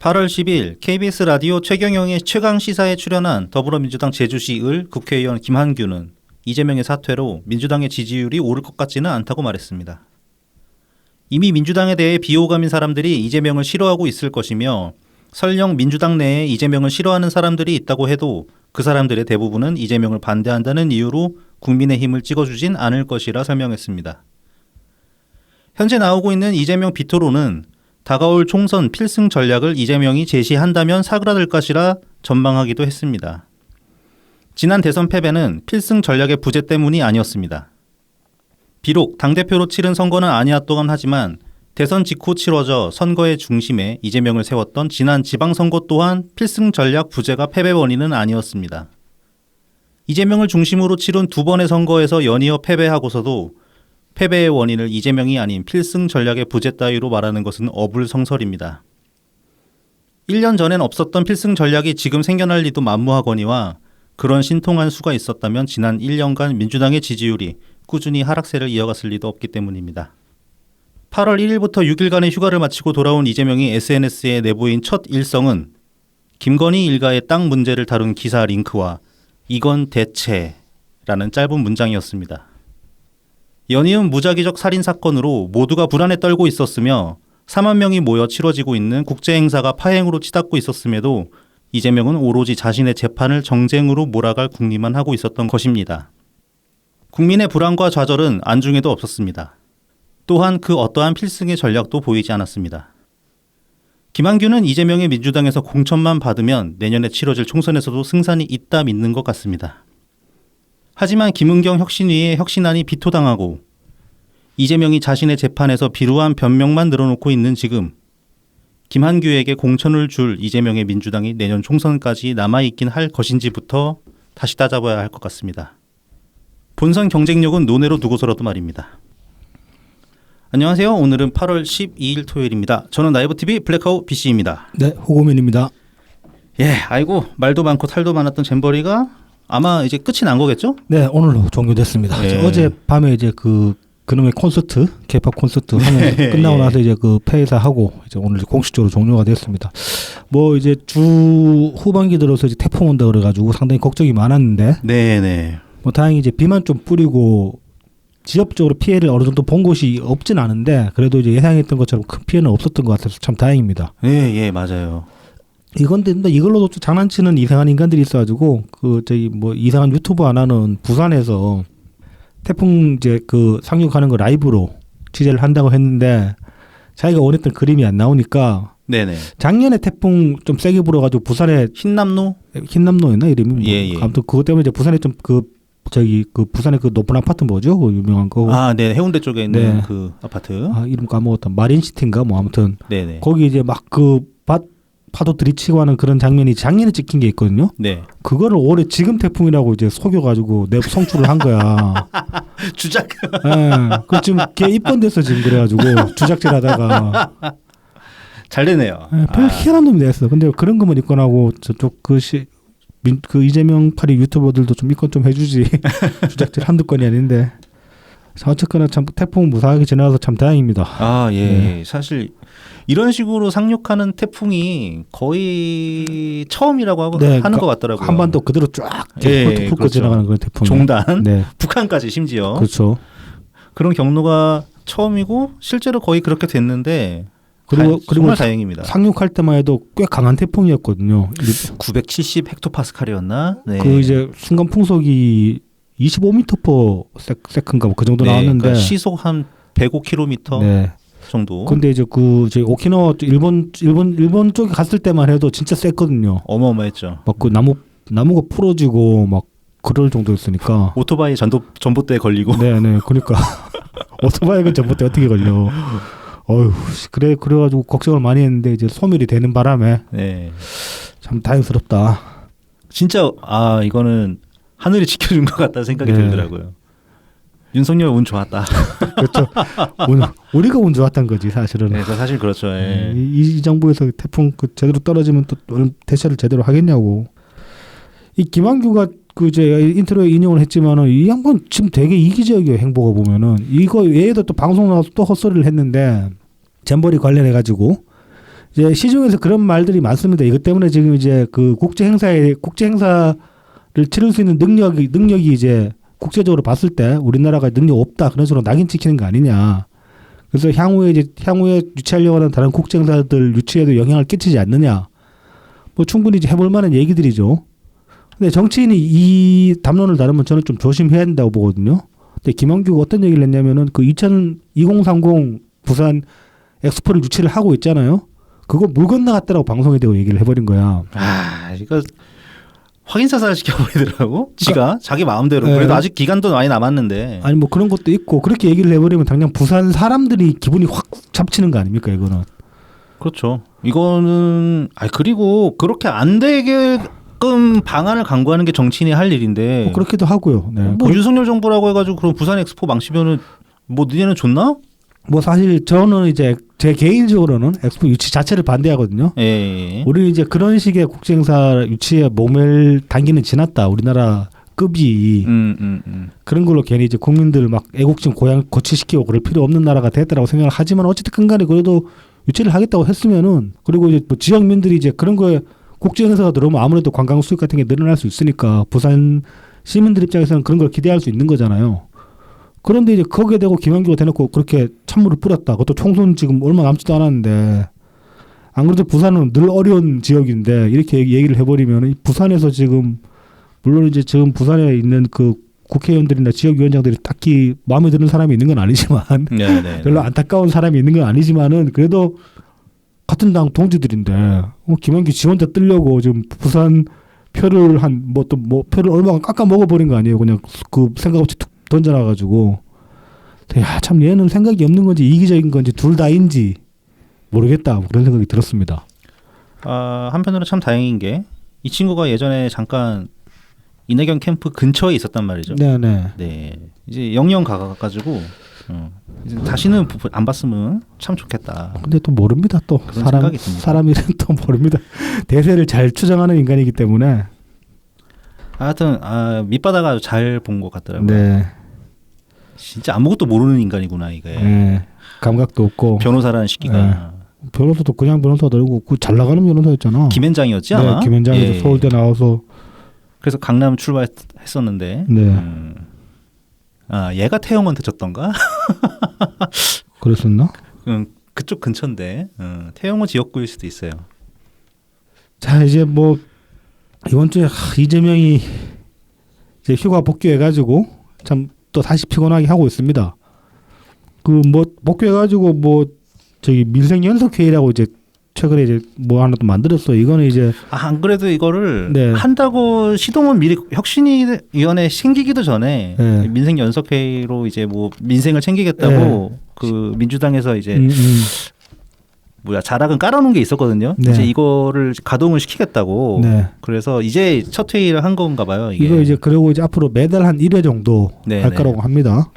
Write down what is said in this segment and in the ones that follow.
8월 10일 KBS 라디오 최경영의 최강시사에 출연한 더불어민주당 제주시 을 국회의원 김한규는 이재명의 사퇴로 민주당의 지지율이 오를 것 같지는 않다고 말했습니다. 이미 민주당에 대해 비호감인 사람들이 이재명을 싫어하고 있을 것이며 설령 민주당 내에 이재명을 싫어하는 사람들이 있다고 해도 그 사람들의 대부분은 이재명을 반대한다는 이유로 국민의힘을 찍어주진 않을 것이라 설명했습니다. 현재 나오고 있는 이재명 비토론은 다가올 총선 필승 전략을 이재명이 제시한다면 사그라들 것이라 전망하기도 했습니다. 지난 대선 패배는 필승 전략의 부재 때문이 아니었습니다. 비록 당대표로 치른 선거는 아니었던 하지만 대선 직후 치러져 선거의 중심에 이재명을 세웠던 지난 지방선거 또한 필승 전략 부재가 패배 원인은 아니었습니다. 이재명을 중심으로 치른 두 번의 선거에서 연이어 패배하고서도 패배의 원인을 이재명이 아닌 필승 전략의 부재 따위로 말하는 것은 어불성설입니다. 1년 전엔 없었던 필승 전략이 지금 생겨날 리도 만무하거니와 그런 신통한 수가 있었다면 지난 1년간 민주당의 지지율이 꾸준히 하락세를 이어갔을 리도 없기 때문입니다. 8월 1일부터 6일간의 휴가를 마치고 돌아온 이재명이 SNS에 내보인 첫 일성은 김건희 일가의 땅 문제를 다룬 기사 링크와 이건 대체라는 짧은 문장이었습니다. 연이은 무작위적 살인사건으로 모두가 불안에 떨고 있었으며 4만 명이 모여 치러지고 있는 국제행사가 파행으로 치닫고 있었음에도 이재명은 오로지 자신의 재판을 정쟁으로 몰아갈 궁리만 하고 있었던 것입니다. 국민의 불안과 좌절은 안중에도 없었습니다. 또한 그 어떠한 필승의 전략도 보이지 않았습니다. 김한규는 이재명의 민주당에서 공천만 받으면 내년에 치러질 총선에서도 승산이 있다 믿는 것 같습니다. 하지만 김은경 혁신위의 혁신안이 비토당하고 이재명이 자신의 재판에서 비루한 변명만 늘어놓고 있는 지금 김한규에게 공천을 줄 이재명의 민주당이 내년 총선까지 남아있긴 할 것인지부터 다시 따져봐야 할 것 같습니다. 본선 경쟁력은 논외로 두고서라도 말입니다. 안녕하세요. 오늘은 8월 12일 토요일입니다. 저는 나이버TV 블랙아웃 BC입니다. 네, 호고맨입니다. 예, 아이고 말도 많고 탈도 많았던 잼버리가 아마 이제 끝이 난 거겠죠? 네, 오늘로 종료됐습니다. 예. 어제 밤에 이제 그놈의 콘서트, K-pop 콘서트 하면 끝나고 나서 이제 그 폐회사하고 이제 오늘 공식적으로 종료가 됐습니다. 뭐 이제 주 후반기 들어서 이제 태풍 온다 그래가지고 상당히 걱정이 많았는데, 네네. 뭐 다행히 이제 비만 좀 뿌리고 지역적으로 피해를 어느 정도 본 곳이 없진 않은데 그래도 이제 예상했던 것처럼 큰 피해는 없었던 것 같아서 참 다행입니다. 예, 맞아요. 이건데 이걸로도 좀 장난치는 이상한 인간들이 있어가지고 뭐 이상한 유튜버 하나는 부산에서 태풍 이제 상륙하는 거 라이브로 취재를 한다고 했는데 자기가 원했던 그림이 안 나오니까 네네. 작년에 태풍 좀 세게 불어가지고 부산에 흰남노였나 이름이? 예. 아무튼 그것 때문에 이제 부산에 좀 부산의 그 높은 아파트 뭐죠? 그 유명한 거. 아, 네. 해운대 쪽에 있는 네. 그 아파트. 아, 이름 까먹었다. 마린시티인가 뭐 아무튼. 네네. 거기 이제 막 파도 들이치고 하는 그런 장면이 작년에 찍힌 게 있거든요. 네. 그거를 올해 지금 태풍이라고 이제 속여가지고 내부 성출을 한 거야. 주작. 예. 그 지금 걔 입건됐어 지금 그래가지고 주작질하다가. 잘 되네요. 예, 별 희한한 놈이 됐어. 근데 그런 것만 입건하고 저쪽 그 이재명 파리 유튜버들도 좀 입건 좀 해주지. 주작질 한두 건이 아닌데. 자, 어쨌거나 참 태풍 무사하게 지나가서 참 다행입니다. 아, 예. 네. 사실 이런 식으로 상륙하는 태풍이 거의 처음이라고 하는 것 같더라고요. 한반도 그대로 쫙 훑고 그렇죠. 지나가는 그런 태풍. 종단, 네. 북한까지 심지어. 그렇죠. 그런 경로가 처음이고 실제로 거의 그렇게 됐는데 그리고 정말 다행입니다. 상륙할 때만 해도 꽤 강한 태풍이었거든요. 970 헥토파스칼이었나? 네. 그 이제 순간 풍속이 25m/s인가 뭐 그 정도 네, 나왔는데 그러니까 시속 한 105km 네. 정도. 근데 이제 저희 오키나와 일본 쪽에 갔을 때만 해도 진짜 셌거든요. 어마어마했죠. 막 그 나무가 풀어지고 막 그럴 정도였으니까. 오토바이 전봇대에 걸리고. 네네. 그러니까 오토바이가 전봇대 어떻게 걸려? 어휴, 그래가지고 걱정을 많이 했는데 이제 소멸이 되는 바람에 네. 참 다행스럽다. 진짜 이거는 하늘이 지켜준 것 같다 생각이 들더라고요. 윤석열 운 좋았다. 그렇죠. 우리가 운 좋았던 거지 사실은. 네, 사실 그렇죠. 예. 이 정부에서 태풍 제대로 떨어지면 또 대처를 제대로 하겠냐고. 이 김한규가 이제 인트로에 인용을 했지만은 이 양반 지금 되게 이기적이에요. 행보가 보면은 이거 외에도 또 방송 나와서 또 헛소리를 했는데 잼버리 관련해 가지고 이제 시중에서 그런 말들이 많습니다. 이것 때문에 지금 이제 그 국제 행사를 치를 수 있는 능력이 이제 국제적으로 봤을 때 우리나라가 능력 없다 그런 식으로 낙인 찍히는 거 아니냐. 그래서 향후에 유치하려고 하는 다른 국제 행사들 유치에도 영향을 끼치지 않느냐. 뭐 충분히 이제 해볼 만한 얘기들이죠. 근데 정치인이 이 담론을 다루면 저는 좀 조심해야 된다고 보거든요. 근데 김한규가 어떤 얘기를 했냐면은 그 2030 부산 엑스포를 유치를 하고 있잖아요. 그거 물 건너갔다라고 방송에 대고 얘기를 해버린 거야. 아, 이거 확인사살 시켜버리더라고. 지가 그러니까, 자기 마음대로. 네. 그래도 아직 기간도 많이 남았는데. 아니 뭐 그런 것도 있고 그렇게 얘기를 해버리면 당장 부산 사람들이 기분이 확 잡치는 거 아닙니까 이거는. 그렇죠. 이거는 그리고 그렇게 안 되게끔 방안을 강구하는 게 정치인이 할 일인데. 뭐 그렇기도 하고요. 네. 뭐 윤석열 정부라고 해가지고 그럼 부산 엑스포 망치면은 뭐 너네는 좋나? 뭐 사실 저는 이제 제 개인적으로는 엑스포 유치 자체를 반대하거든요. 예. 우리는 이제 그런 식의 국제행사 유치에 목맬 단계는 지났다. 우리나라 급이 그런 걸로 괜히 이제 국민들 막 애국심 고양 고취시키고 그럴 필요 없는 나라가 됐다라고 생각을 하지만 어쨌든 간에 그래도 유치를 하겠다고 했으면은 그리고 이제 뭐 지역민들이 이제 그런 거에 국제행사가 들어오면 아무래도 관광 수입 같은 게 늘어날 수 있으니까 부산 시민들 입장에서는 그런 걸 기대할 수 있는 거잖아요. 그런데 이제 거기에 대고 김한규가 대놓고 그렇게 찬물을 뿌렸다. 그것도 총선 지금 얼마 남지도 않았는데 안 그래도 부산은 늘 어려운 지역인데 이렇게 얘기를 해버리면 부산에서 지금 물론 이제 지금 부산에 있는 그 국회의원들이나 지역위원장들이 딱히 마음에 드는 사람이 있는 건 아니지만 별로 안타까운 사람이 있는 건 아니지만은 그래도 같은 당 동지들인데 김한규 지 혼자 뜨려고 지금 부산 표를 표를 얼마 깎아 먹어버린 거 아니에요. 그냥 그 생각 없이 툭 던져놔가지고 참 얘는 생각이 없는 건지 이기적인 건지 둘 다인지 모르겠다 그런 생각이 들었습니다. 한편으로 참 다행인 게 이 친구가 예전에 잠깐 이낙연 캠프 근처에 있었단 말이죠. 네네. 네, 이제 영영 가가지고 이제 다시는 안 봤으면 참 좋겠다. 근데 또 모릅니다. 또 사람이란 또 모릅니다. 대세를 잘 추정하는 인간이기 때문에. 하여튼 밑바닥 아주 잘 본 것 같더라고요. 네. 진짜 아무것도 모르는 인간이구나 이게. 네. 감각도 없고. 변호사라는 시기가. 네. 변호사도 그냥 변호사도 아니고 그 잘 나가는 변호사였잖아. 김현장이었지 아마. 네, 김현장에서 서울대 나와서. 그래서 강남 출마했었는데. 네. 얘가 태영한테 졌던가? 그랬었나? 그쪽 근처인데 태영은 지역구일 수도 있어요. 자 이제 뭐 이번 주에 이재명이 이제 휴가 복귀해가지고 참 또 다시 피곤하게 하고 있습니다. 그 뭐 복귀해가지고 뭐 저기 민생 연석회의라고 이제 최근에 이제 뭐 하나 또 만들었어. 이거는 이제 안 그래도 이거를 네. 한다고 시동은 미리 혁신위원회 생기기도 전에 네. 민생 연석회의로 이제 뭐 민생을 챙기겠다고 네. 그 민주당에서 이제 자락은 깔아놓은 게 있었거든요. 네. 이제 이거를 가동을 시키겠다고. 네. 그래서 이제 첫 회의를 한 건가 봐요. 이게. 이거 이제 그리고 이제 앞으로 매달 한 1회 정도 네, 할 거라고 합니다.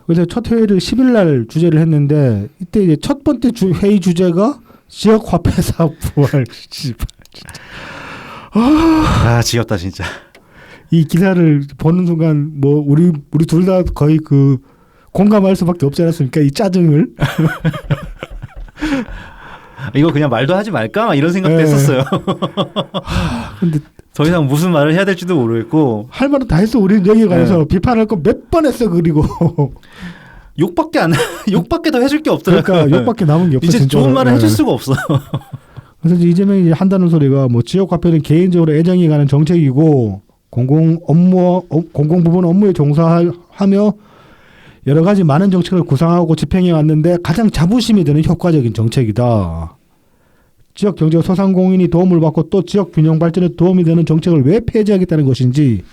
그래서 첫 회의를 10일 날 주제를 했는데 이때 이제 첫 번째 회의 주제가 지역 화폐 사업 부활. 지겹다 진짜. 이 기사를 보는 순간 뭐 우리 둘 다 거의 그 공감할 수밖에 없지 않았습니까? 이 짜증을. 이거 그냥 말도 하지 말까? 막 이런 생각도 네. 했었어요. 근데 더 이상 무슨 말을 해야 될지도 모르겠고. 할 말은 다 했어. 우리는 여기에 관해서 비판할 거 몇 번 했어. 그리고 욕밖에 더 해줄 게 없더라고요. 그러니까 욕밖에 남은 게 없어. 이제 진짜. 좋은 말을 해줄 수가 없어. 그래서 이제 이재명이 한다는 소리가 뭐 지역 화폐는 개인적으로 애정이 가는 정책이고 공공 부분 업무에 종사하며 여러 가지 많은 정책을 구상하고 집행해 왔는데 가장 자부심이 드는 효과적인 정책이다. 지역 경제 소상공인이 도움을 받고 또 지역 균형 발전에 도움이 되는 정책을 왜 폐지하겠다는 것인지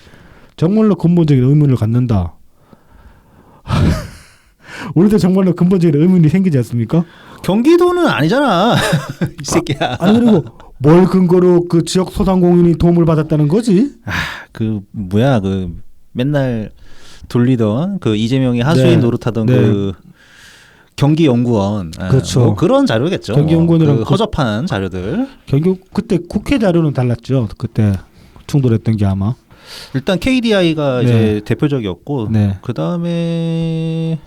정말로 근본적인 의문을 갖는다. 우리도 정말로 근본적인 의문이 생기지 않습니까? 경기도는 아니잖아. 이 새끼야. 아니 그리고 뭘 근거로 그 지역 소상공인이 도움을 받았다는 거지? 그 맨날 돌리던 그 이재명이 하수인 네. 노릇하던 네. 그 경기연구원. 그렇죠. 뭐 그런 자료겠죠. 경기연구원이랑 허접한 자료들. 그때 국회 자료는 달랐죠. 그때 충돌했던 게 아마. 일단 KDI가 네. 이제 대표적이었고 네. 그다음에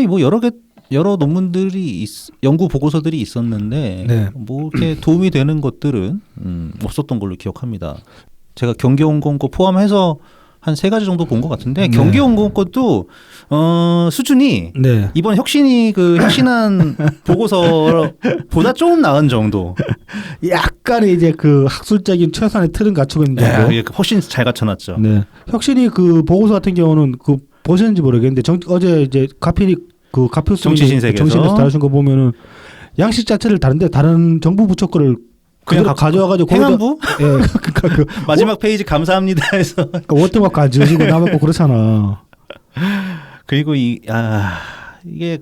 뭐 여러 개 여러 논문들이 연구 보고서들이 있었는데 네. 뭐 이렇게 도움이 되는 것들은 없었던 걸로 기억합니다. 제가 경기온건 거 포함해서 한 3가지 정도 본 것 같은데 네. 경기온건 것도 수준이 네. 이번 혁신이 그 혁신한 보고서보다 조금 나은 정도. 약간의 이제 그 학술적인 최소한의 틀은 갖추고 있는 정도. 네, 훨씬 잘 갖춰놨죠. 네. 혁신이 그 보고서 같은 경우는 그 보셨는지 모르겠는데 어제 이제 가필수 정치신세계에서 정신에서 다루신 거 보면은 양식 자체를 다른데 다른 정부 부처 거를 그냥 가져와가지고 행안부? 예, 그러니까 그 마지막 페이지 감사합니다 해서 그러니까 워터마크 안 지어지고 남았고 그렇잖아. 그리고 이게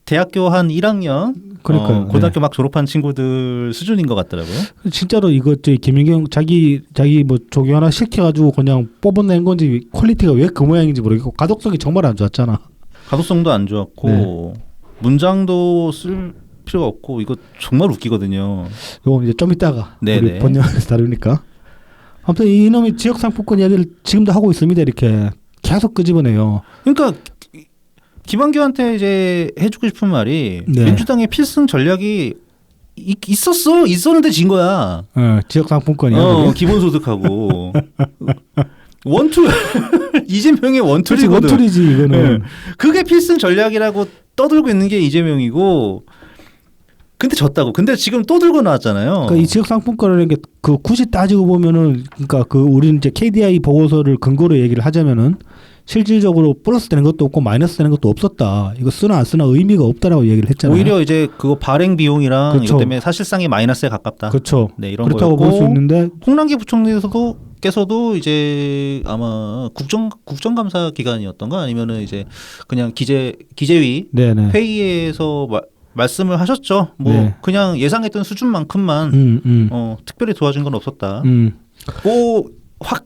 대학교 한 1학년 그러니까요. 고등학교 막 졸업한 친구들 수준인 것 같더라고요. 진짜로 이거 김윤경 자기 뭐 조교 하나 시켜가지고 그냥 뽑아낸 건지 퀄리티가 왜 그 모양인지 모르겠고 가독성이 정말 안 좋았잖아. 가독성도 안 좋았고 문장도 쓸 필요가 없고 이거 정말 웃기거든요. 이거 이제 좀 이따가 네네. 우리 번역해서 다루니까. 아무튼 이놈이 지역 상품권 이야기를 지금도 하고 있습니다. 이렇게 계속 끄집어내요. 그러니까 김한규한테 이제 해주고 싶은 말이 네. 민주당의 필승 전략이 있었는데 진 거야. 지역 상품권이야. 기본소득하고 원투 이재명의 그렇지, 원투리거든. 원툴이지 이거는. 그게 필승 전략이라고 떠들고 있는 게 이재명이고. 근데 졌다고. 근데 지금 또 들고 나왔잖아요. 그러니까 이 지역 상품권이라는 게 그 굳이 따지고 보면은 그러니까 우리는 이제 KDI 보고서를 근거로 얘기를 하자면은 실질적으로 플러스 되는 것도 없고 마이너스 되는 것도 없었다. 이거 쓰나 안 쓰나 의미가 없다라고 얘기를 했잖아요. 오히려 이제 그거 발행 비용이랑 그렇죠. 이것 때문에 사실상의 마이너스에 가깝다. 그렇죠. 네, 이런 그렇다고 볼 수 거였고 있는데 홍남기 부총리께서도 이제 아마 국정감사 기간이었던가 아니면은 이제 그냥 기재위 네네. 회의에서 말씀을 하셨죠. 뭐 네. 그냥 예상했던 수준만큼만 특별히 도와준 건 없었다. 꼭 확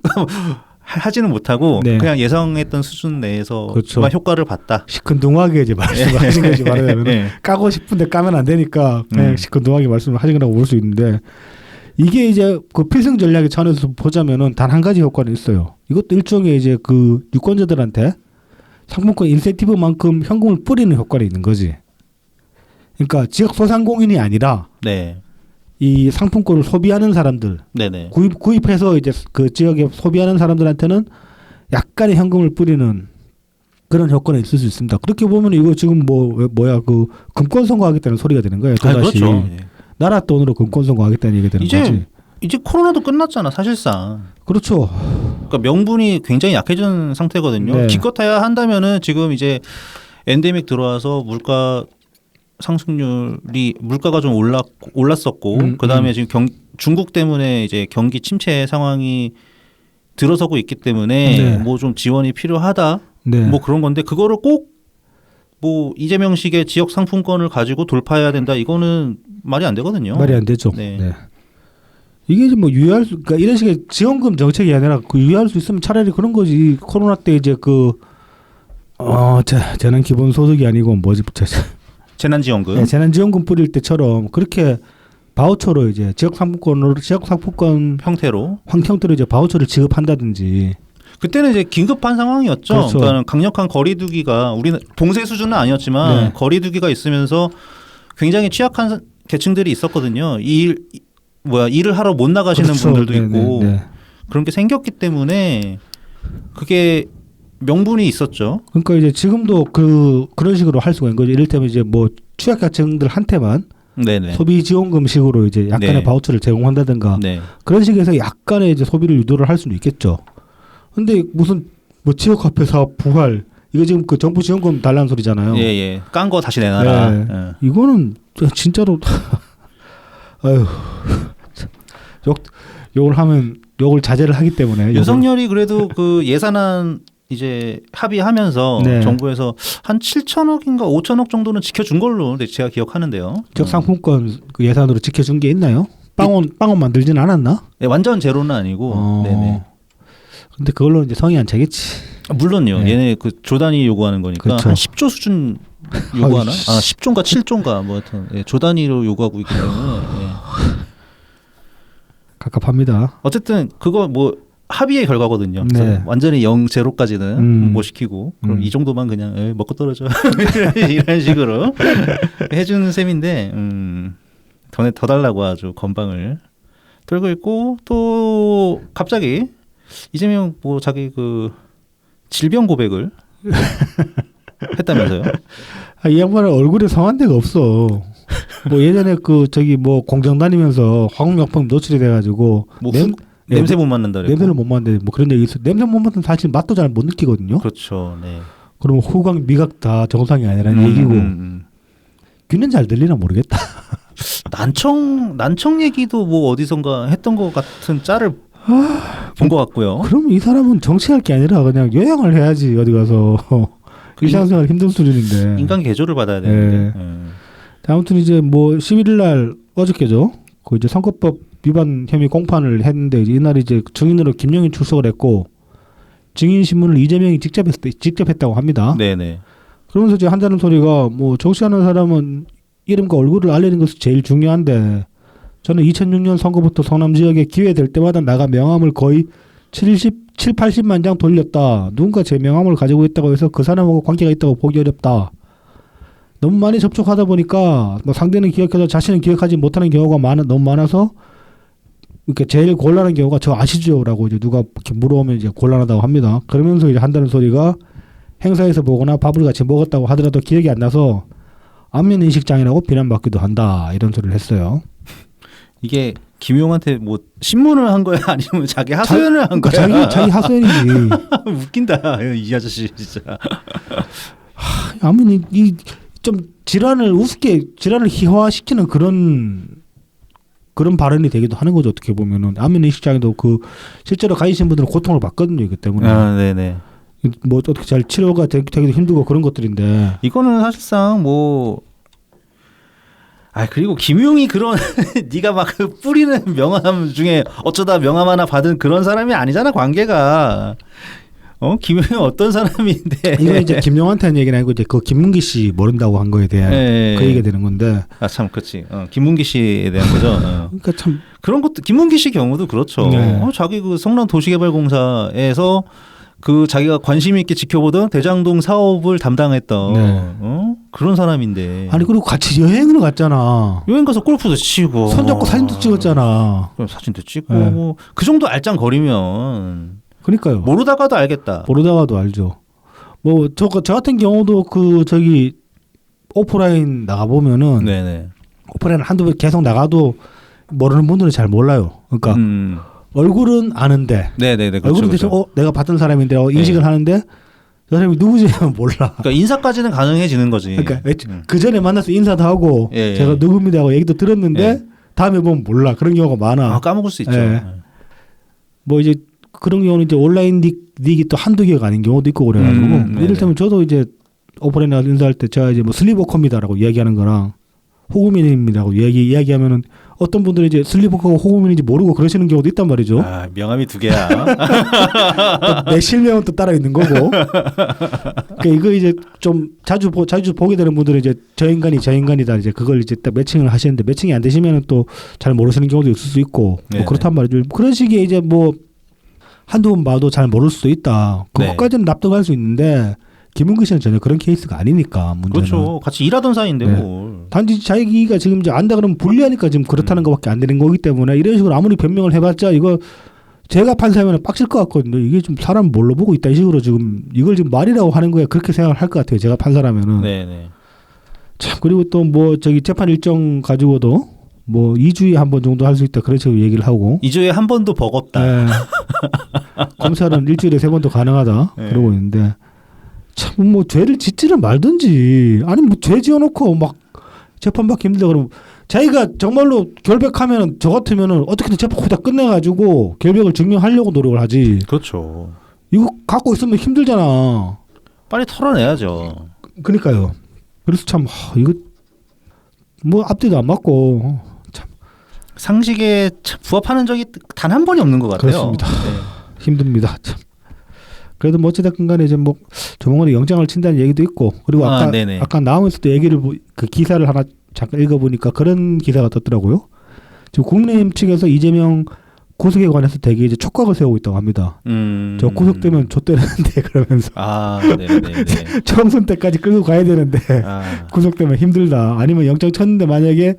하지는 못하고 네. 그냥 예상했던 수준 내에서만 그렇죠. 효과를 봤다. 시큰둥하게 이제 말씀하신 거지 말하자면 네. 까고 싶은데 까면 안 되니까 그냥 시큰둥하게 말씀을 하신 거라고 볼 수 있는데 이게 이제 그 필승 전략의 차원에서 보자면은 단 한 가지 효과는 있어요. 이것도 일종의 이제 그 유권자들한테 상품권 인센티브만큼 현금을 뿌리는 효과가 있는 거지. 그러니까 지역 소상공인이 아니라 네. 이 상품권을 소비하는 사람들 네네. 구입해서 이제 그 지역에 소비하는 사람들한테는 약간의 현금을 뿌리는 그런 효과는 있을 수 있습니다. 그렇게 보면 이거 지금 그 금권 선거하겠다는 소리가 되는 거예요. 또다시 그렇죠. 나라 돈으로 금권 선거하겠다는 얘기가 되는 거지. 이제 코로나도 끝났잖아 사실상. 그렇죠. 그러니까 명분이 굉장히 약해진 상태거든요. 네. 기껏해야 한다면은 지금 이제 엔데믹 들어와서 물가가 좀 올랐었고 그다음에 지금 중국 때문에 이제 경기 침체 상황이 들어서고 있기 때문에 네. 뭐 좀 지원이 필요하다. 네. 뭐 그런 건데 그거를 꼭 뭐 이재명식의 지역 상품권을 가지고 돌파해야 된다. 이거는 말이 안 되거든요. 말이 안 되죠. 네. 네. 이게 이제 뭐 유의할 수, 그러니까 이런 식의 지원금 정책이 아니라 그 유의할 수 있으면 차라리 그런 거지. 코로나 때 이제 재난 기본 소득이 아니고 뭐지? 재난지원금. 네, 재난지원금 뿌릴 때처럼 그렇게 바우처로 이제 지역 상품권 형태로 형태로 이제 바우처를 지급한다든지. 그때는 이제 긴급한 상황이었죠. 그렇죠. 그러니까 강력한 거리두기가 우리는 봉쇄 수준은 아니었지만 네. 거리두기가 있으면서 굉장히 취약한 계층들이 있었거든요. 일을 하러 못 나가시는 그렇죠. 분들도 네, 있고 네, 네. 그런 게 생겼기 때문에 그게 명분이 있었죠. 그러니까 이제 지금도 그런 식으로 할 수가 있는 거죠. 이를테면 이제 뭐 취약계층들한테만 네네. 소비 지원금식으로 이제 약간의 네. 바우처를 제공한다든가 네. 그런 식에서 약간의 이제 소비를 유도를 할 수는 있겠죠. 근데 무슨 뭐 지역화폐 사업 부활 이거 지금 그 정부 지원금 달라는 소리잖아요. 예. 깐 거 다시 내놔라. 네. 예. 이거는 진짜로 아유 욕을 자제를 하기 때문에 윤석열이 그래도 그 예산안 이제 합의하면서 네. 정부에서 한 7천억인가 5천억 정도는 지켜준 걸로 제가 기억하는데요. 지역 상품권 그 예산으로 지켜준 게 있나요? 빵원 만들진 않았나? 네, 완전 제로는 아니고. 네네. 근데 그걸로 이제 성이 안 차겠지. 물론요. 네. 얘네 그 조단위 요구하는 거니까 그렇죠. 한 10조 수준 요구하나? 10조인가 7조인가 뭐 하여튼 조단위로 요구하고 있기 때문에. 예. 갑갑합니다. 어쨌든 그거 뭐 합의의 결과거든요. 네. 그래서 완전히 0-0까지는 못 시키고 그럼 음. 이 정도만 그냥 먹고 떨어져 이런 식으로 해주는 셈인데 더 달라고 아주 건방을 들고 있고 또 갑자기 이재명 뭐 자기 그 질병 고백을 했다면서요? 아, 이 양반은 얼굴에 성한 데가 없어. 뭐 예전에 그 저기 뭐 공장 다니면서 화학약품 노출이 돼가지고 뭐 냄새 못 맡는다 그랬고. 냄새를 못 맡는데 뭐 그런 얘기 있어. 냄새 못 맡는 사실 맛도 잘 못 느끼거든요. 그렇죠. 네. 그러면 후각 미각 다 정상이 아니라는 얘기고 귀는 잘 들리나 모르겠다. 난청 얘기도 뭐 어디선가 했던 것 같은 짤을 본 것 같고요. 그럼 이 사람은 정치할 게 아니라 그냥 요양을 해야지 어디 가서 일상생활 힘든 수준인데. 인간 개조를 받아야 되는데. 아무튼 이제 뭐 11일 날 어저께죠. 그 이제 선거법 위반 혐의 공판을 했는데 이날 이제 증인으로 김영인 출석을 했고 증인 신문을 이재명이 직접 했다고 합니다. 네네. 그러면서 이제 한다는 소리가 뭐 정치하는 사람은 이름과 얼굴을 알리는 것이 제일 중요한데 저는 2006년 선거부터 성남 지역에 기회 될 때마다 나가 명함을 거의 80만 장 돌렸다. 누군가 제 명함을 가지고 있다고 해서 그 사람하고 관계가 있다고 보기 어렵다. 너무 많이 접촉하다 보니까 뭐 상대는 기억해도 자신은 기억하지 못하는 경우가 너무 많아서 이렇게 제일 곤란한 경우가 저 아시죠라고 이제 누가 이렇게 물어보면 이제 곤란하다고 합니다. 그러면서 이제 한다는 소리가 행사에서 보거나 밥을 같이 먹었다고 하더라도 기억이 안 나서 안면 인식 장애라고 비난받기도 한다 이런 소리를 했어요. 이게 김용한테 뭐 신문을 한 거야 아니면 자기 하소연을 한 거야? 자기 하소연이지. 웃긴다 이 아저씨 진짜. 아무튼 이 좀 질환을 희화화시키는 그런 발언이 되기도 하는 거죠. 어떻게 보면은 안면 인식 장애도 그 실제로 가지신 분들은 고통을 받거든요. 이것 때문에. 아, 네네. 뭐 어떻게 잘 치료가 되기도 힘들고 그런 것들인데. 이거는 사실상 뭐. 그리고 김용이 그런 네가 막 그 뿌리는 명함 중에 어쩌다 명함 하나 받은 그런 사람이 아니잖아 관계가. 김용이 어떤 사람인데. 이거 이제 김용한테 한 얘기는 아니고 이제 그 김문기 씨 모른다고 한 거에 대한 그 얘기가 되는 건데. 참 그렇지. 김문기 씨에 대한 거죠. 그러니까 참 그런 것도 김문기 씨 경우도 그렇죠. 네. 자기 그 성남 도시개발공사에서 그 자기가 관심 있게 지켜보던 대장동 사업을 담당했던 네. 그런 사람인데. 아니 그리고 같이 여행을 갔잖아. 여행 가서 골프도 치고 손잡고 사진도 찍었잖아. 그럼 사진도 찍고 네. 그 정도 알짱거리면 그러니까요. 모르다가도 알겠다. 모르다가도 알죠. 뭐 저 같은 경우도 그 저기 오프라인 나가 보면은 네네. 오프라인 한두 번 계속 나가도 모르는 분들은 잘 몰라요. 그러니까 얼굴은 아는데 네네네. 그렇죠, 얼굴은 대충 내가 봤던 사람인데라고 인식을 하는데 저 사람이 누구지 몰라. 그러니까 인사까지는 가능해지는 거지. 그러니까 그 전에 만나서 인사도 하고 제가 누굽니다 하고 얘기도 들었는데 다음에 보면 몰라. 그런 경우가 많아. 까먹을 수 있죠. 뭐 이제 그런 경우는 이제 온라인 닉이 또 한두 개가 아닌 경우도 있고 그래가지고 이를테면 저도 이제 오프라인 나가서 인사할 때 제가 이제 뭐 슬리버커입니다라고 이야기하는 거랑 호구민입니다라고 이야기하면은 어떤 분들은 이제 슬리버커가 호구민인지 모르고 그러시는 경우도 있단 말이죠. 명함이 두 개야. 내 실명은 또 따라 있는 거고. 그러니까 이거 이제 좀 자주 보게 되는 분들은 이제 저 인간이다 이제 그걸 이제 딱 매칭을 하시는데 매칭이 안 되시면은 또 잘 모르시는 경우도 있을 수 있고 뭐 그렇단 말이죠. 그런 식의 이제 뭐 한두 번 봐도 잘 모를 수도 있다. 그것까지는 납득할 수 있는데 김은기 씨는 전혀 그런 케이스가 아니니까 문제는. 그렇죠. 같이 일하던 사이인데 뭘. 단지 자기가 지금 이제 안다 그러면 불리하니까 지금 그렇다는 것밖에 안 되는 거기 때문에 이런 식으로 아무리 변명을 해봤자 이거 제가 판사하면 빡칠 것 같거든요. 이게 좀 사람 뭘로 보고 있다 이 식으로 지금 이걸 지금 말이라고 하는 거야 그렇게 생각을 할 것 같아요. 제가 판사라면은. 네네. 참 그리고 또 뭐 저기 재판 일정 가지고도 뭐 2주에 한 번 정도 할 수 있다 그런 식으로 얘기를 하고 2주에 한 번도 버겁다. 네. 검찰은 일주일에 3번도 가능하다 그러고 있는데 참 뭐 죄를 짓지는 말든지 아니 뭐 죄 지어놓고 막 재판받기 힘들다 그러면 자기가 정말로 결백하면 저 같으면은 어떻게든 재판 다 끝내가지고 결백을 증명하려고 노력을 하지. 그렇죠. 이거 갖고 있으면 힘들잖아. 빨리 털어내야죠. 그러니까요. 그래서 참 이거 뭐 앞뒤도 안 맞고 참 상식에 부합하는 적이 단 한 번이 없는 것 같아요. 그렇습니다. 힘듭니다. 참. 그래도 뭐 어찌됐든 간에 이제 뭐 조만간에 영장을 친다는 얘기도 있고 그리고 아까 나오면서 또 얘기를 그 기사를 하나 잠깐 읽어보니까 그런 기사가 떴더라고요. 지금 국민의힘 측에서 이재명 구속에 관해서 되게 이제 촉각을 세우고 있다고 합니다. 저 구속되면 좆되는데 그러면서 네네네. 총선 때까지 끌고 가야 되는데 구속되면 힘들다. 아니면 영장 쳤는데 만약에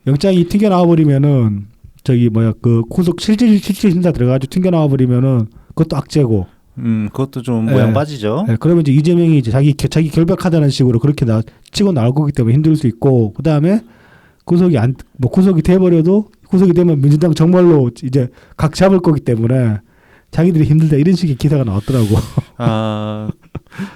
영장이 튕겨 나와 버리면은 저기 그 구속 실질 심사 들어가지고 튕겨 나와 버리면은 그것도 악재고. 그것도 좀 모양 빠지죠. 그러면 이제 이재명이 이제 자기 결백하다는 식으로 그렇게 치고 나올 거기 때문에 힘들 수 있고, 그 다음에 구속이 돼버려도 구속이 되면 민주당 정말로 이제 각 잡을 거기 때문에 자기들이 힘들다 이런 식의 기사가 나왔더라고.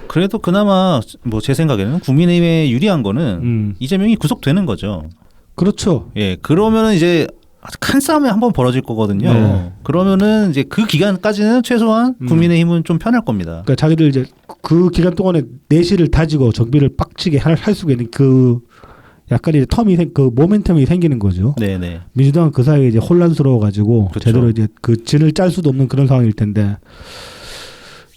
그래도 그나마 뭐 제 생각에는 국민의힘에 유리한 거는 이재명이 구속되는 거죠. 그렇죠. 예, 그러면은 이제 큰 싸움이 한번 벌어질 거거든요. 네. 그러면은 이제 그 기간까지는 최소한 국민의힘은 좀 편할 겁니다. 그러니까 자기들 이제 그 기간 동안에 내실을 다지고 정비를 빡치게 할 수가 있는 그 약간 이제 그 모멘텀이 생기는 거죠. 네네. 민주당은 그 사이에 이제 혼란스러워가지고 그렇죠. 제대로 이제 그 진을 짤 수도 없는 그런 상황일 텐데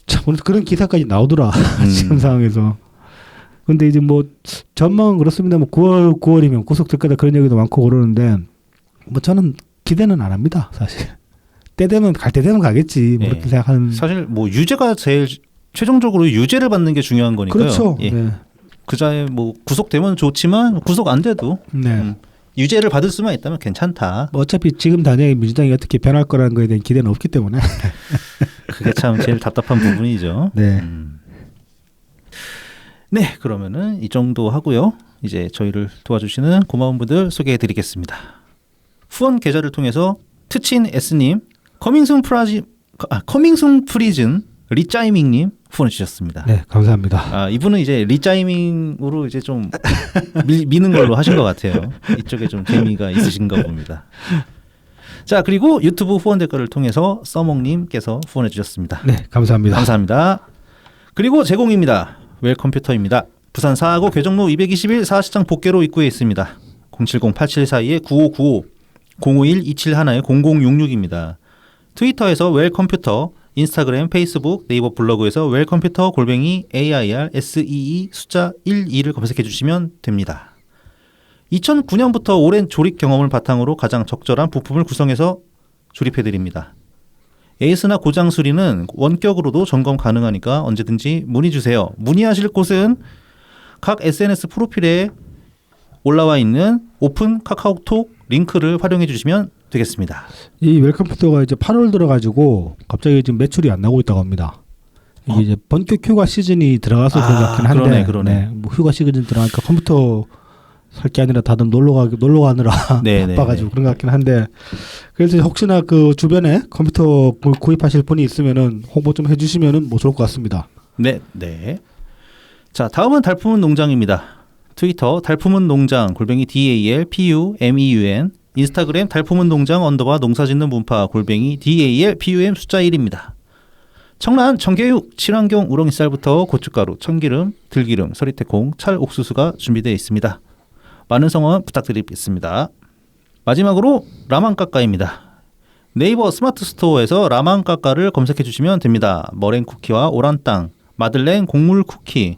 참 오늘 그런 기사까지 나오더라 지금 상황에서. 근데 이제 뭐 전망은 그렇습니다. 뭐 9월이면 구속될 거다 그런 얘기도 많고 그러는데 뭐 저는 기대는 안 합니다 사실. 갈 때 되면 가겠지 뭐 그렇게 생각하는. 사실 뭐 유죄가 제일 최종적으로 유죄를 받는 게 중요한 거니까요. 그렇죠. 예. 네. 그자에 뭐 구속되면 좋지만 구속 안 돼도 유죄를 받을 수만 있다면 괜찮다. 뭐 어차피 지금 당장에 민주당이 어떻게 변할 거라는 거에 대한 기대는 없기 때문에. 그게 참 제일 답답한 부분이죠. 네. 네, 그러면은 이 정도 하고요. 이제 저희를 도와주시는 고마운 분들 소개해드리겠습니다. 후원 계좌를 통해서 트친 S님, 커밍순 프리즌 리짜이밍님 후원해 주셨습니다. 네, 감사합니다. 이분은 이제 리짜이밍으로 이제 좀 미는 걸로 하신 것 같아요. 이쪽에 좀 재미가 있으신가 봅니다. 자, 그리고 유튜브 후원 댓글을 통해서 써먹님께서 후원해 주셨습니다. 네, 감사합니다. 감사합니다. 그리고 제공입니다. 웰컴퓨터입니다. 부산 4하고 괴정로 221 4시장 복개로 입구에 있습니다. 070-8742-9595 051-271-0066입니다. 트위터에서 웰컴퓨터, 인스타그램, 페이스북, 네이버 블로그에서 웰컴퓨터 AIRSEE 숫자 12를 검색해 주시면 됩니다. 2009년부터 오랜 조립 경험을 바탕으로 가장 적절한 부품을 구성해서 조립해 드립니다. 에이스나 고장 수리는 원격으로도 점검 가능하니까 언제든지 문의 주세요. 문의하실 곳은 각 SNS 프로필에 올라와 있는 오픈 카카오톡 링크를 활용해 주시면 되겠습니다. 이 웰컴퓨터가 이제 8월 들어가지고 갑자기 지금 매출이 안 나고 있다고 합니다. 이게 이제 본격 휴가 시즌이 들어가서 그런 것 같긴 한데, 그러네. 뭐 휴가 시즌 들어가니까 컴퓨터 살 게 아니라 다들 놀러 가느라 바빠가지고 그런 것 같긴 한데, 그래서 혹시나 그 주변에 컴퓨터 구입하실 분이 있으면은 홍보 좀 해주시면은 뭐 좋을 것 같습니다. 네. 자, 다음은 달품은 농장입니다. 트위터 달품은 농장 DALPUMEUN, 인스타그램 달품은 농장 농사짓는 문파 DALPUM 숫자 1입니다. 청란, 청개육, 친환경 우렁이쌀부터 고춧가루, 참기름, 들기름, 서리태콩, 찰옥수수가 준비되어 있습니다. 많은 성원 부탁드리겠습니다. 마지막으로 라만까까입니다. 네이버 스마트 스토어에서 라만까까를 검색해 주시면 됩니다. 머랭 쿠키와 오란땅, 마들렌 곡물 쿠키,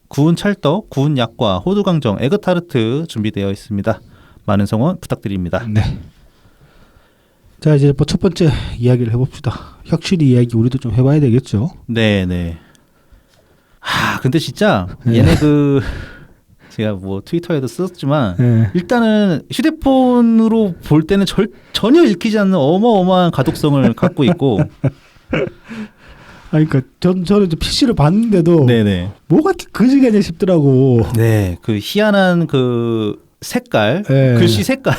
구운 찰떡, 구운 약과, 호두강정, 에그타르트 준비되어 있습니다. 많은 성원 부탁드립니다. 네. 자, 이제 뭐 첫 번째 이야기를 해봅시다. 혁신이 이야기 우리도 좀 해봐야 되겠죠. 네. 근데 진짜 얘네 제가 뭐 트위터에도 썼지만 일단은 휴대폰으로 볼 때는 전혀 읽히지 않는 어마어마한 가독성을 갖고 있고. 그러니까 저는 이제 PC를 봤는데도 네네. 뭐가 그지가냐 싶더라고. 네, 그 희한한 그 색깔, 글씨 색깔,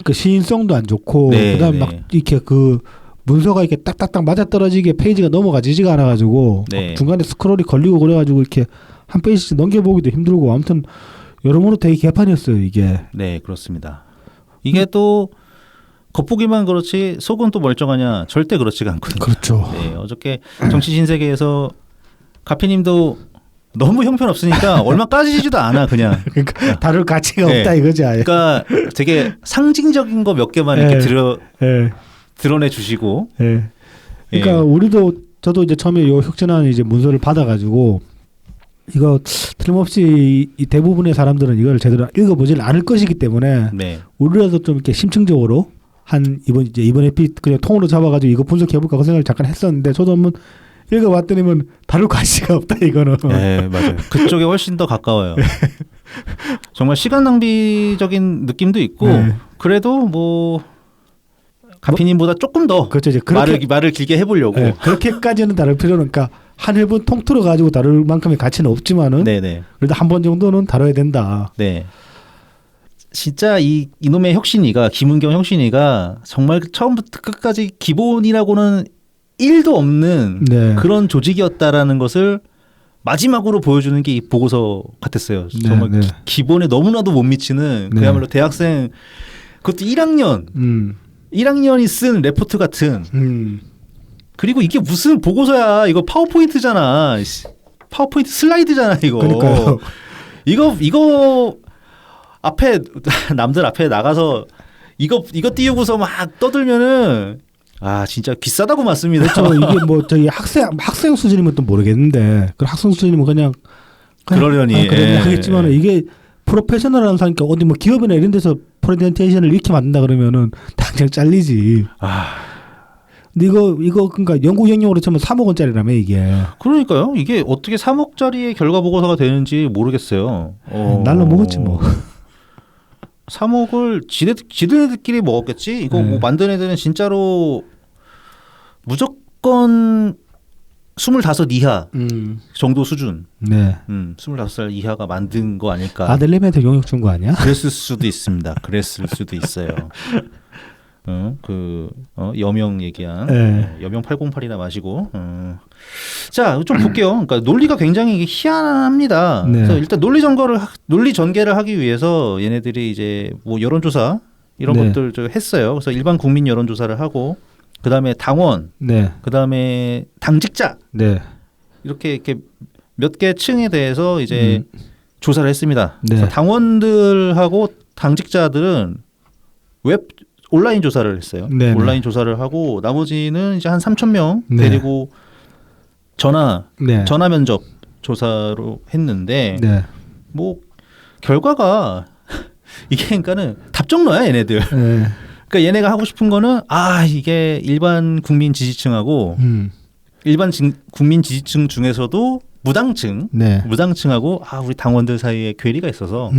그 시인성도 안 좋고, 그다음 막 이렇게 그 문서가 이렇게 딱딱딱 맞아 떨어지게 페이지가 넘어가지지가 않아가지고 중간에 스크롤이 걸리고 그래가지고 이렇게 한 페이지씩 넘겨보기도 힘들고, 아무튼 여러모로 되게 개판이었어요 이게. 네, 그렇습니다. 이게 또 겉보기만 그렇지 속은 또 멀쩡하냐? 절대 그렇지가 않거든요. 그렇죠. 네, 어저께 정치 신세계에서 가피님도 너무 형편없으니까 얼마 까지지도 않아 그냥. 그러니까 다룰 가치가 없다 이거지. 아예. 그러니까 되게 상징적인 거 몇 개만 이렇게 드러내 주시고. 그러니까 저도 이제 처음에 요 혁신안 이제 문서를 받아가지고 이거 틀림없이 이 대부분의 사람들은 이걸 제대로 읽어보질 않을 것이기 때문에 우리라도 좀 이렇게 심층적으로 한 이번 에피 그냥 통으로 잡아가지고 이거 분석해볼까 그 생각을 잠깐 했었는데 저도 한번 읽어봤더니만 다룰 가치가 없다 이거는. 네, 맞아요. 그쪽에 훨씬 더 가까워요. 정말 시간 낭비적인 느낌도 있고 네. 그래도 뭐 가피님보다 조금 더 그렇죠. 이제 그렇게 말을 길게 해보려고. 네, 그렇게까지는 다룰 필요는 그러니까 한 회분 통틀어 가지고 다룰 만큼의 가치는 없지만은 네네. 그래도 한 번 정도는 다뤄야 된다. 네. 진짜 이놈의 혁신이가 김은경 혁신이가 정말 처음부터 끝까지 기본이라고는 1도 없는 네. 그런 조직이었다라는 것을 마지막으로 보여주는 게 이 보고서 같았어요. 네, 정말 네. 기본에 너무나도 못 미치는 네. 그야말로 대학생 그것도 1학년이 쓴 레포트 같은 그리고 이게 무슨 보고서야 이거 파워포인트잖아. 파워포인트 슬라이드잖아 이거. 그러니까요. 이거 앞에 남들 앞에 나가서 이거 띄우고서 막 떠들면은 아 진짜 비싸다고 맞습니다. 그렇죠. 이게 뭐 저희 학생 수준이면 또 모르겠는데 그 학생 수준이면 그냥 그러려니 그러려니 하겠지만 이게 프로페셔널한 사니까 어디 뭐 기업이나 이런 데서 프레젠테이션을 이렇게 만든다 그러면은 당장 잘리지. 근데 이거 그러니까 연구 영역으로 치면 3억 원짜리라며 이게. 그러니까요. 이게 어떻게 3억짜리의 결과 보고서가 되는지 모르겠어요. 날로 먹었지 뭐. 3억을 지들끼리 먹었겠지. 이거 뭐 만든 애들은 진짜로 무조건 25 이하 정도 수준. 네. 25살 이하가 만든 거 아닐까. 아들내미한테 용역 준 거 아니야? 그랬을 수도 있습니다. 그랬을 수도 있어요. 여명 얘기한 네. 여명 808이나 마시고. 자, 좀 볼게요. 그러니까 논리가 굉장히 이게 희한합니다. 네. 그래서 일단 논리 전개를 하기 위해서 얘네들이 이제 뭐 여론조사 이런 네. 것들 저 했어요. 그래서 일반 국민 여론조사를 하고 그다음에 당원, 네. 그다음에 당직자 네. 이렇게 몇 개 층에 대해서 이제 조사를 했습니다. 네. 그래서 당원들하고 당직자들은 온라인 조사를 했어요. 네네. 온라인 조사를 하고 나머지는 이제 한 3,000명 네. 데리고 전화 네. 면접 조사로 했는데 네. 뭐 결과가 이게 그러니까는 답정너야 얘네들. 네. 그러니까 얘네가 하고 싶은 거는 이게 일반 국민 지지층하고 일반 국민 지지층 중에서도 네. 무당층하고 우리 당원들 사이에 괴리가 있어서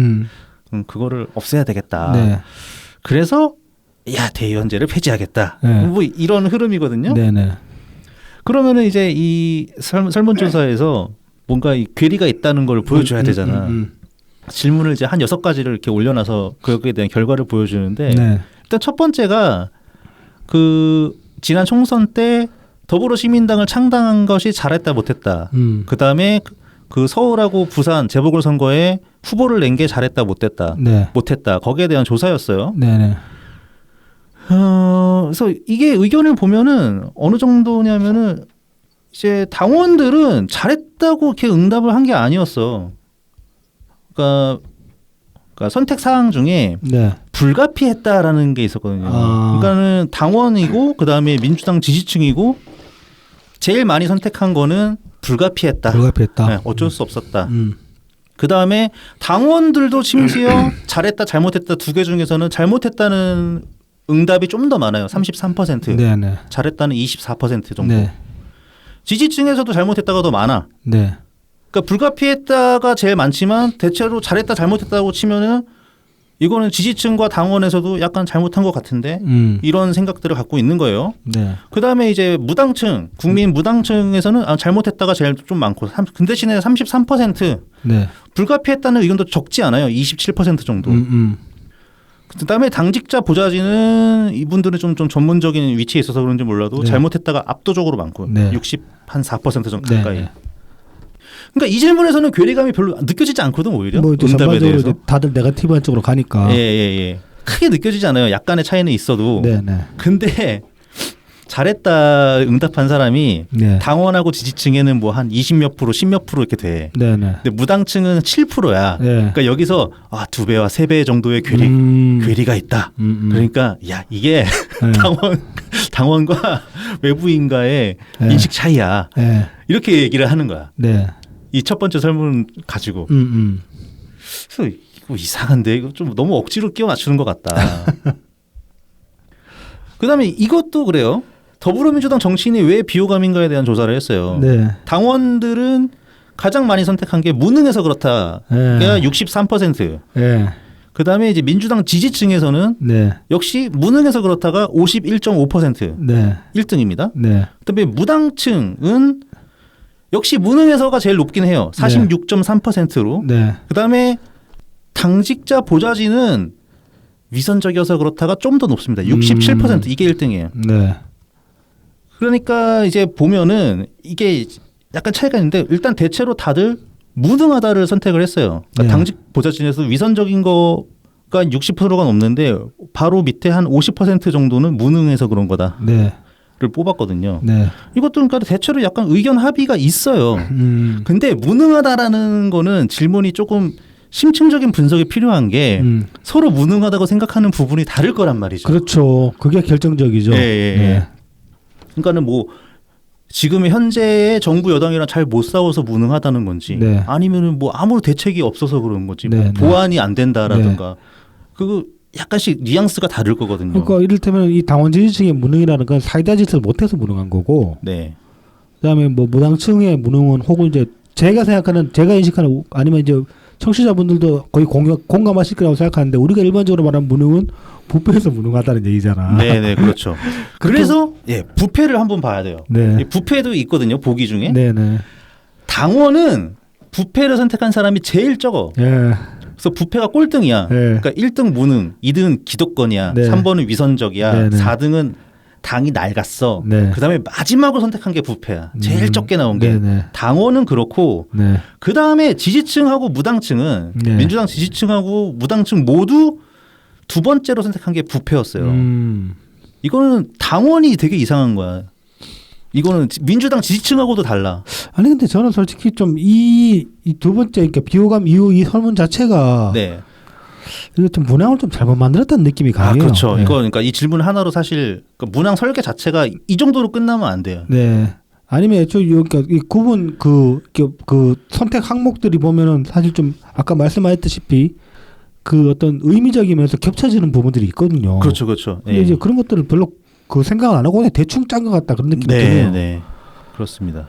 그거를 없애야 되겠다. 네. 그래서 대의원제를 폐지하겠다. 네. 뭐 이런 흐름이거든요. 네네. 그러면은 이제 이 설문조사에서 뭔가 이 괴리가 있다는 걸 보여줘야 되잖아. 질문을 이제 한 6가지를 이렇게 올려놔서 거기에 대한 결과를 보여주는데 네. 일단 첫 번째가 그 지난 총선 때 더불어시민당을 창당한 것이 잘했다 못했다. 그 다음에 그 서울하고 부산 재보궐선거에 후보를 낸 게 잘했다 못했다. 네. 못했다. 거기에 대한 조사였어요. 네네. 그래서 이게 의견을 보면은 어느 정도냐면은 이제 당원들은 잘했다고 이렇게 응답을 한 게 아니었어. 그러니까 선택 사항 중에 네. 불가피했다라는 게 있었거든요. 그러니까는 당원이고 그 다음에 민주당 지지층이고 제일 많이 선택한 거는 불가피했다. 네, 어쩔 수 없었다. 그 다음에 당원들도 심지어 잘했다 잘못했다 두 개 중에서는 잘못했다는 응답이 좀 더 많아요. 33%. 네네. 잘했다는 24% 정도. 네. 지지층에서도 잘못했다가 더 많아. 네. 그러니까 불가피했다가 제일 많지만 대체로 잘했다 잘못했다고 치면은 이거는 지지층과 당원에서도 약간 잘못한 것 같은데 이런 생각들을 갖고 있는 거예요. 네. 그 다음에 이제 무당층, 국민 무당층에서는 잘못했다가 제일 좀 많고, 그 대신에 33% 네. 불가피했다는 의견도 적지 않아요. 27% 정도. 그 다음에 당직자 보좌진은 이분들은 좀 전문적인 위치에 있어서 그런지 몰라도 네. 잘못했다가 압도적으로 많고, 네. 4% 정도 가까이. 네. 그러니까 이 질문에서는 괴리감이 별로 느껴지지 않거든 오히려. 뭐 응답에 전반적으로 대해서. 이제 다들 네거티브한 쪽으로 가니까. 예. 크게 느껴지지 않아요. 약간의 차이는 있어도. 네네. 근데 잘했다 응답한 사람이 네. 당원하고 지지층에는 뭐 한 20몇 프로, 10몇 프로 이렇게 돼. 네네. 근데 무당층은 7%야. 네. 그러니까 여기서 2배와 3배 정도의 괴리가 있다. 그러니까 이게 네. 당원과 외부인과의 네. 인식 차이야. 네. 이렇게 얘기를 하는 거야. 네. 이 첫 번째 설문 가지고. 그래서 이거 이상한데 이거 좀 너무 억지로 끼워 맞추는 것 같다. 그다음에 이것도 그래요. 더불어민주당 정치인이 왜 비호감인가에 대한 조사를 했어요. 네. 당원들은 가장 많이 선택한 게 무능해서 그렇다. 가 63%. 네. 그다음에 이제 민주당 지지층에서는 네. 역시 무능해서 그렇다가 51.5%. 네. 1등입니다. 네. 그다음에 무당층은 역시 무능해서가 제일 높긴 해요. 46.3%로. 네. 그다음에 당직자 보좌진은 위선적이어서 그렇다가 좀 더 높습니다. 67%. 이게 1등이에요. 네. 그러니까 이제 보면은 이게 약간 차이가 있는데 일단 대체로 다들 무능하다를 선택을 했어요. 그러니까 네. 당직 보좌진에서 위선적인 거가 60%가 넘는데 바로 밑에 한 50% 정도는 무능해서 그런 거다를 네. 뽑았거든요. 네. 이것도 그러니까 대체로 약간 의견 합의가 있어요. 근데 무능하다라는 거는 질문이 조금 심층적인 분석이 필요한 게 서로 무능하다고 생각하는 부분이 다를 거란 말이죠. 그렇죠. 그게 결정적이죠. 예, 예, 예. 그러니까는 뭐 지금 현재의 정부 여당이랑 잘 못 싸워서 무능하다는 건지 네. 아니면은 뭐 아무 대책이 없어서 그런 건지 네, 뭐 네. 보완이 안 된다라든가 그거 약간씩 뉘앙스가 다를 거거든요. 그러니까 이를테면 이 당원 지지층의 무능이라는 건 사이다 짓을 못해서 무능한 거고, 네, 그다음에 뭐 무당층의 무능은 혹은 이제 제가 생각하는 제가 인식하는 아니면 이제 청취자분들도 거의 공감하실 거라고 생각하는데 우리가 일반적으로 말하는 무능은 부패해서 무능하다는 얘기잖아. 네, 네, 그렇죠. 그래서 예, 부패를 한번 봐야 돼요. 네. 이 부패도 있거든요. 보기 중에 네, 네. 당원은 부패를 선택한 사람이 제일 적어. 예. 그래서 부패가 꼴등이야. 네. 그러니까 1등 무능, 2등은 기득권이야, 네. 3번은 위선적이야, 네, 네. 4등은 당이 낡았어. 네. 그다음에 마지막으로 선택한 게 부패야. 제일 적게 나온 게. 네, 네. 당원은 그렇고 네. 그다음에 지지층하고 무당층은 네. 민주당 지지층하고 무당층 모두 두 번째로 선택한 게 부패였어요. 이거는 당원이 되게 이상한 거야. 이거는 민주당 지지층하고도 달라. 아니 근데 저는 솔직히 좀 이 두 번째 그러니까 비호감 이후 이 설문 자체가 네. 이거 좀 문항을 좀 잘못 만들었다는 느낌이 아, 강해요. 그렇죠. 네. 이거 그러니까 이 질문 하나로 사실 그 문항 설계 자체가 이 정도로 끝나면 안 돼요. 네. 아니면 애초에 그러니까 이 구분 그 선택 항목들이 보면은 사실 좀 아까 말씀하셨다시피 그 어떤 의미적이면서 겹쳐지는 부분들이 있거든요. 그렇죠, 그렇죠. 근데 예. 이제 그런 것들을 별로 그 생각을 안 하고 그냥 대충 짠 것 같다 그런 느낌이 네, 드네요. 네, 그렇습니다.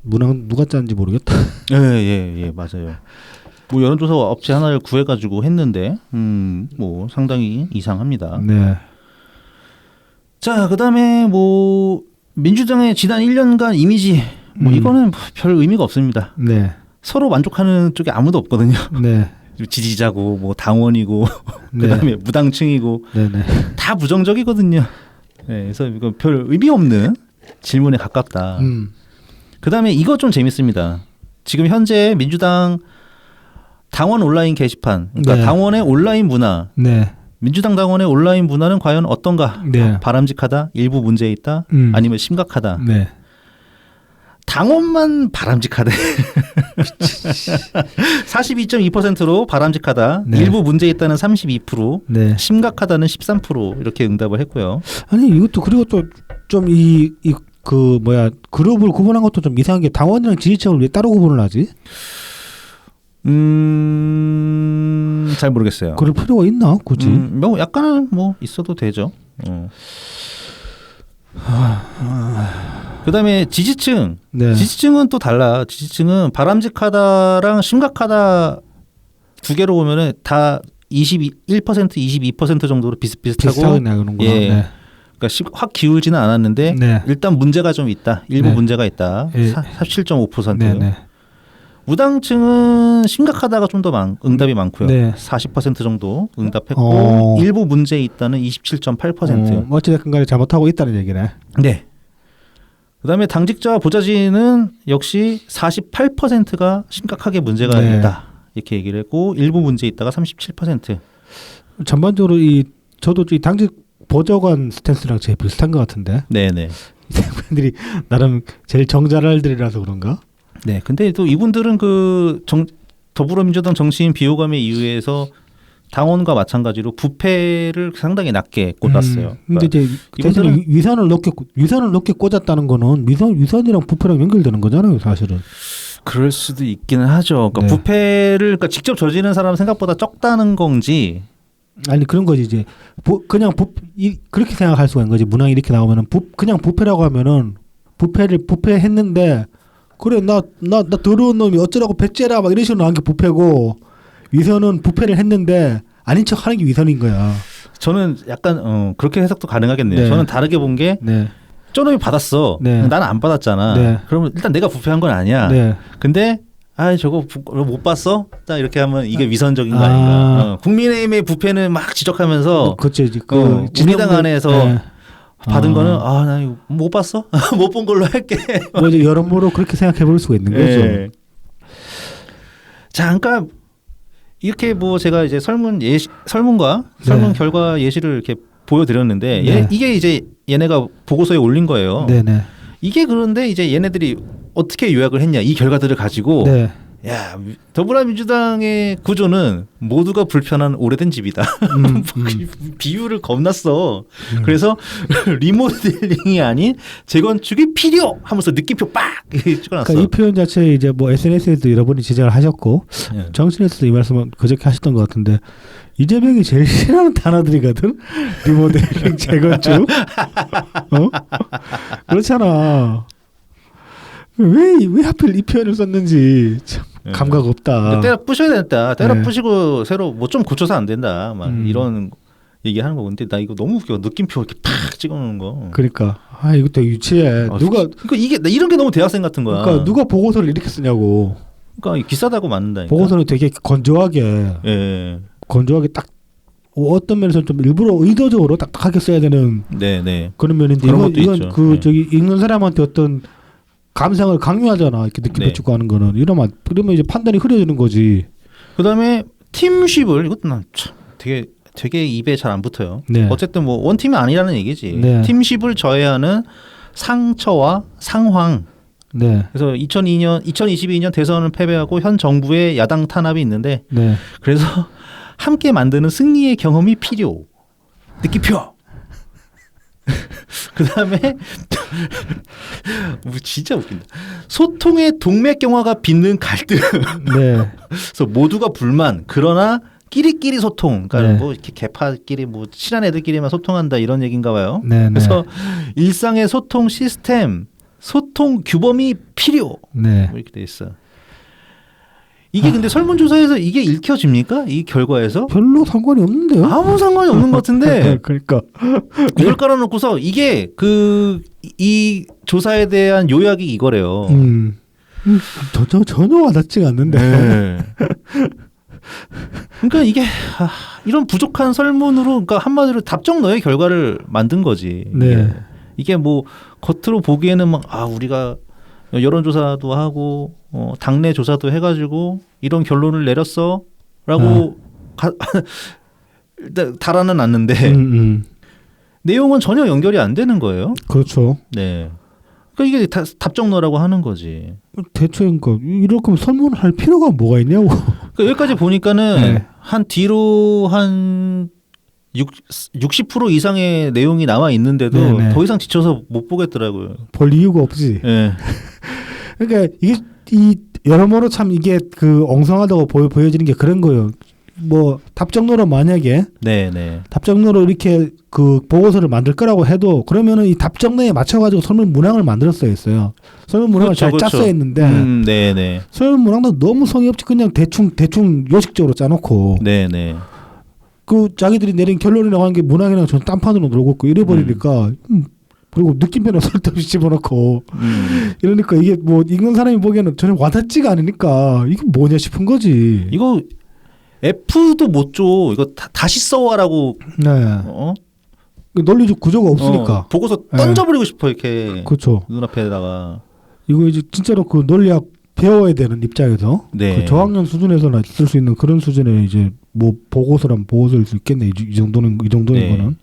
문항 누가 짠지 모르겠다. 예, 예, 예, 맞아요. 뭐 여론조사 업체 하나를 구해가지고 했는데, 뭐 상당히 이상합니다. 네. 자, 그다음에 뭐 민주당의 지난 1년간 이미지, 뭐 이거는 별 의미가 없습니다. 네. 서로 만족하는 쪽에 아무도 없거든요. 네. 지지자고, 뭐 당원이고, 네. 그다음에 무당층이고 네. 네. 다 부정적이거든요. 네, 그래서 이거 별 의미 없는 질문에 가깝다. 그다음에 이거 좀 재밌습니다. 지금 현재 민주당 당원 온라인 게시판, 그러니까 네. 당원의 온라인 문화, 네. 민주당 당원의 온라인 문화는 과연 어떤가? 네. 바람직하다, 일부 문제 있다, 아니면 심각하다. 네. 당원만 바람직하대. 42.2%로 바람직하다, 네. 일부 문제 있다는 32%, 네. 심각하다는 13% 이렇게 응답을 했고요. 아니 이것도 그리고 또 좀 이 그 뭐야 그룹을 구분한 것도 좀 이상한 게 당원이랑 지지층을 왜 따로 구분을 하지? 잘 모르겠어요. 그럴 필요가 있나 굳이? 뭐 약간은 뭐 있어도 되죠. 그다음에 지지층. 네. 지지층은 또 달라. 지지층은 바람직하다랑 심각하다 두 개로 보면은 다 21%, 22% 정도로 비슷비슷하고. 비슷하게 나가는구나. 예. 네. 그러니까 확 기울지는 않았는데 네. 일단 문제가 좀 있다. 일부 네. 문제가 있다. 예. 47.5%. 네. 네. 무당층은 심각하다가 좀 더 응답이 많고요. 네. 40% 정도 응답했고 일부 문제 있다는 27.8%. 어찌됐건 간에 잘못하고 있다는 얘기네. 네. 그다음에 당직자 보좌진은 역시 48%가 심각하게 문제가 네. 있다. 이렇게 얘기를 했고 일부 문제 있다가 37%. 전반적으로 이 저도 이 당직 보좌관 스탠스랑 제일 비슷한 것 같은데. 네네. 이 사람들이 나름 제일 정잘알들이라서 그런가? 네. 근데 또 이분들은 더불어민주당 정치인 비호감에 의해서 당원과 마찬가지로 부패를 상당히 낮게 꽂았어요. 근데 이제 대신에 위선을 높게 꽂았다는 거는 위선이랑 부패랑 연결되는 거잖아요, 사실은. 그럴 수도 있기는 하죠. 그러니까 네. 부패를 직접 저지르는 사람은 생각보다 적다는 건지 아니 그런 거지 이제 그렇게 생각할 수가 있는 거지. 문항이 이렇게 나오면은 그냥 부패라고 하면은 부패했는데 그래 나 더러운 놈이 어쩌라고 배째라 막 이런 식으로 나온 게 부패고 위선은 부패를 했는데 아닌 척 하는 게 위선인 거야. 저는 약간 그렇게 해석도 가능하겠네요. 네. 저는 다르게 본 게 네. 저놈이 받았어. 네. 나는 안 받았잖아. 네. 그러면 일단 내가 부패한 건 아니야. 네. 근데 저거 못 봤어? 딱 이렇게 하면 이게 위선적인 거 아. 아닌가. 국민의힘의 부패는 막 지적하면서 그렇죠. 우리 당 안에서 네. 받은 거는 나 이거 못 봤어? 못 본 걸로 할게. 뭐 이제 여러모로 그렇게 생각해 볼 수가 있는 거죠. 네. 자, 그러니까 이렇게 뭐 제가 이제 설문과 설문 네. 결과 예시를 이렇게 보여드렸는데 네. 이게 이제 얘네가 보고서에 올린 거예요. 네네. 이게 그런데 이제 얘네들이 어떻게 요약을 했냐 이 결과들을 가지고 네. 야 더불어민주당의 구조는 모두가 불편한 오래된 집이다. 비유를 겁나 써. 그래서 리모델링이 아닌 재건축이 필요 하면서 느낌표 빡 찍어놨어. 그러니까 이 표현 자체에 이제 뭐 SNS에도 여러분이 지적을 하셨고 네. 정신에서도 이 말씀을 그저께 하셨던 것 같은데 이재명이 제일 싫어하는 단어들이거든. 리모델링, 재건축. 그렇잖아. 왜 하필 이 표현을 썼는지 참 감각 없다. 때려 부셔야 된다. 때려 네. 부시고 새로 뭐 좀 고쳐서 안 된다. 막 이런 얘기하는 거. 근데 나 이거 너무 웃겨. 느낌표 이렇게 팍 찍어놓는 거. 그러니까 이거 되게 유치해. 누가 그러니까 이게 나 이런 게 너무 대학생 같은 거야. 그러니까 누가 보고서를 이렇게 쓰냐고. 그러니까 비싸다고 맞는다니까. 보고서는 되게 건조하게 예. 딱 어떤 면에서 좀 일부러 의도적으로 딱딱하게 써야 되는 네. 그런 면인데 그런 것도 이건 있죠. 그 네. 저기 읽는 사람한테 어떤 감상을 강요하잖아. 이렇게 느낌 네. 주고 하는 거는 이러면 이제 판단이 흐려지는 거지. 그다음에 팀쉽을 이것도 난 참 되게 입에 잘 안 붙어요. 네. 어쨌든 뭐 원팀이 아니라는 얘기지. 네. 팀쉽을 저해하는 상처와 상황. 네. 그래서 2022년 대선을 패배하고 현 정부의 야당 탄압이 있는데 네. 그래서 함께 만드는 승리의 경험이 필요. 느낌표. 그다음에 뭐 진짜 웃긴다. 소통의 동맥경화가 빚는 갈등. 네. 그래서 모두가 불만. 그러나 끼리끼리 소통. 그러니까 네. 뭐 이렇게 개파끼리 뭐 친한 애들끼리만 소통한다 이런 얘기인가 봐요. 네. 그래서 일상의 소통 시스템, 소통 규범이 필요. 네. 뭐 이렇게 돼 있어. 이게 근데 설문조사에서 이게 읽혀집니까? 이 결과에서? 별로 상관이 없는데요. 아무 상관이 없는 것 같은데 그러니까 이걸 깔아놓고서 이게 이 조사에 대한 요약이 이거래요. 전혀 와닿지가 않는데. 네. 그러니까 이게 이런 부족한 설문으로 그러니까 한마디로 답정너의 결과를 만든 거지. 네. 이게 뭐 겉으로 보기에는 막 우리가 여론조사도 하고 당내 조사도 해가지고 이런 결론을 내렸어라고 일단 달아는 놨는데 내용은 전혀 연결이 안 되는 거예요. 그렇죠. 네. 그러니까 이게 답정너라고 하는 거지. 대체 그러니까 이렇게 설문할 필요가 뭐가 있냐고. 그러니까 여기까지 보니까는 네. 한 뒤로 한 60% 이상의 내용이 남아 있는데도 네네. 더 이상 지쳐서 못 보겠더라고요. 볼 이유가 없지. 네. 그러니까 이게 이 여러모로 참 이게 그 엉성하다고 보여지는 게 그런 거예요. 뭐 답정너로 만약에 네. 답정너로 이렇게 그 보고서를 만들 거라고 해도 그러면은 이 답정너에 맞춰가지고 설문 문항을 만들었어야 했어요. 설문 문항을 잘 짰어야 했는데 네네. 설문 문항도 너무 성의 없이 그냥 대충 요식적으로 짜놓고 네네. 그 자기들이 내린 결론이라고 하는 게 문항이랑 전 딴판으로 놀고 있고 이래버리니까 그리고 느낌표는 쓸데없이 집어넣고 이러니까 이게 뭐 읽는 사람이 보기에는 전혀 와닿지가 않으니까 이게 뭐냐 싶은 거지. 이거 F도 못 줘. 이거 다시 써와라고. 네. 논리적 구조가 없으니까. 보고서 던져버리고 싶어 이렇게. 그렇죠. 눈앞에다가. 이거 이제 진짜로 그 논리학 배워야 되는 입장에서 네. 그 저학년 수준에서나 쓸 수 있는 그런 수준의 이제 뭐 보고서라면 보고서일 수 있겠네. 이 정도는 네. 거는.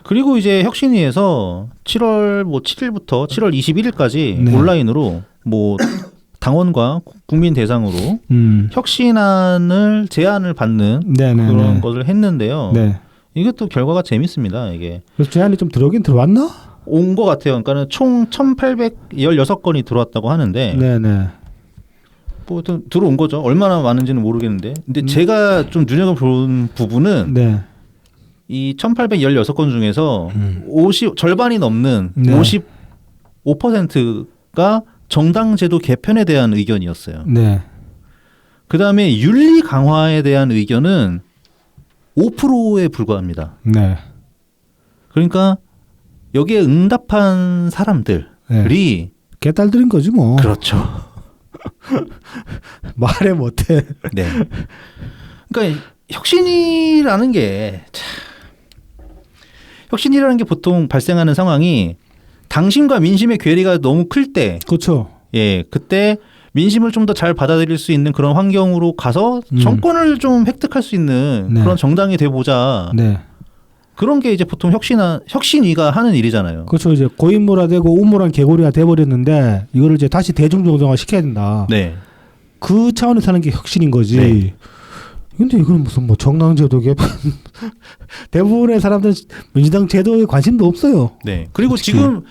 그리고 이제 혁신위에서 7월 뭐 7일부터 7월 21일까지 네. 온라인으로 뭐 당원과 국민 대상으로 제안을 받는 네네네. 그런 것을 했는데요. 네. 이것도 결과가 재밌습니다. 이게 그래서 제안이 좀 들어오긴 들어왔나? 온 것 같아요. 그러니까는 총 1,816건이 들어왔다고 하는데 네네. 뭐 들어온 거죠. 얼마나 많은지는 모르겠는데. 근데 제가 좀 눈여겨본 부분은 네. 이 1816건 중에서 50 절반이 넘는 네. 55%가 정당 제도 개편에 대한 의견이었어요. 네. 그다음에 윤리 강화에 대한 의견은 5%에 불과합니다. 네. 그러니까 여기에 응답한 사람들이 네. 개딸들인 거지 뭐. 그렇죠. 말해 못해. 네. 그러니까 혁신이라는 게 혁신이라는 게 보통 발생하는 상황이 당심과 민심의 괴리가 너무 클 때, 그렇죠. 예, 그때 민심을 좀 더 잘 받아들일 수 있는 그런 환경으로 가서 정권을 좀 획득할 수 있는 네. 그런 정당이 돼 보자. 네. 그런 게 이제 보통 혁신위가 하는 일이잖아요. 그렇죠. 이제 고인물화되고 우물한 개구리가 돼버렸는데 이거를 이제 다시 대중정당화 시켜야 된다. 네. 그 차원에서 하는 게 혁신인 거지. 네. 근데 이건 무슨 뭐 정당제도 개편 대부분의 사람들은 민주당 제도에 관심도 없어요. 네. 그리고 솔직히. 지금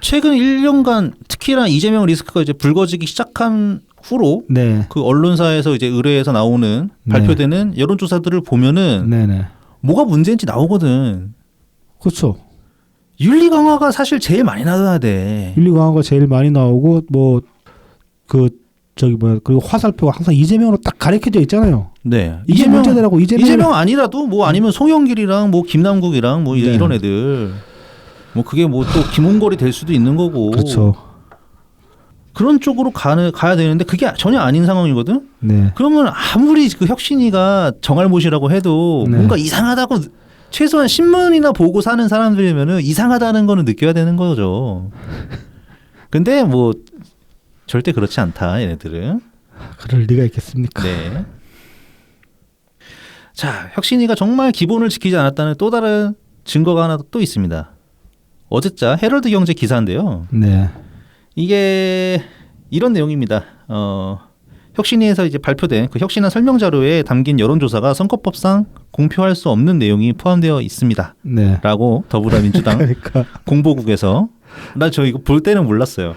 최근 1년간 특히나 이재명 리스크가 이제 불거지기 시작한 후로 네. 그 언론사에서 이제 의뢰해서 나오는 네. 발표되는 여론조사들을 보면은 네네. 뭐가 문제인지 나오거든. 그렇죠. 윤리 강화가 사실 제일 많이 나와야 돼. 윤리 강화가 제일 많이 나오고 뭐 그 저기 뭐야 그리고 화살표가 항상 이재명으로 딱 가리켜져 있잖아요. 네. 이게 문제더라고. 이재명 아니라도 뭐 아니면 송영길이랑 뭐 김남국이랑 뭐 네. 이런 애들 뭐 그게 뭐 또 김홍걸이 될 수도 있는 거고. 그렇죠. 그런 쪽으로 가야 되는데 그게 전혀 아닌 상황이거든. 네. 그러면 아무리 그 혁신이가 정할못이라고 해도 네. 뭔가 이상하다고 최소한 신문이나 보고 사는 사람들이면은 이상하다는 거는 느껴야 되는 거죠. 근데 뭐 절대 그렇지 않다 얘네들은. 그럴 리가 있겠습니까? 네. 자, 혁신이가 정말 기본을 지키지 않았다는 또 다른 증거가 하나 또 있습니다. 어제자 헤럴드 경제 기사인데요. 네. 이게 이런 내용입니다. 혁신위에서 이제 발표된 그 혁신안 설명 자료에 담긴 여론조사가 선거법상 공표할 수 없는 내용이 포함되어 있습니다. 네. 라고 더불어민주당 그러니까 공보국에서 나 저 이거 볼 때는 몰랐어요.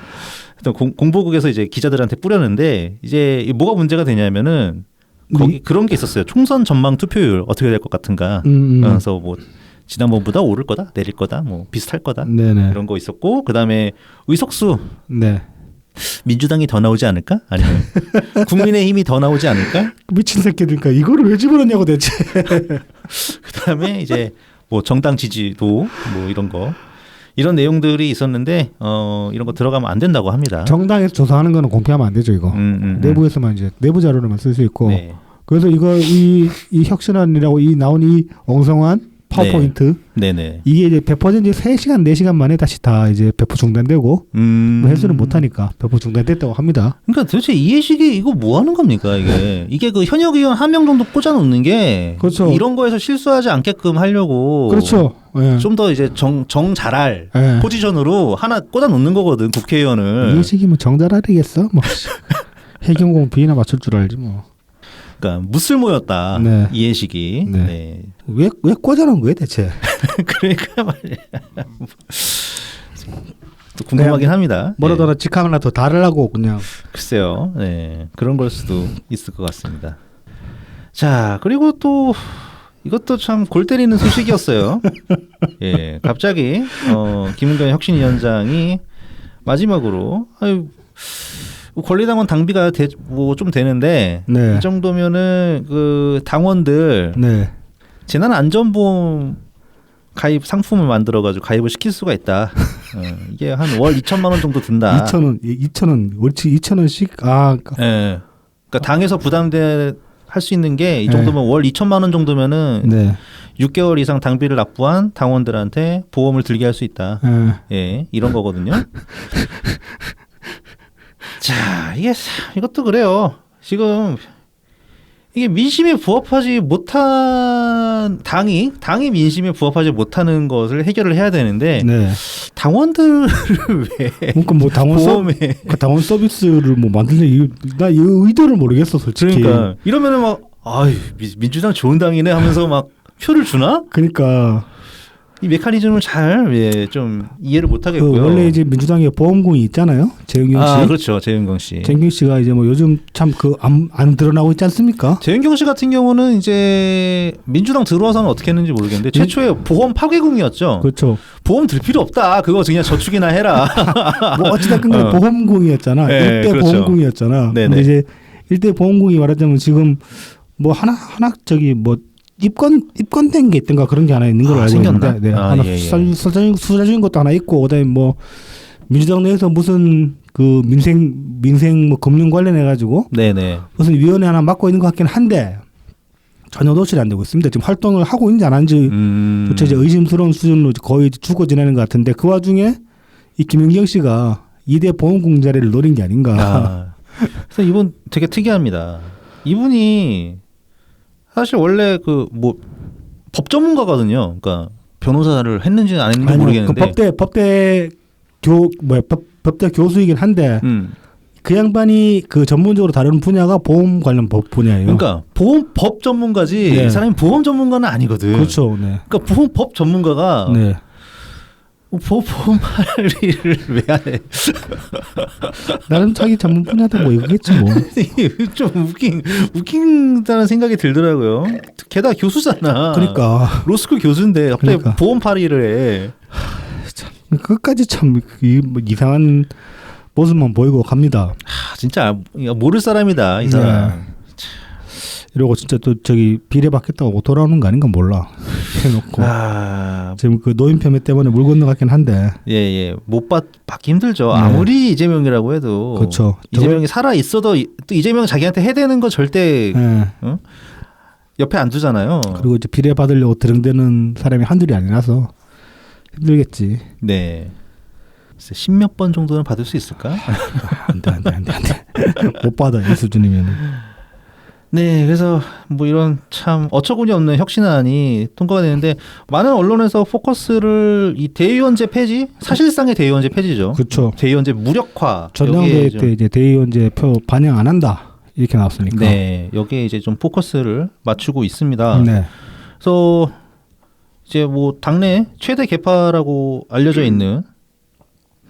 공보국에서 이제 기자들한테 뿌렸는데 이제 뭐가 문제가 되냐면은 거기 그런 게 있었어요. 총선 전망 투표율 어떻게 될 것 같은가. 그래서 뭐 지난번보다 오를 거다, 내릴 거다, 뭐 비슷할 거다 네네. 이런 거 있었고 그 다음에 의석수 네. 민주당이 더 나오지 않을까? 아니면 국민의힘이 더 나오지 않을까? 미친 새끼들니까 이거를 왜 집어넣냐고 대체. 그 다음에 이제 뭐 정당 지지도 뭐 이런 거 이런 내용들이 있었는데 이런 거 들어가면 안 된다고 합니다. 정당에서 조사하는 거는 공개하면 안 되죠 이거. 내부에서만 이제 내부 자료로만 쓸 수 있고. 네. 그래서 이거 이 혁신안이라고 이 나온 이 엉성한 파워포인트 네네. 이게 이제 100% 3시간 4시간 만에 다시 다 이제 배포 중단되고 회수를 못 하니까 배포 중단됐다고 합니다. 그러니까 도대체 이해식이 이거 뭐 하는 겁니까 이게 그 현역 의원 1명 정도 꽂아 놓는 게 그렇죠. 이런 거에서 실수하지 않게끔 하려고 그렇죠. 예. 좀 더 이제 정 잘할 예. 포지션으로 하나 꽂아 놓는 거거든 국회의원을. 이해식이 뭐 정잘하리겠어? 뭐 해경공 비나 맞출 줄 알지 뭐. 그러니까 무쓸모였다. 네. 이해식이. 네. 네. 왜 꽂아놓은 거야 대체? 그러니까 말이야. 또 궁금하긴 합니다. 뭐라도 하나 직함 하나 더 달으려고 그냥. 글쎄요. 네. 그런 걸 수도 있을 것 같습니다. 자, 그리고 또 이것도 참 골 때리는 소식이었어요. 예. 갑자기 김은경 혁신위원장이 마지막으로 권리당원 당비가 뭐 좀 되는데 네. 이 정도면은 그 당원들 네. 재난안전보험 가입 상품을 만들어가지고 가입을 시킬 수가 있다. 이게 한 월 2천만 원 정도 든다. 2,000원, 월치 2,000원씩. 아, 예. 그러니까 당에서 부담돼 할 수 있는 게 이 정도면 월 2천만 원 정도면은 네. 6개월 이상 당비를 납부한 당원들한테 보험을 들게 할 수 있다. 예, 이런 거거든요. 자, 이것도 그래요. 지금 이게 민심에 부합하지 못한 당이 민심에 부합하지 못하는 것을 해결을 해야 되는데 네. 당원들을 왜 그러니까 뭐 보험에 당원 서비스를 뭐 만드는 나 이 의도를 모르겠어 솔직히. 그러니까 이러면은 막 민주당 좋은 당이네 하면서 막 표를 주나? 그러니까 이 메커니즘을 잘 좀 이해를 못 그 하겠고요. 원래 이제 민주당의 보험공이 있잖아요. 재윤경 씨. 그렇죠. 재윤경 씨. 재윤경 씨가 이제 뭐 요즘 참 그 안 드러나고 있지 않습니까? 재윤경 씨 같은 경우는 이제 민주당 들어와서는 어떻게 했는지 모르겠는데 최초에 보험 파괴궁이었죠. 그렇죠. 보험 들 필요 없다. 그거 그냥 저축이나 해라. 뭐 어찌됐건 간에 보험공이었잖아. 네, 일대 그렇죠. 보험공이었잖아. 네네. 근데 이제 일대 보험공이 말하자면 지금 뭐 하나 저기 뭐 입건된 게 있던가 그런 게 하나 있는 걸로 알고 생겼나? 있는데, 네. 하나 예. 수사 중인 것도 하나 있고, 그다음에 뭐 민주당 내에서 무슨 그 민생 뭐 금융 관련해 가지고 네네. 무슨 위원회 하나 맡고 있는 것 같긴 한데 전혀 노출이 안 되고 있습니다. 지금 활동을 하고 있는지 안 하는지 도대체 이제 의심스러운 수준으로 거의 죽어 지내는 것 같은데 그 와중에 이 김연경 씨가 2대 보험공 자리를 노린 게 아닌가. 그래서 이분 되게 특이합니다. 이분이 사실 원래 그 뭐 법 전문가거든요. 그러니까 변호사를 했는지는 안 했는지 모르겠는데. 그 법대 교수이긴 한데 그 양반이 그 전문적으로 다루는 분야가 보험 관련 법 분야예요. 그러니까 보험법 전문가지 네. 이 사람이 보험 전문가는 아니거든. 그렇죠. 네. 그러니까 보험법 전문가가 네. 보험 관리를 왜 안 해? 나름 자기 전문 분야도 뭐 이거겠지 뭐. 좀 웃긴다는 생각이 들더라고요. 게다가 교수잖아. 그러니까 로스쿨 교수인데 갑자기 그러니까. 보험 파리를 해. 끝까지 참 뭐 이상한 모습만 보이고 갑니다. 진짜 모를 사람이다 이 사람. 이러고 진짜 또 저기 비례받겠다고 못 돌아오는 거 아닌가 몰라. 해놓고 지금 그 노인 폄훼 때문에 물 건너갔긴 한데. 예. 못 받기 힘들죠. 네. 아무리 이재명이라고 해도. 그렇죠. 이재명이 살아 있어도 또 이재명 자기한테 해대는 거 절대 옆에 안 두잖아요. 그리고 이제 비례 받으려고 들응대는 사람이 한둘이 아니라서 힘들겠지. 네. 10몇 번 정도는 받을 수 있을까? 안돼. 못 받아 이 수준이면. 네, 그래서 뭐 이런 참 어처구니 없는 혁신안이 통과가 되는데 많은 언론에서 포커스를 이 대의원제 폐지, 사실상의 대의원제 폐지죠. 그렇죠. 대의원제 무력화. 전당대회 때 이제 대의원제 표 반영 안 한다 이렇게 나왔으니까. 네, 여기에 이제 좀 포커스를 맞추고 있습니다. 네. 그래서 이제 뭐 당내 최대 개파라고 알려져 있는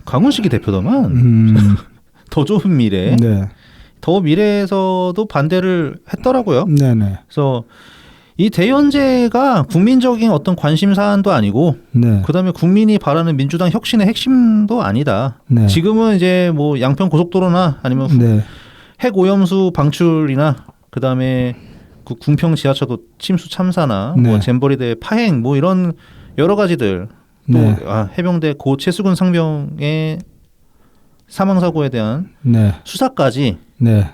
강훈식이 대표더만 더 좋은 미래. 네. 더 미래에서도 반대를 했더라고요. 네네. 그래서 이 대의원제가 국민적인 어떤 관심 사안도 아니고, 네. 그다음에 국민이 바라는 민주당 혁신의 핵심도 아니다. 네. 지금은 이제 뭐 양평 고속도로나 아니면 네. 핵 오염수 방출이나 그다음에 그 궁평 지하철도 침수 참사나 네. 뭐 잼버리대 파행 뭐 이런 여러 가지들 또 네. 해병대 고 최수근 상병의 사망 사고에 대한 네. 수사까지 네.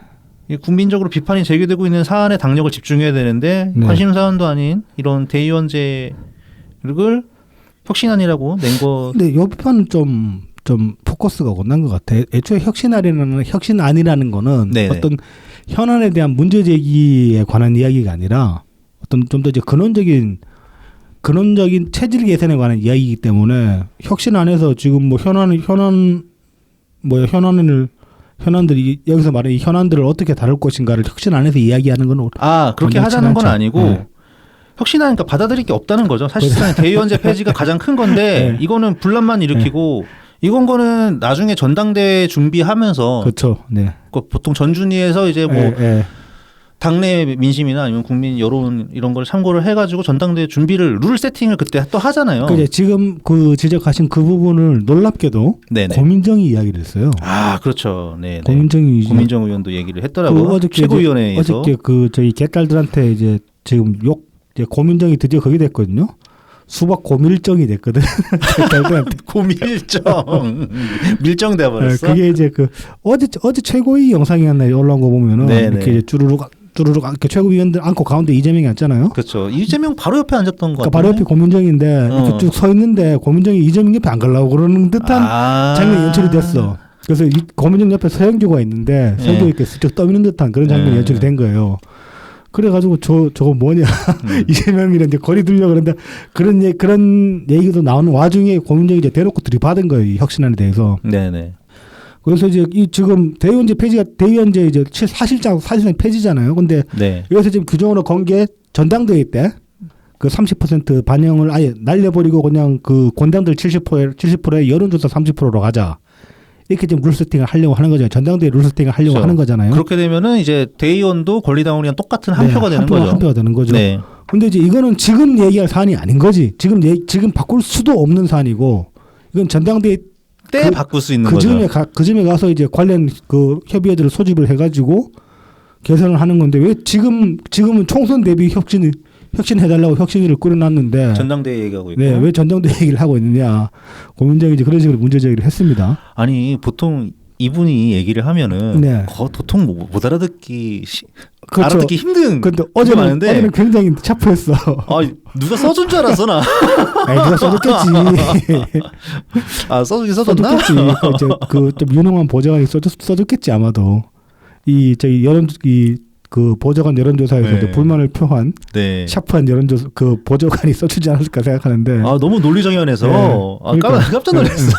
이 국민적으로 비판이 제기되고 있는 사안에 당력을 집중해야 되는데 네. 관심 사안도 아닌 이런 대의원제를 혁신안이라고 낸 거. 근데 이 비판은 좀 포커스가 못난 것 같아. 애초에 혁신안이라는 거는 네네. 어떤 현안에 대한 문제 제기에 관한 이야기가 아니라 어떤 좀 더 이제 근원적인 체질 개선에 관한 이야기이기 때문에 혁신안에서 지금 뭐 현안들이 여기서 말하는 이 현안들을 어떻게 다룰 것인가를 혁신안에서 이야기하는 건 그렇게 하자는 건 않죠. 아니고 네. 혁신하니까 받아들일 게 없다는 거죠. 사실상 대의원제 폐지가 가장 큰 건데 네. 이거는 분란만 일으키고 이건 거는 나중에 전당대회 준비하면서 그렇죠. 네. 보통 전준위에서 이제 뭐 당내 민심이나 아니면 국민 여론 이런 걸 참고를 해가지고 전당대회 준비를 룰 세팅을 그때 또 하잖아요. 그래 지금 그 지적하신 그 부분을 놀랍게도 네네. 고민정이 이야기를 했어요. 그렇죠. 네. 고민정 의원도 얘기를 했더라고요. 최고위원회에서 어저께 그 저희 개딸들한테 이제 지금 이제 고민정이 드디어 거기 됐거든요. 수박 고밀정이 됐거든. 개딸들한테 밀정돼 버렸어. 그게 이제 그 어제 최고위 영상이었나요? 올라온 거 보면은 네네. 이렇게 이제 주르륵 이렇게 최고위원들 앉고 가운데 이재명이 앉잖아요. 그렇죠. 이재명 바로 옆에 앉았던 거 같아요. 바로 옆에 고민정인데 이렇게 쭉 서 있는데 고민정이 이재명 옆에 안 가려고 그러는 듯한 장면이 연출이 됐어. 그래서 이 고민정 옆에 서영교가 있는데 서영교 이렇게 슬쩍 떠미는 듯한 그런 장면이 연출이 된 거예요. 그래가지고 저거 뭐냐 이재명이랑 이제 거리 두려고 그런다 그런 얘기도 나오는 와중에 고민정이 이제 대놓고 들이받은 거예요. 이 혁신안에 대해서. 네네. 그래서 이제 지금 대의원제 이제 사실상 폐지잖아요. 근데 네. 여기서 지금 규정으로 건 게 전당대회 때 그 30% 반영을 아예 날려버리고 그냥 그 권당들 70%에 여론조사 30%로 가자. 이렇게 지금 룰 세팅을 하려고 하는 거잖아요. 전당대회 룰 세팅을 하려고 그렇죠. 하는 거잖아요. 그렇게 되면은 이제 대의원도 권리당원이랑 똑같은 한 네, 표가 되는 거죠. 한 표가 되는 거죠. 네. 근데 이제 이거는 지금 얘기할 사안이 아닌 거지. 지금 바꿀 수도 없는 사안이고 이건 전당대회 때 바꿀 수 있는 그 거죠. 그 즈음에 가서 이제 관련 그 협의회들을 소집을 해가지고 개선을 하는 건데 왜 지금은 총선 대비 혁신해달라고 혁신위를 꾸려놨는데 전당대회 얘기하고 있고. 네, 왜 전당대회 얘기를 하고 있느냐. 고민정이 이제 그런 식으로 문제 제기를 했습니다. 아니 보통 이분이 얘기를 하면은 네. 도통 못 알아듣기 그렇죠. 알아듣기 힘든. 근데 게 많은데. 어제는 굉장히 차프했어. 아 누가 써준 줄 알았어 나. 아니, 누가 써줬겠지. 아 써주긴 써줬나? 써줬겠지. 그좀 유능한 보좌관이 써줬겠지 아마도. 이 저희 그 보좌관 여론조사에서 네. 이제 불만을 표한 네. 샤프한 여론조사 그 보좌관이 써주지 않았을까 생각하는데. 아 너무 논리정연해서 네. 그러니까. 깜짝 놀랐어.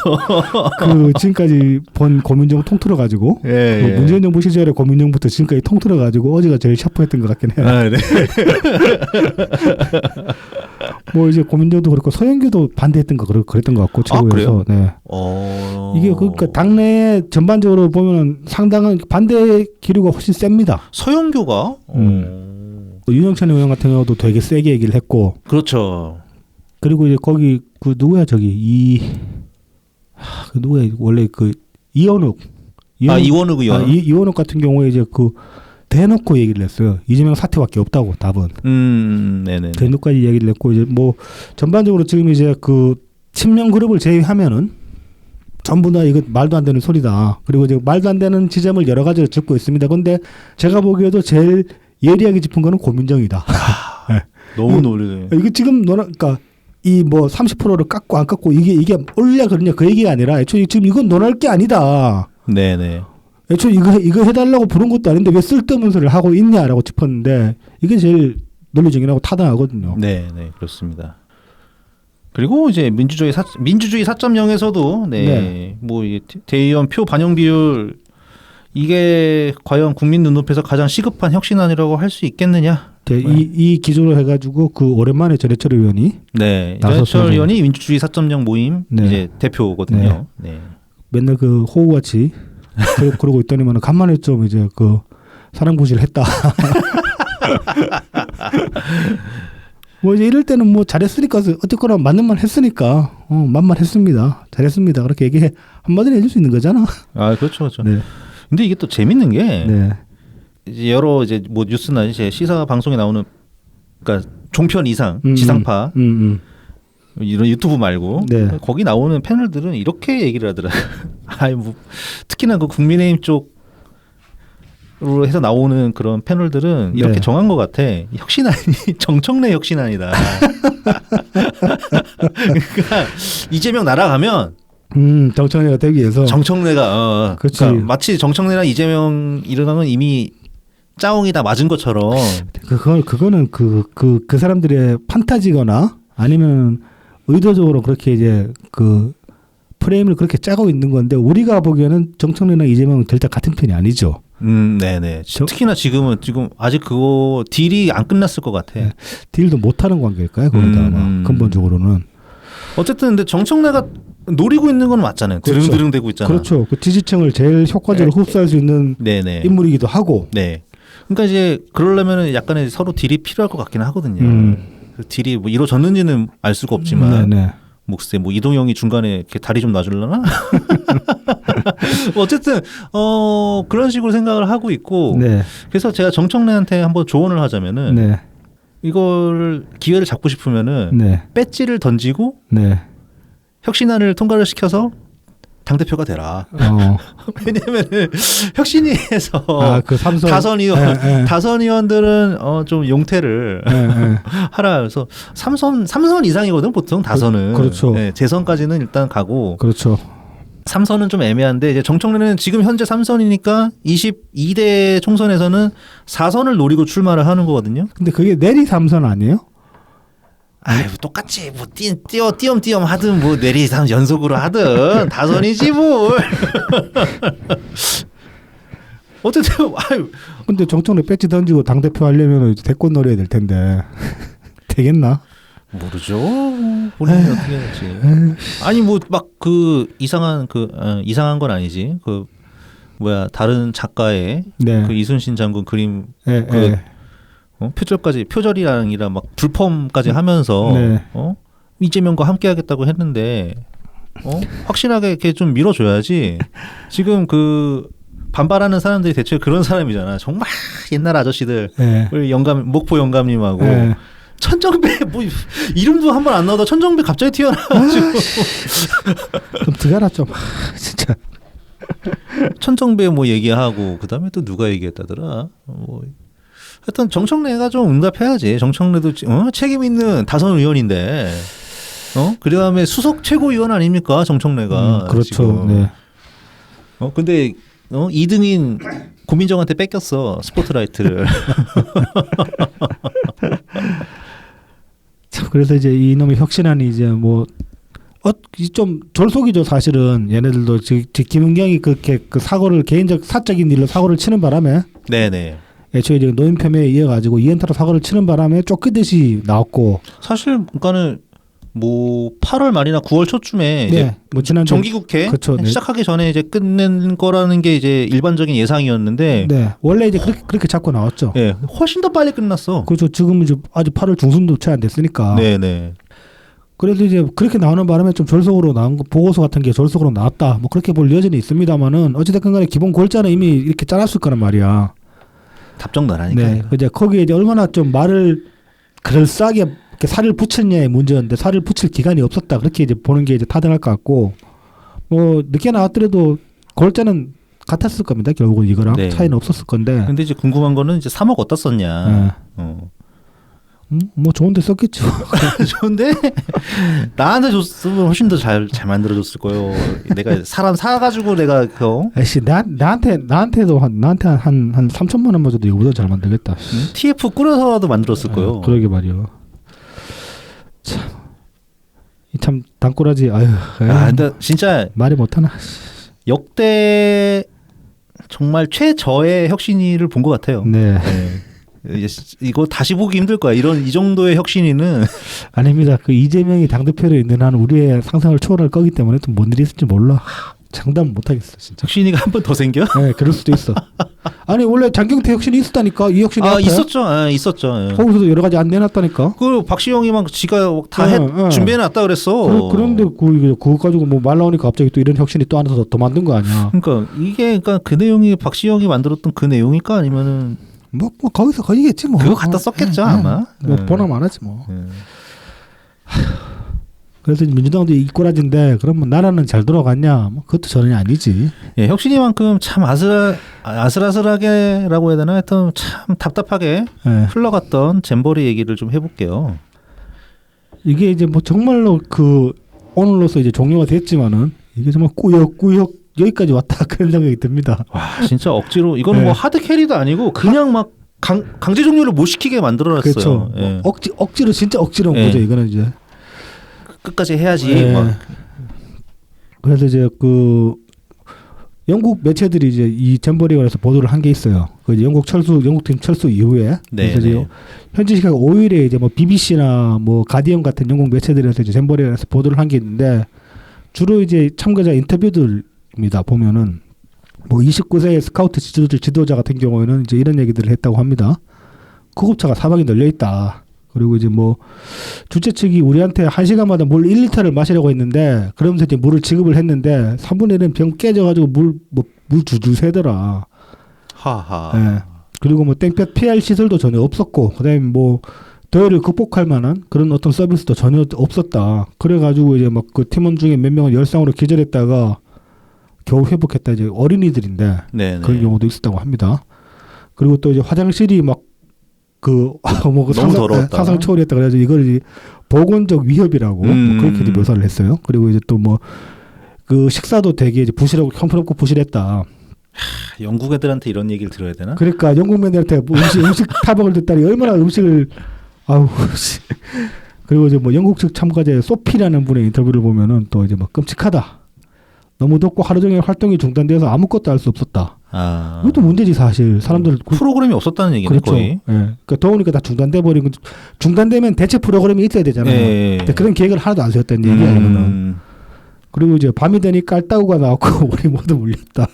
그 지금까지 본 고민정 통틀어 가지고 예, 예. 문재인 정부 시절에 고민정부터 지금까지 통틀어 가지고 어제가 제일 샤프했던 것 같긴 해요. 아, 네. 뭐 이제 고민정도 그렇고 서영교도 반대했던 거 그랬던 것 같고 최고에서. 그래요? 네. 이게 그러니까 당내에 전반적으로 보면은 상당한 반대 기류가 훨씬 셉니다. 서영교가 윤영찬 의원 같은 경우도 되게 세게 얘기를 했고. 그렇죠. 그리고 이제 거기 그 누구야 저기 그 누구야 원래 그 이원욱 이원욱 의원. 이원욱 같은 경우에 이제 그 대놓고 얘기를 했어요. 이재명 사퇴밖에 없다고 답은. 네네. 대놓고까지 얘기를 했고 이제 뭐 전반적으로 지금 이제 그 친명 그룹을 제외하면은 전부 다 이거 말도 안 되는 소리다. 그리고 이제 말도 안 되는 지점을 여러 가지로 짚고 있습니다. 근데 제가 보기에도 제일 예리하게 짚은 거는 고민정이다. 네. 너무 놀래. 이거 지금 그러니까 이 뭐 30%를 깎고 안 깎고 이게 올려 그러냐 그 얘기가 아니라 애초에 지금 이건 논할 게 아니다. 네네. 애초에 이거 해달라고 부른 것도 아닌데 왜 쓸데없는 소리를 하고 있냐라고 짚었는데 이게 제일 논리적이라고 타당하거든요. 네네 그렇습니다. 그리고 이제 민주주의 4.0에서도 네. 뭐 대의원 표 반영 비율 이게 과연 국민 눈높이에서 가장 시급한 혁신안이라고 할 수 있겠느냐? 이 기조로 해가지고 그 오랜만에 전해철 의원이 전해철 의원이 민주주의 4.0 모임 이제 대표거든요. 네. 맨날 그 호우같이 그러고 있더니만 간만에 좀 이제 그 사랑부시를 했다. 뭐 이제 이럴 때는 뭐 잘했으니까 어쨌거나 맞는 말 했으니까 만만했습니다. 잘했습니다. 그렇게 얘기 한마디로 해줄 수 있는 거잖아. 아 그렇죠, 그렇죠. 네. 근데 이게 또 재밌는 게 이제 여러 이제 뭐 뉴스나 이제 시사 방송에 나오는 그러니까 종편 이상 지상파 이런 유튜브 말고 거기 나오는 패널들은 이렇게 얘기를 하더라. 아이 뭐 특히나 그 국민의힘 쪽으로 해서 나오는 그런 패널들은 이렇게 정한 것 같아. 혁신안이 정청래 혁신안이다. 그러니까 이재명 날아가면 정청래가 되기 위해서 정청래가 그러니까 마치 정청래랑 이재명 일어나면 이미 짜옹이 다 맞은 것처럼 그거는 그 사람들의 판타지거나 아니면 의도적으로 그렇게 이제 그 프레임을 그렇게 짜고 있는 건데 우리가 보기에는 정청래나 이재명은 절대 같은 편이 아니죠. 네네. 특히나 지금 아직 그거 딜이 안 끝났을 것 같아. 네. 딜도 못하는 관계일까요? 거기다 아마 근본적으로는. 어쨌든 근데 정청래가 노리고 있는 건 맞잖아요. 그렇죠. 드릉드릉 되고 있잖아. 그렇죠. 그 지지층을 제일 효과적으로 흡수할 수 있는 인물이기도 하고. 네. 그러니까 이제 그러려면 약간의 서로 딜이 필요할 것 같긴 하거든요. 그 딜이 뭐 이루어졌는지는 알 수가 없지만. 뭐 글쎄 뭐 이동영이 중간에 이렇게 다리 좀 놔줄려나? 어쨌든 그런 식으로 생각을 하고 있고 그래서 제가 정청래한테 한번 조언을 하자면은 이걸 기회를 잡고 싶으면은 배지를 던지고 혁신안을 통과를 시켜서 당대표가 되라. 왜냐면은 혁신위에서 그 다선 의원들은 좀 용태를 하라. 그래서 삼선 이상이거든 보통 다선은. 그렇죠. 재선까지는 일단 가고. 그렇죠. 3선은 좀 애매한데 이제 정청래는 지금 현재 3선이니까 22대 총선에서는 4선을 노리고 출마를 하는 거거든요. 근데 그게 내리 3선 아니에요? 아유 똑같지 뭐 띄엄띄엄 하든 뭐 내리 연속으로 하든 다선이지 뭘. 어쨌든 아유. 근데 정청래 배지 던지고 당 대표 하려면 대권 노려야 될 텐데 되겠나? 모르죠. 본인이 어떻게 할지. 아니 뭐 막 그 이상한 이상한 건 아니지. 그 뭐야 다른 작가의 네. 그 이순신 장군 그림 예, 그 예. 표절이랑 아니라 막 불펌까지 하면서 네. 이재명과 함께하겠다고 했는데 확실하게 이렇게 좀 밀어줘야지. 지금 그 반발하는 사람들이 대체 그런 사람이잖아. 정말 옛날 아저씨들. 예. 우리 목포 영감님하고 예. 천정배 뭐 이름도 한 번 안 나오다 천정배 갑자기 튀어나와가지고 좀 들어가라 좀. 진짜. 천정배 뭐 얘기하고 그 다음에 또 누가 얘기했다더라. 뭐 하여튼 정청래가 좀 응답해야지. 정청래도 책임 있는 다선 의원인데 그 다음에 수석 최고위원 아닙니까 정청래가. 그렇죠. 지금. 네. 근데 2등인 고민정한테 뺏겼어 스포트라이트를. 참 그래서 이제 이놈의 혁신안이 이제 뭐 좀 졸속이죠 사실은. 얘네들도 김은경이 그렇게 그 사고를 개인적 사적인 일로 사고를 치는 바람에 네네. 애초에 이제 노인 폄훼에 이어가지고 이엔타로 사고를 치는 바람에 쫓기듯이 나왔고. 사실 그러니까는 뭐 8월 말이나 9월 초쯤에 이제 네. 뭐 지난 정기국회 그렇죠. 네. 시작하기 전에 이제 끝낸 거라는 게 이제 일반적인 예상이었는데. 네. 원래 이제 그렇게 잡고 나왔죠. 네, 훨씬 더 빨리 끝났어. 그렇죠. 지금 이제 아직 8월 중순도 채 안 됐으니까. 네네. 그래도 이제 그렇게 나오는 바람에 좀 졸속으로 나온 거 보고서 같은 게 졸속으로 나왔다. 뭐 그렇게 볼 여지는 있습니다만은 어찌됐건 간에 기본 골자는 이미 이렇게 짜놨을 거란 말이야. 답정 나라니까. 네. 이제 거기에 이제 얼마나 좀 말을 그럴싸하게 이렇게 살을 붙였냐의 문제였는데 살을 붙일 기간이 없었다. 그렇게 이제 보는 게 이제 타당할 것 같고 뭐 늦게 나왔더라도 골자는 같았을 겁니다. 결국은 이거랑 네. 차이는 없었을 건데. 근데 이제 궁금한 거는 이제 3억 어디다 썼냐. 네. 뭐 좋은데 썼겠죠. 좋은데 나한테 줬으면 훨씬 더 잘 만들어줬을 거예요. 내가 사람 사가지고 내가 아씨 나한테도 나한테 한 3천만 원만 줘도 이거보다 잘 만들겠다. TF 꾸려서라도 만들었을 거예요. 그러게 말이요. 참 단꼬라지. 아유. 근데 진짜 말이 못하나. 역대 정말 최저의 혁신위를 본 것 같아요. 네. 이거 다시 보기 힘들 거야. 이 정도의 혁신위는. 아닙니다. 그 이재명이 당대표로 있는 한 우리의 상상을 초월할 거기 때문에 또 뭔 일이 있을지 몰라. 장담 못하겠어 진짜. 혁신위가 한 번 더 생겨? 네, 그럴 수도 있어. 아니 원래 장경태 혁신이 있었다니까. 이 혁신이 앞에. 있었죠. 있었죠. 거기서도 여러 가지 안 내놨다니까. 그 박시영이 막 지가 다 준비해놨다 그랬어. 그런데 그거 가지고 뭐 말 나오니까 갑자기 또 이런 혁신이 또 하나 더 만든 거 아니야. 그러니까 그 내용이 박시영이 만들었던 그 내용일까 아니면은 뭐 거기서 거기겠지 뭐. 그거 갖다 썼겠죠 아마. 뭐 번하면 안 하지 뭐. 그래서 민주당도 이 꼬라지인데 그러면 나라는 잘 돌아갔냐? 뭐 그것도 전혀 아니지. 예, 혁신이만큼 참 아슬아슬하게라고 해야 되나 하여튼 참 답답하게 흘러갔던 잼버리 얘기를 좀 해볼게요. 이게 이제 뭐 정말로 그 오늘로서 이제 종료가 됐지만은 이게 정말 꾸역꾸역 여기까지 왔다 그런 생각이 듭니다. 와 진짜 억지로 이거는 뭐 하드 캐리도 아니고 그냥 막 강제 종료를 못 시키게 만들어놨어요. 그렇죠. 예. 억지로 진짜 억지로 온 거죠. 이거는 이제 끝까지 해야지. 막. 그래서 이제 그 영국 매체들이 이제 이 잼버리에 관해서 보도를 한 게 있어요. 그 이제 영국팀 철수 이후에. 그래서 이제 현지 시각 5일에 이제 뭐 BBC나 뭐 가디언 같은 영국 매체들에서 이제 잼버리에 관해서 보도를 한 게 있는데 주로 이제 참가자 인터뷰들입니다. 보면은 뭐 29세의 스카우트 지도자 같은 경우에는 이제 이런 얘기들을 했다고 합니다. 구급차가 사방에 널려 있다. 그리고 이제 뭐 주최 측이 우리한테 1시간마다 물 1리터를 마시려고 했는데 그러면서 이제 물을 지급을 했는데 3분의 1은 병 깨져가지고 물 줄줄 새더라. 하하. 예. 그리고 뭐 땡볕 피할 시설도 전혀 없었고 그다음에 뭐 더위를 극복할 만한 그런 어떤 서비스도 전혀 없었다. 그래가지고 이제 막 그 팀원 중에 몇 명은 열상으로 기절했다가 겨우 회복했다. 이제 어린이들인데 네네. 그런 경우도 있었다고 합니다. 그리고 또 이제 화장실이 막 뭐 그 상상 초월했다 그래가지고 이걸 이제 보건적 위협이라고 뭐 그렇게도 묘사를 했어요. 그리고 이제 또 뭐 그 식사도 되게 이제 부실하고 형편없고 부실했다. 영국 애들한테 이런 얘기를 들어야 되나? 그러니까 영국맨들한테 뭐 음식 타박을 듣다니 얼마나 음식을 아우. 그리고 이제 뭐 영국 측 참가자의 소피라는 분의 인터뷰를 보면은 또 이제 막 끔찍하다. 너무 덥고 하루 종일 활동이 중단돼서 아무것도 할 수 없었다. 아. 이것도 문제지 사실. 사람들 프로그램이 없었다는 얘기네 그렇죠. 거의. 예. 그러니까 더우니까 다 중단돼 버리고 중단되면 대체 프로그램이 있어야 되잖아요. 예. 근데 그런 계획을 하나도 안 세웠다는 얘기야 이거는. 그리고 이제 밤이 되니 깔따구가 나왔고 우리 모두 물렸다.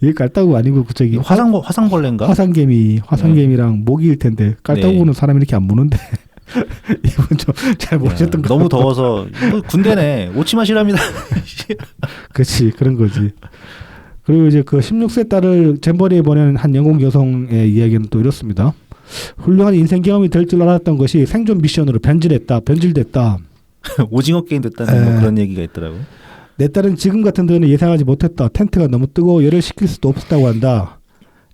이게 깔따구 아니고 저기 화상벌레인가? 화상개미랑 모기일 텐데 깔따구는 네. 사람이 이렇게 안 무는데 이분 좀 잘 모르셨던 거. 너무 더워서 이거 군대네. 오치마 실합니다. 그렇지 그런 거지. 그리고 이제 그 16세 딸을 잼버리에 보낸 한 영국 여성의 이야기는 또 이렇습니다. 훌륭한 인생 경험이 될 줄 알았던 것이 생존 미션으로 변질됐다. 오징어 게임 됐다는 뭐 그런 얘기가 있더라고. 내 딸은 지금 같은 데는 예상하지 못했다. 텐트가 너무 뜨거워 열을 식힐 수도 없었다고 한다.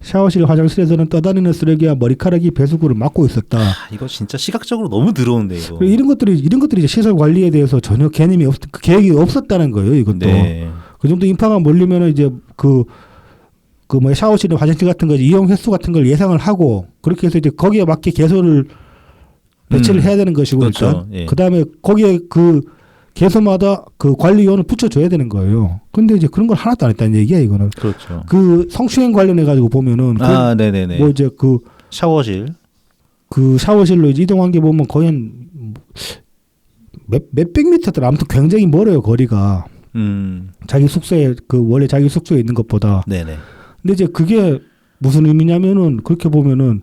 샤워실 화장실에서는 떠다니는 쓰레기와 머리카락이 배수구를 막고 있었다. 이거 진짜 시각적으로 너무 더러운데 이거. 이런 것들이 이제 시설 관리에 대해서 전혀 계획이 없었다는 거예요. 이것도. 네. 그 정도 인파가 몰리면은 이제 뭐 샤워실이나 화장실 같은 거 이용 횟수 같은 걸 예상을 하고 그렇게 해서 이제 거기에 맞게 개소를 배치를 해야 되는 것이고 그렇죠. 일단 예. 그다음에 거기에 그 개소마다 그 관리요원을 붙여줘야 되는 거예요. 근데 이제 그런 걸 하나도 안 했다는 얘기야 이거는. 그렇죠. 그 성추행 관련해 가지고 보면은 네네네. 뭐 이제 샤워실. 그 샤워실로 이제 이동한 게 보면 거의 한 몇백 미터들 아무튼 굉장히 멀어요 거리가. 자기 숙소에 원래 자기 숙소에 있는 것보다. 네네. 근데 이제 그게 무슨 의미냐면은 그렇게 보면은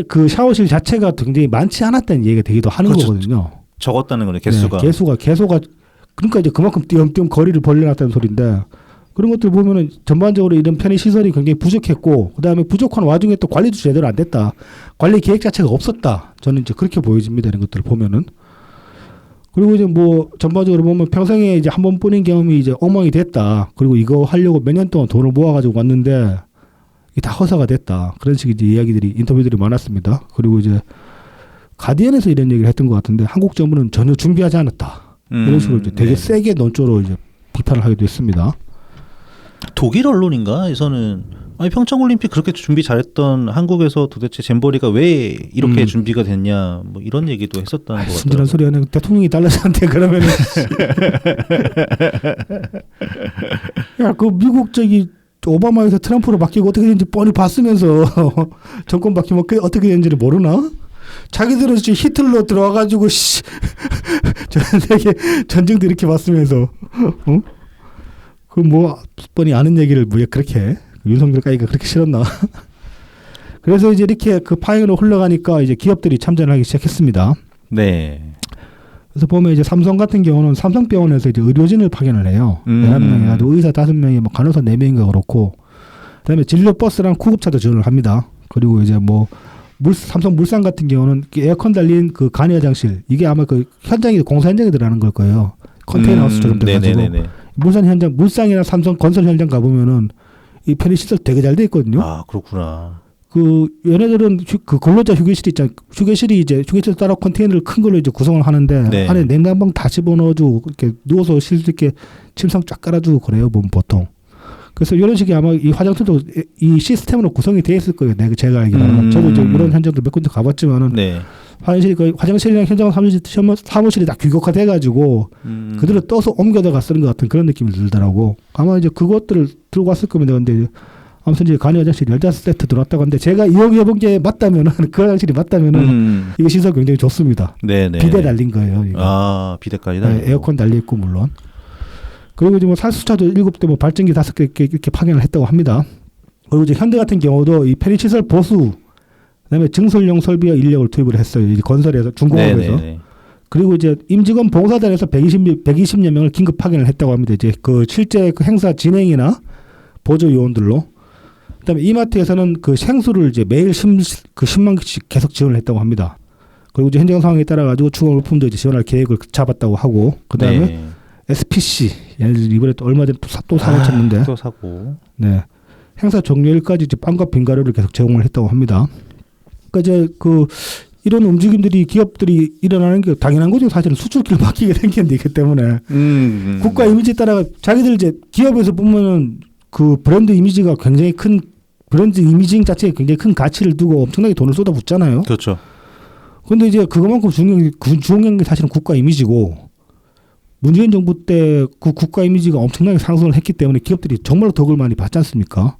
그 샤워실 자체가 굉장히 많지 않았다는 얘기가 되기도 하는 그렇죠. 거거든요. 적었다는 거네 개수가. 네, 개수가 그러니까 이제 그만큼 띄엄띄엄 거리를 벌려놨다는 소리인데 그런 것들 보면은 전반적으로 이런 편의 시설이 굉장히 부족했고 그다음에 부족한 와중에 또 관리도 제대로 안 됐다. 관리 계획 자체가 없었다. 저는 이제 그렇게 보여집니다. 이런 것들을 보면은. 그리고 이제 뭐 전반적으로 보면 평생에 이제 한 번뿐인 경험이 이제 엉망이 됐다. 그리고 이거 하려고 몇 년 동안 돈을 모아가지고 왔는데 이게 다 허사가 됐다. 그런 식의 이제 이야기들이 인터뷰들이 많았습니다. 그리고 이제 가디언에서 이런 얘기를 했던 것 같은데 한국 정부는 전혀 준비하지 않았다. 이런 식으로 이제 되게 세게 논조로 이제 비판을 하기도 했습니다. 독일 언론인가에서는 아니 평창올림픽 그렇게 준비 잘했던 한국에서 도대체 잼버리가 왜 이렇게 준비가 됐냐 뭐 이런 얘기도 했었다는 것 순진한 같더라고요. 소리 하네. 대통령이 달라서한테 그러면은 야그 미국 저기 오바마에서 트럼프로 바뀌고 어떻게 되는지 뻔히 봤으면서 정권 바뀌면 어떻게 되는지를 모르나? 자기들은 지금 히틀러 들어와가지고 전 세계 전쟁도 이렇게 봤으면서 그 뭐 뻔히 아는 얘기를 뭐 그렇게 윤석열 까기가 그렇게 싫었나? 그래서 이제 이렇게 그 파행으로 흘러가니까 이제 기업들이 참전을 하기 시작했습니다. 네. 그래서 보면 이제 삼성 같은 경우는 삼성병원에서 이제 의료진을 파견을 해요. 11명 해가지고 의사 5명이 뭐 간호사 4명인가 그렇고 그다음에 진료버스랑 구급차도 지원을 합니다. 그리고 이제 뭐 삼성 물산 같은 경우는 에어컨 달린 그 간이 화장실 이게 아마 그 현장이 공사 현장에 들어가는 걸 거예요. 컨테이너 하우스처럼 돼가지고 물산이나 삼성 건설 현장 가보면은 이 편의시설 되게 잘 돼 있거든요. 아 그렇구나. 그 얘네들은 그 근로자 휴게실이 있잖아요. 휴게실이 이제 휴게실 따라 컨테이너를 큰 걸로 이제 구성을 하는데 네. 안에 냉장방 다 집어넣어주고 이렇게 누워서 쉴 수 있게 침상 쫙 깔아주고 그래요. 보면 보통. 그래서 이런 식이 아마 이 화장실도 이 시스템으로 구성이 돼 있을 거예요. 제가 알기로는. 저도 이제 이런 현장들 몇 군데 가봤지만은 네. 화장실이랑 현장 사무실이 다 규격화돼가지고 그대로 떠서 옮겨다가 쓰는 것 같은 그런 느낌이 들더라고. 아마 이제 그것들을 들고 왔을 겁니다. 근데 아무튼 이제 간이 화장실 15세트 들어왔다고 하는데 제가 이용해본 게 맞다면은 그 화장실이 맞다면은 이거 시설 굉장히 좋습니다. 네네. 비대 달린 거예요. 이거. 아 비대까지 달린 네, 에어컨 달려 있고 물론. 그리고 이제 뭐 살수차도 7대 뭐 발전기 5개 이렇게 파견을 했다고 합니다. 그리고 이제 현대 같은 경우도 이 편의시설 보수 그다음에 증설용 설비와 인력을 투입을 했어요. 이제 건설에서 중공업에서. 네네네. 그리고 이제 임직원 봉사단에서 120여 명을 긴급 파견을 했다고 합니다. 이제 그 실제 그 행사 진행이나 보조 요원들로. 그다음에 이마트에서는 그 생수를 이제 매일 10만 개씩 계속 지원을 했다고 합니다. 그리고 이제 현장 상황에 따라 가지고 주거물품도 이제 지원할 계획을 잡았다고 하고. 그다음에 네. SPC 이번에 또 얼마 전에 또 사고 쳤는데. 또 사고. 네. 행사 종료일까지 이제 빵과 빈가루를 계속 제공을 했다고 합니다. 그러니까 이제 이런 움직임들이 기업들이 일어나는 게 당연한 거죠. 사실은 수출기를 맡기게 생겼는데 이기 때문에 국가 이미지에 따라 자기들 이제 기업에서 보면은 그 브랜드 이미지가 굉장히 큰 브랜드 이미징 자체에 굉장히 큰 가치를 두고 엄청나게 돈을 쏟아붓잖아요. 그렇죠. 그런데 이제 그것만큼 중요한 게 사실은 국가 이미지고 문재인 정부 때 그 국가 이미지가 엄청나게 상승을 했기 때문에 기업들이 정말로 덕을 많이 받지 않습니까?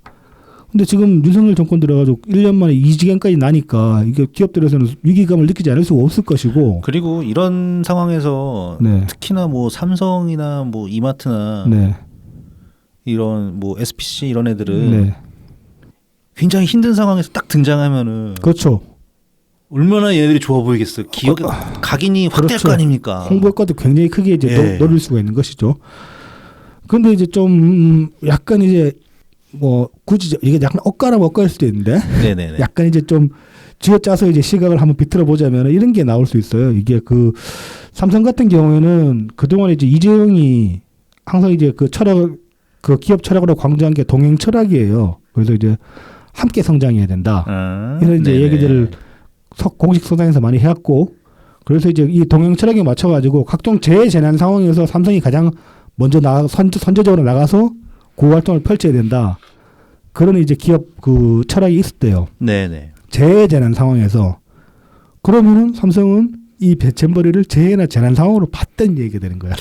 근데 지금 윤석열 정권 들어가지고 1년 만에 이 지경까지 나니까 이게 기업들에서는 위기감을 느끼지 않을 수가 없을 것이고. 그리고 이런 상황에서 네. 특히나 뭐 삼성이나 뭐 이마트나 네. 이런 뭐 SPC 이런 애들은 네. 굉장히 힘든 상황에서 딱 등장하면은 그렇죠. 얼마나 얘네들이 좋아 보이겠어요. 기업 각인이 확 될 그렇죠. 거 아닙니까? 홍보 효과도 굉장히 크게 이제 예. 노릴 수가 있는 것이죠. 근데 이제 좀 약간 이제 뭐 굳이 이게 약간 엇가라면 엇갈 수도 있는데 네네네. 약간 이제 좀 쥐어짜서 이제 시각을 한번 비틀어 보자면 이런 게 나올 수 있어요. 이게 그 삼성 같은 경우에는 그동안 이제 이재용이 항상 이제 그 철학 그 기업 철학으로 강조한 게 동행 철학이에요. 그래서 이제 함께 성장해야 된다. 이런 이제 네네. 얘기들을 공식 소장에서 많이 해왔고, 그래서 이제 이 동행 철학에 맞춰가지고 각종 재난 상황에서 삼성이 가장 먼저 선제적으로 나가서 그 활동을 펼쳐야 된다. 그런 이제 기업 그 철학이 있었대요. 네네. 재난 상황에서. 그러면은 삼성은 이 잼버리를 재해나 재난 상황으로 봤던 얘기가 되는 거야.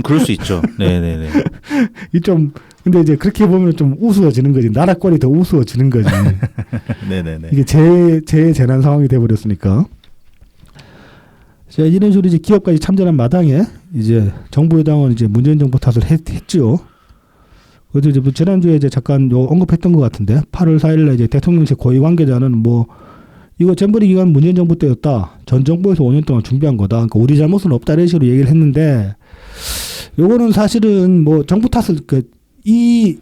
그럴 수 있죠. 네네네. 이 좀 근데 이제 그렇게 보면 좀 우스워지는 거지. 나라권이 더 우스워지는 거지. 네네네. 이게 재난 상황이 돼버렸으니까. 자, 이런 식으로 이제 기업까지 참전한 마당에 이제 정부 여당은 이제 문재인 정부 탓을 했죠. 그래서 이제 뭐 지난주에 이제 잠깐 언급했던 것 같은데 8월 4일날 이제 대통령실 고위 관계자는 뭐 이거 잼버리 기간 문재인 정부 때였다. 전 정부에서 5년 동안 준비한 거다. 그러니까 우리 잘못은 없다 이런 식으로 얘기를 했는데 요거는 사실은 뭐 정부 탓을 이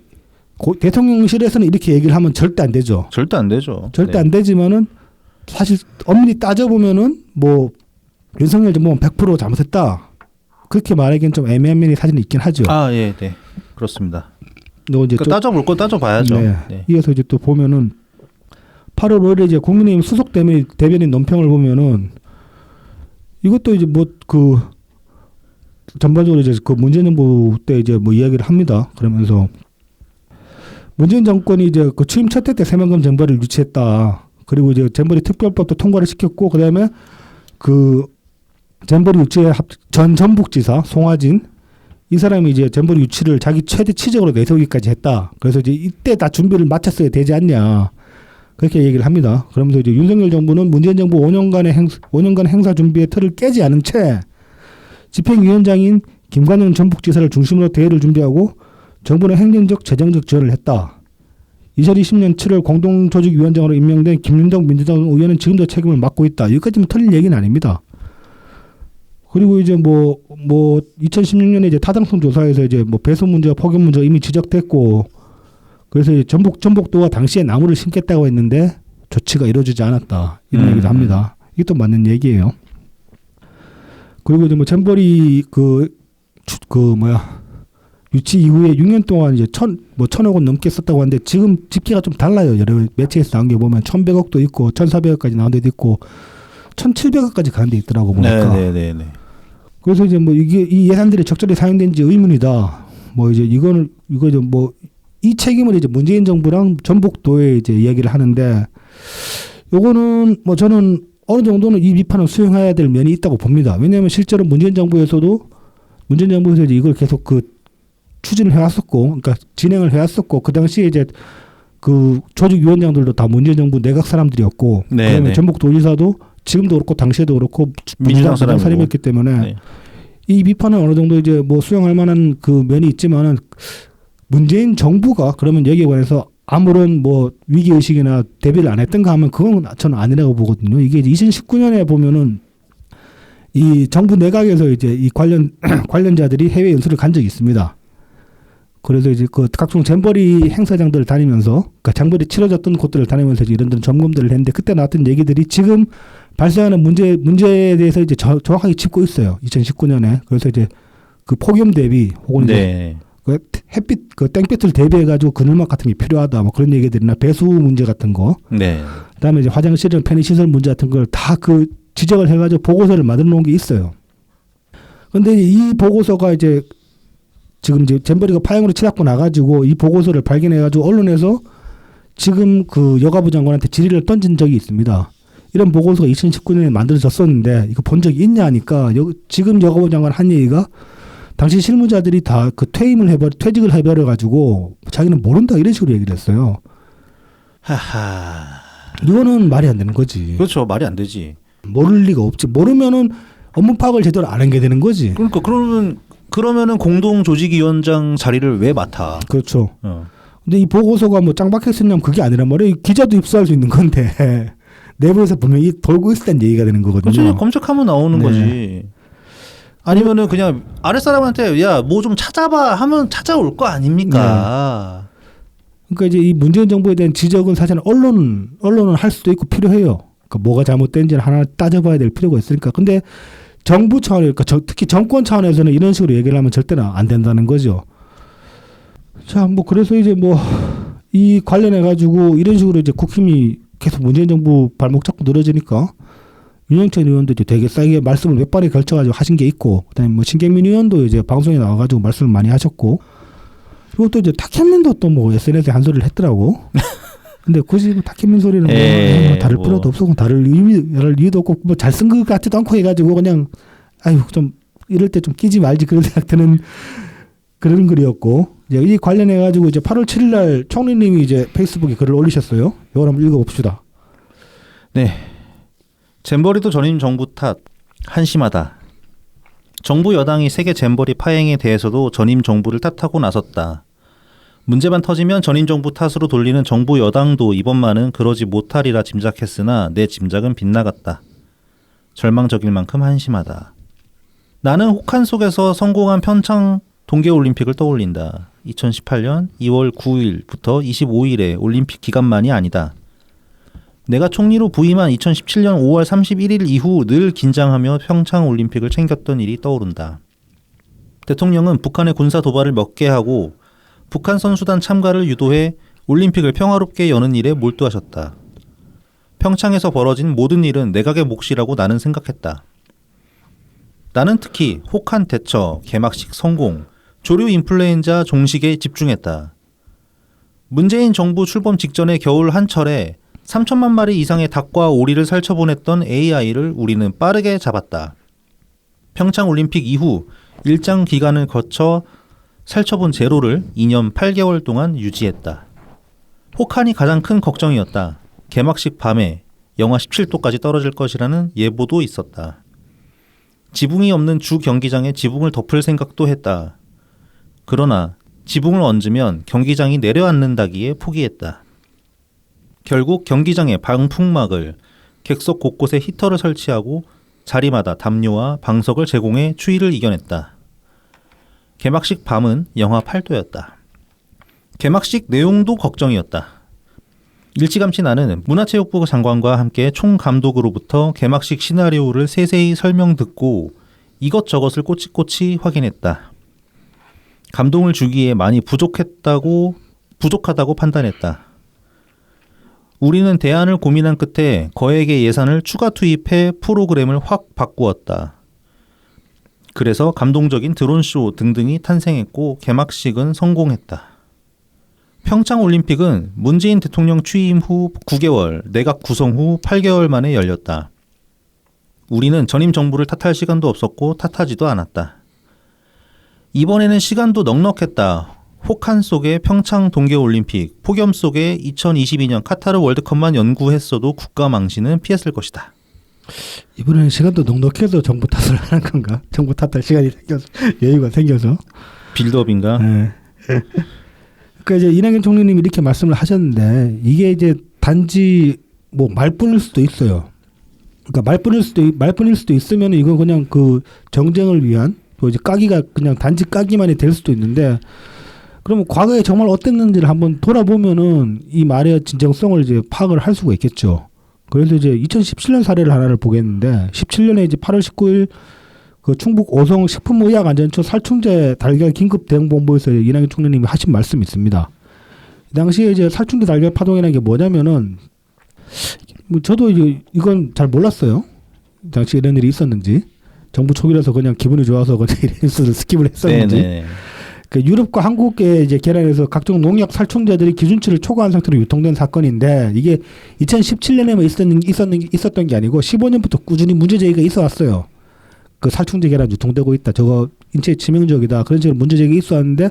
대통령실에서는 이렇게 얘기를 하면 절대 안 되죠. 절대 안 되죠. 절대 네. 안 되지만은 사실 엄밀히 따져보면은 뭐 윤석열 정부는 100% 잘못했다. 그렇게 말하기엔 좀 애매한 면이 사실은 있긴 하죠. 아, 예, 네. 그렇습니다. 너 이제 그러니까 따져볼 거 따져봐야죠. 네. 네. 이어서 이제 또 보면은 8월 5일에 이제 국민의힘 수석 대변인 논평을 보면은 이것도 이제 뭐 그 전반적으로 이제 그 문재인 정부 때 이제 뭐 이야기를 합니다. 그러면서 문재인 정권이 이제 그 취임 첫 해 때 새만금 잼버리를 유치했다. 그리고 이제 잼버리 특별법도 통과를 시켰고 그다음에 그 잼버리 유치의 전 전북지사 송화진 이 사람이 이제 잼버리 유치를 자기 최대 치적으로 내세우기까지 했다. 그래서 이제 이때 다 준비를 마쳤어야 되지 않냐. 그렇게 얘기를 합니다. 그러면서 이제 윤석열 정부는 문재인 정부 5년간 행사 준비의 틀을 깨지 않은 채 집행위원장인 김관영 전북지사를 중심으로 대회를 준비하고 정부는 행정적, 재정적 지원을 했다. 2020년 7월 공동조직위원장으로 임명된 김윤덕 민주당 의원은 지금도 책임을 맡고 있다. 여기까지는 틀린 얘기는 아닙니다. 그리고 이제 뭐 2016년에 이제 타당성 조사에서 이제 뭐 배수 문제와 폭염 문제가 이미 지적됐고 그래서 이제 전북도가 당시에 나무를 심겠다고 했는데 조치가 이루어지지 않았다. 이런 얘기도 합니다. 이게 또 맞는 얘기예요. 그리고 이제 뭐 잼버리 유치 이후에 6년 동안 이제 1,000억 원 넘게 썼다고 하는데 지금 집계가 좀 달라요. 여러 매체에서 나온 게 보면 1,100억도 있고 1,400억까지 나온 데도 있고 1,700억까지 가는 데 있더라고 보니까. 네네네. 그래서 이제 뭐 이게 이 예산들이 적절히 사용된지 의문이다. 뭐 이제 이거 이제 뭐 이 책임을 이제 문재인 정부랑 전북도에 이제 이야기를 하는데 요거는 뭐 저는 어느 정도는 이 비판을 수용해야 될 면이 있다고 봅니다. 왜냐하면 실제로 문재인 정부에서 이제 이걸 계속 그 추진을 해왔었고, 그러니까 진행을 해왔었고, 그 당시에 이제 그 조직위원장들도 다 문재인 정부 내각 사람들이었고, 그다음에 전북도지사도 지금도 그렇고 당시에도 그렇고 민주당 사람이었기 때문에 네. 이 비판은 어느 정도 이제 뭐 수용할 만한 그 면이 있지만은 문재인 정부가 그러면 여기에 관해서 아무런 뭐 위기 의식이나 대비를 안 했던가 하면 그건 저는 아니라고 보거든요. 이게 2019년에 보면은 이 정부 내각에서 이제 이 관련자들이 해외 연수를 간 적이 있습니다. 그래서 이제 그 각종 잼버리 행사장들을 다니면서, 그러니까 장벌이 치러졌던 곳들을 다니면서 이제 이런 점검들을 했는데 그때 나왔던 얘기들이 지금 발생하는 문제에 대해서 이제 정확하게 짚고 있어요. 2019년에. 그래서 이제 그 폭염 대비 혹은 이제 그 햇빛 그 땡볕을 대비해가지고 그늘막 같은 게 필요하다. 뭐 그런 얘기들이나 배수 문제 같은 거. 네. 그다음에 이제 화장실이나 편의 시설 문제 같은 걸 다 그 지적을 해가지고 보고서를 만들어 놓은 게 있어요. 그런데 이 보고서가 이제 지금 이제 잼버리가 파행으로 치닫고 나가지고 이 보고서를 발견해가지고 언론에서 지금 그 여가부 장관한테 질의를 던진 적이 있습니다. 이런 보고서가 2019년에 만들어졌었는데 이거 본 적이 있냐 하니까 지금 여가부 장관 한 얘기가 당시 실무자들이 다 그 퇴직을 해버려가지고 자기는 모른다 이런 식으로 얘기를 했어요. 하하. 이거는 말이 안 되는 거지. 그렇죠. 말이 안 되지. 모를 리가 없지. 모르면은 업무 파악을 제대로 안 한 게 되는 거지. 그러니까 그러면은 공동 조직위원장 자리를 왜 맡아? 그렇죠. 어. 근데 이 보고서가 뭐 짱박혀 있었냐면 그게 아니란 말이에요. 기자도 입수할 수 있는 건데 내부에서 분명히 돌고 있었다는 얘기가 되는 거거든요. 그렇죠. 검색하면 나오는 네. 거지. 아니면은 그냥 아랫사람한테 야 뭐 좀 찾아봐 하면 찾아올 거 아닙니까? 그러니까 이제 이 문재인 정부에 대한 지적은 사실 언론은 할 수도 있고 필요해요. 그러니까 뭐가 잘못된지를 하나 따져봐야 될 필요가 있으니까. 근데 정부 차원, 그러니까 특히 정권 차원에서는 이런 식으로 얘기를 하면 절대로 안 된다는 거죠. 자, 뭐 그래서 이제 뭐 이 관련해 가지고 이런 식으로 이제 국힘이 계속 문재인 정부 발목 잡고 늘어지니까 윤영찬 의원도 이제 되게 싸게 말씀을 몇 번에 걸쳐가지고 하신 게 있고, 그다음에 뭐 신경민 의원도 이제 방송에 나와가지고 말씀을 많이 하셨고, 그리고 또 이제 탁현민도 또 뭐 SNS에 한 소리를 했더라고. 근데 굳이 뭐 탁현민 소리는 뭐 다를 필요도 없고 다를 이유도 없고 뭐 잘 쓴 것 같지도 않고 해가지고 그냥 아유 좀 이럴 때 좀 끼지 말지 그런 생각 드는 그런 글이었고, 이제 이 관련해 가지고 이제 8월 7일 날 총리님이 이제 페이스북에 글을 올리셨어요. 이걸 한번 읽어봅시다. 네. 잼버리도 전임 정부 탓 한심하다. 정부 여당이 세계 잼버리 파행에 대해서도 전임 정부를 탓하고 나섰다. 문제만 터지면 전임 정부 탓으로 돌리는 정부 여당도 이번만은 그러지 못하리라 짐작했으나 내 짐작은 빗나갔다. 절망적일 만큼 한심하다. 나는 혹한 속에서 성공한 평창 동계올림픽을 떠올린다. 2018년 2월 9일부터 25일의 올림픽 기간만이 아니다. 내가 총리로 부임한 2017년 5월 31일 이후 늘 긴장하며 평창올림픽을 챙겼던 일이 떠오른다. 대통령은 북한의 군사 도발을 먹게 하고 북한 선수단 참가를 유도해 올림픽을 평화롭게 여는 일에 몰두하셨다. 평창에서 벌어진 모든 일은 내각의 몫이라고 나는 생각했다. 나는 특히 혹한 대처, 개막식 성공, 조류 인플루엔자 종식에 집중했다. 문재인 정부 출범 직전의 겨울 한철에 3천만 마리 이상의 닭과 오리를 살처보냈던 AI를 우리는 빠르게 잡았다. 평창올림픽 이후 일정 기간을 거쳐 살처본 제로를 2년 8개월 동안 유지했다. 혹한이 가장 큰 걱정이었다. 개막식 밤에 영하 17도까지 떨어질 것이라는 예보도 있었다. 지붕이 없는 주 경기장에 지붕을 덮을 생각도 했다. 그러나 지붕을 얹으면 경기장이 내려앉는다기에 포기했다. 결국 경기장에 방풍막을, 객석 곳곳에 히터를 설치하고 자리마다 담요와 방석을 제공해 추위를 이겨냈다. 개막식 밤은 영하 8도였다. 개막식 내용도 걱정이었다. 일찌감치 나는 문화체육부 장관과 함께 총감독으로부터 개막식 시나리오를 세세히 설명 듣고 이것저것을 꼬치꼬치 확인했다. 감동을 주기에 많이 부족하다고 판단했다. 우리는 대안을 고민한 끝에 거액의 예산을 추가 투입해 프로그램을 확 바꾸었다. 그래서 감동적인 드론쇼 등등이 탄생했고 개막식은 성공했다. 평창올림픽은 문재인 대통령 취임 후 9개월, 내각 구성 후 8개월 만에 열렸다. 우리는 전임 정부를 탓할 시간도 없었고 탓하지도 않았다. 이번에는 시간도 넉넉했다. 혹한 속의 평창 동계올림픽, 폭염 속의 2022년 카타르 월드컵만 연구했어도 국가 망신은 피했을 것이다. 이번에는 시간도 넉넉해서 정부 탓을 하는 건가? 정부 탓할 시간이 생겨서 여유가 생겨서 빌드업인가? 네. 그러니까 이제 이낙연 총리님이 이렇게 말씀을 하셨는데 이게 이제 단지 뭐 말뿐일 수도 있어요. 그러니까 말뿐일 수도 있으면 이건 그냥 그 정쟁을 위한 또 이제 까기가 그냥 단지 까기만이 될 수도 있는데, 그러면 과거에 정말 어땠는지를 한번 돌아보면은 이 말의 진정성을 이제 파악을 할 수가 있겠죠. 그래서 이제 2017년 사례를 하나를 보겠는데, 17년에 이제 8월 19일 그 충북 오성 식품의약안전처 살충제 달걀 긴급 대응본부에서 이낙연 총리님이 하신 말씀이 있습니다. 이 당시에 이제 살충제 달걀 파동이라는 게 뭐냐면은, 뭐 저도 이건 잘 몰랐어요. 당시 이런 일이 있었는지. 정부 초기라서 그냥 기분이 좋아서 그냥 이런 수를 스킵을 했었는지. 네네. 그 유럽과 한국에 이제 결합해서 각종 농약 살충제들이 기준치를 초과한 상태로 유통된 사건인데, 이게 2017년에만 있었던 게 아니고 15년부터 꾸준히 문제 제기가 있어 왔어요. 그 살충제 계란 유통되고 있다. 저거 인체에 치명적이다. 그런 식으로 문제 제기가 있어 왔는데,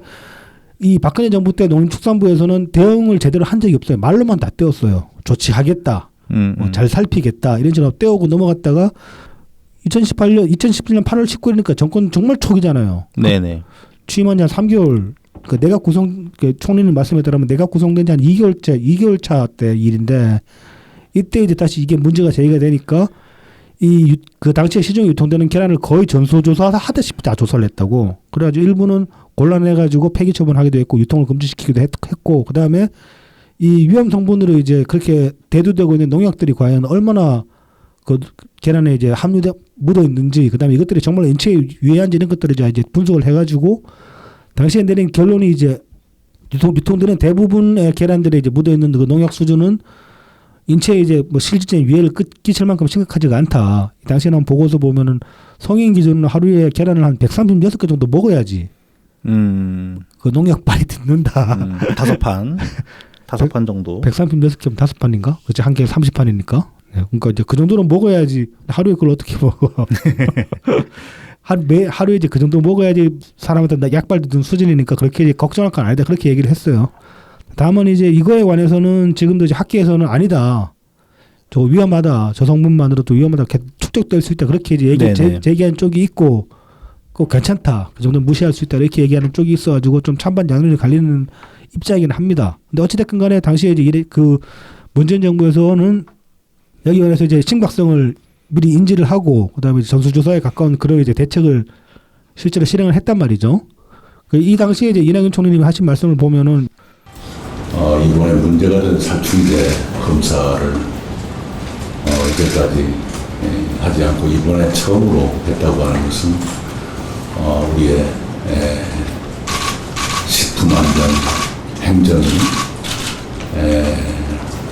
이 박근혜 정부 때 농림축산부에서는 대응을 제대로 한 적이 없어요. 말로만 다 떼었어요. 조치하겠다. 잘 살피겠다. 이런 식으로 떼오고 넘어갔다가 2017년 8월 19일이니까 정권 정말 초기잖아요. 네네. 취임한 지 한 3개월. 그 내각 구성 총리님 말씀에 따르면 내각 구성된 지 한 2개월 차 때 일인데 이때 이제 다시 이게 문제가 제기가 되니까 그 당시에 시중에 유통되는 계란을 거의 전수조사하다시피 다 조사를 했다고. 그래가지고 일부는 곤란해가지고 폐기 처분하기도 했고 유통을 금지시키기도 했고 그다음에 이 위험 성분으로 이제 그렇게 대두되고 있는 농약들이 과연 얼마나 그 계란에 이제 묻어 있는지 그다음에 이것들이 정말 인체에 유해한지 이런 것들을 이제 분석을 해가지고 당시에 내린 결론이 이제 유통되는 대부분의 계란들에 이제 묻어 있는 그 농약 수준은 인체에 이제 뭐 실질적인 위해를 끼칠 만큼 심각하지가 않다. 당시에 나온 보고서 보면은 성인 기준으로 하루에 계란을 한 136개 정도 먹어야지. 그 농약발이 듣는다. 5판 정도. 136개면 5판인가? 그치 한 개에 30판이니까. 네. 그러니까 이제 그 정도는 먹어야지. 하루에 그걸 어떻게 먹어? 하루에 이제 그 정도 먹어야지 사람한테 약발 듣는 수준이니까 그렇게 이제 걱정할 건 아니다. 그렇게 얘기를 했어요. 다만 이제 이거에 관해서는 지금도 이제 학계에서는 아니다. 저 위험하다. 저 성분만으로도 위험하다. 축적될 수 있다. 그렇게 이제 제기한 쪽이 있고, 꼭 괜찮다. 그 정도는 무시할 수 있다. 이렇게 얘기하는 쪽이 있어가지고 좀 찬반 양론이 갈리는 입장이긴 합니다. 근데 어찌됐건 간에 당시에 이제 그 문재인 정부에서는 여기 관해서 이제 심각성을 미리 인지를 하고, 그 다음에 전수조사에 가까운 그런 이제 대책을 실제로 실행을 했단 말이죠. 이 당시에 이제 이낙연 총리님이 하신 말씀을 보면은 이번에 문제가 된 살충제 검사를 이제까지 하지 않고 이번에 처음으로 했다고 하는 것은 우리의 식품안전 행정이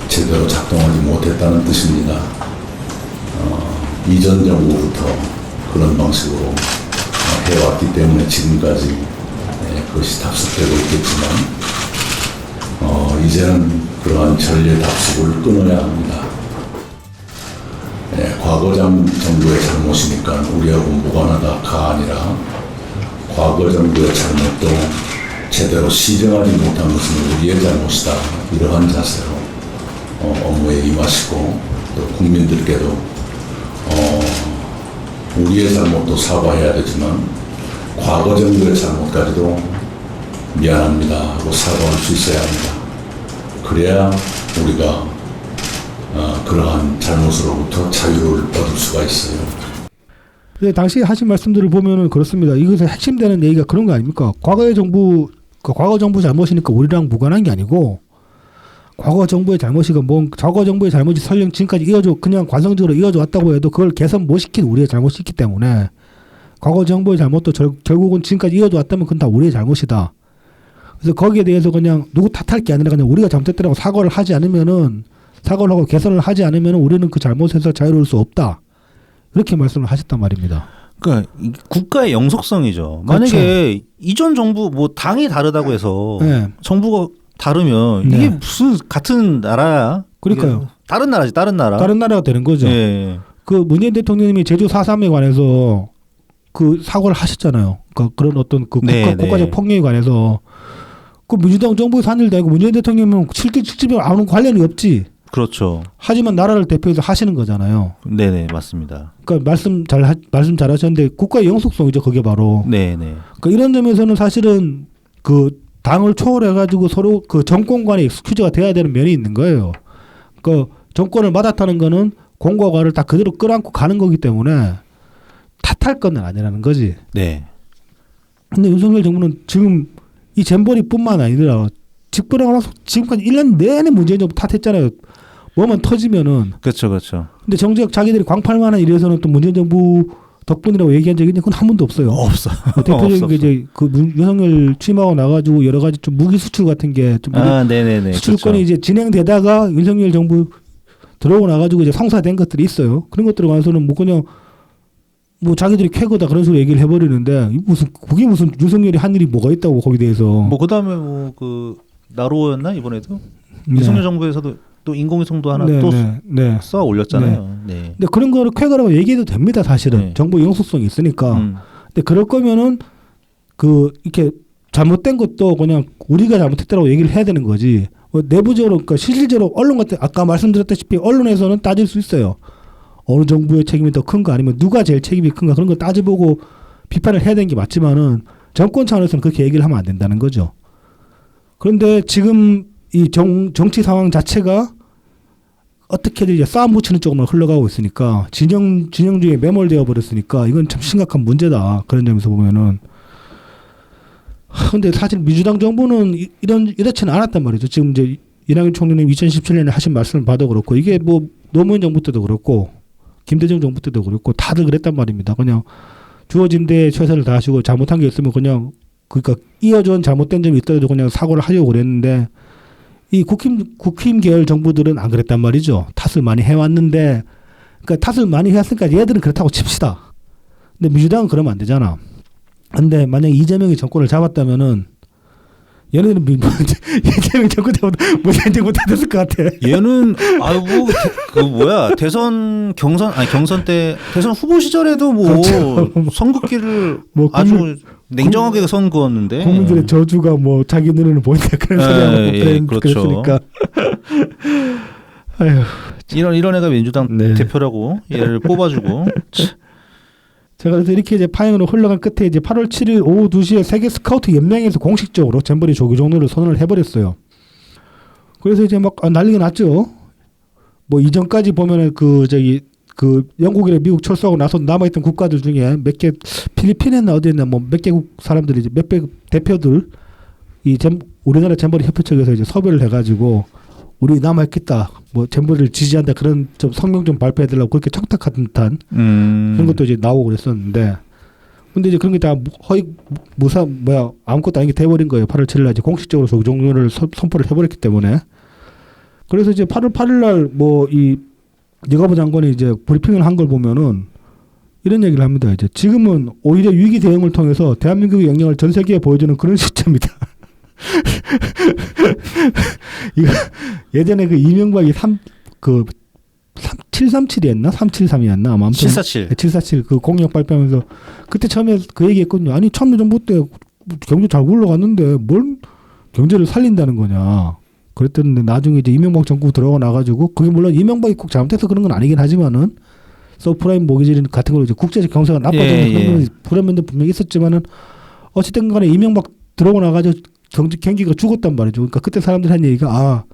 제대로 작동하지 못했다는 뜻입니다. 이전 정부부터 그런 방식으로 해왔기 때문에 지금까지 그것이 답습되고 있겠지만 이제는 그러한 전례 답습을 끊어야 합니다. 과거 정부의 잘못이니까 우리하고 무관하다가 아니라 과거 정부의 잘못도 제대로 시정하지 못한 것은 우리의 잘못이다. 이러한 자세로 업무에 임하시고 또 국민들께도 우리의 잘못도 사과해야 되지만 과거 정부의 잘못까지도 미안합니다 하고 사과할 수 있어야 합니다. 그래야 우리가 그러한 잘못으로부터 자유를 얻을 수가 있어요. 근데 당시에 하신 말씀들을 보면은 그렇습니다. 이것의 핵심되는 얘기가 그런 거 아닙니까? 과거 정부 잘못이니까 우리랑 무관한 게 아니고 과거 정부의 잘못이가 과거 정부의 잘못이 설령 지금까지 그냥 관성적으로 이어져 왔다고 해도 그걸 개선 못 시킨 우리의 잘못이 있기 때문에 과거 정부의 잘못도 결국은 지금까지 이어져 왔다면 그건 다 우리의 잘못이다. 그래서 거기에 대해서 그냥 누구 탓할 게 아니라 그냥 우리가 잘못했다고 사과를 하고 개선을 하지 않으면은 우리는 그 잘못에서 자유로울 수 없다. 이렇게 말씀을 하셨단 말입니다. 그러니까 국가의 영속성이죠. 만약에 그렇죠. 이전 정부 당이 다르다고 해서 정부가 다르면 이게 무슨 같은 나라야? 그러니까요. 다른 나라지, 다른 나라. 다른 나라가 되는 거죠. 그 문재인 대통령님이 제주 4.3에 관해서 그 사과를 하셨잖아요. 그러니까 그런 어떤 그 국가적 폭력에 관해서 그 민주당 정부에서 한 일도 아니고 문재인 대통령은 실질적으로 아무런 관련이 없지. 그렇죠. 하지만 나라를 대표해서 하시는 거잖아요. 네네 맞습니다. 그러니까 말씀 잘하셨는데 국가의 영속성이죠. 그게 바로. 네네. 그러니까 이런 점에서는 사실은 그 당을 초월해가지고 서로 그 정권 간의 엑스큐즈가 돼야 되는 면이 있는 거예요. 그 정권을 맡았다는 거는 공과 과를 다 그대로 끌어안고 가는 거기 때문에 탓할 건 아니라는 거지. 네. 근데 윤석열 정부는 지금 이 잼버리뿐만 아니라 집권하고 나서 지금까지 1년 내내 문재인 정부 탓했잖아요. 뭐만 터지면은. 그렇죠, 그렇죠. 근데 정작 자기들이 광팔만한 일에서는 또 문재인 정부 덕분이라고 얘기한 적이 있는데 그건 한 번도 없어요. 없어. 대표적인 게 이제 그 윤석열 취임하고 나가지고 여러 가지 좀 무기 수출 같은 게 좀 네네네. 수출권이 그렇죠. 이제 진행되다가 윤석열 정부 들어오고 나가지고 이제 성사된 것들이 있어요. 그런 것들에 관해서는 그냥 자기들이 캐거다 그런 식으로 얘기를 해버리는데 그게 무슨 윤석열이 한 일이 뭐가 있다고 거기에 대해서. 그다음에 그 나로였나 이번에도 윤석열 정부에서도 또 인공위성도 하나 또 쏘아 올렸잖아요. 네. 근데 그런 거를 쾌거라고 얘기해도 됩니다. 사실은 정부 영속성이 있으니까. 근데 그럴 거면은 그 이렇게 잘못된 것도 그냥 우리가 잘못했다고 얘기를 해야 되는 거지. 내부적으로 그러니까 실질적으로 언론 같은 아까 말씀드렸다시피 언론에서는 따질 수 있어요. 어느 정부의 책임이 더 큰가 아니면 누가 제일 책임이 큰가 그런 걸 따져보고 비판을 해야 되는 게 맞지만은 정권 차원에서는 그렇게 얘기를 하면 안 된다는 거죠. 그런데 지금 이 정치 상황 자체가 어떻게든 이제 싸움 붙이는 쪽으로 흘러가고 있으니까 진영 중에 매몰되어 버렸으니까 이건 참 심각한 문제다. 그런 점에서 보면은. 근데 사실 민주당 정부는 이렇지는 않았단 말이죠. 지금 이제 이낙연 총리님 2017년에 하신 말씀을 봐도 그렇고 이게 뭐 노무현 정부 때도 그렇고 김대중 정부 때도 그렇고 다들 그랬단 말입니다. 그냥 주어진 데에 최선을 다하시고 잘못한 게 있으면 그냥 그러니까 이어준 잘못된 점이 있더라도 그냥 사과를 하려고 그랬는데 이 국힘 계열 정부들은 안 그랬단 말이죠. 탓을 많이 해왔는데 그러니까 탓을 많이 해왔으니까 얘들은 그렇다고 칩시다. 근데 민주당은 그러면 안 되잖아. 근데 만약에 이재명이 정권을 잡았다면은 얘네들은 이재명 정권 때보다 못한 정권 다 됐을 것 같아. 얘는 아이고 그 뭐야 경선 때 대선 후보 시절에도 뭐 그렇죠. 선긋기를 뭐 아주 냉정하게 선거였는데 국민들의 저주가 뭐 자기 눈에는 보인다 그런 소리하고 그렇죠. 그랬으니까. 아휴, 이런 애가 민주당 네. 대표라고 얘를 뽑아주고 제가 그래서 이렇게 이제 파행으로 흘러간 끝에 이제 8월 7일 오후 2시에 세계 스카우트 연맹에서 공식적으로 잼버리 조기 종료를 선언을 해버렸어요. 그래서 이제 막 난리가 났죠. 뭐 이전까지 보면은 그 영국이나 미국 철수하고 나서 남아있던 국가들 중에 몇 개 필리핀이나 어디였나 뭐 몇 개국 사람들이 이제 몇백 대표들 우리나라 잼버리 협회 측에서 이제 섭외를 해가지고 우리 남아있겠다 뭐 잼버리를 지지한다 그런 좀 성명 좀 발표해달라고 그렇게 청탁한 듯한 그런 것도 이제 나오고 그랬었는데 근데 이제 그런 게 다 아무것도 아닌 게 돼버린 거예요. 8월 7일 날 이제 공식적으로 조기 종료를 선포를 해버렸기 때문에. 그래서 이제 8월 8일 날 뭐 이 여가부 장관이 이제 브리핑을 한 걸 보면은 이런 얘기를 합니다. 이제 지금은 오히려 위기 대응을 통해서 대한민국의 역량을 전 세계에 보여주는 그런 시점이다. 이거 예전에 그 이명박이 737이었나? 373이었나? 아마 747 그 공약 발표하면서 그때 처음에 그 얘기했거든요. 아니 참여정부 때 경제 잘 굴러갔는데 뭘 경제를 살린다는 거냐. 그랬더니 나중에 이제 이명박 정부 들어가 나가지고 그게 물론 이명박이 꼭 잘못해서 그런 건 아니긴 하지만은 서프라임 모기지 같은 걸로 이제 국제적 경제가 나빠지는 그런 불안면도 분명히 있었지만은 어쨌든 간에 이명박 들어가 나가지고 경기가 죽었단 말이죠. 그러니까 그때 사람들이 한 얘기가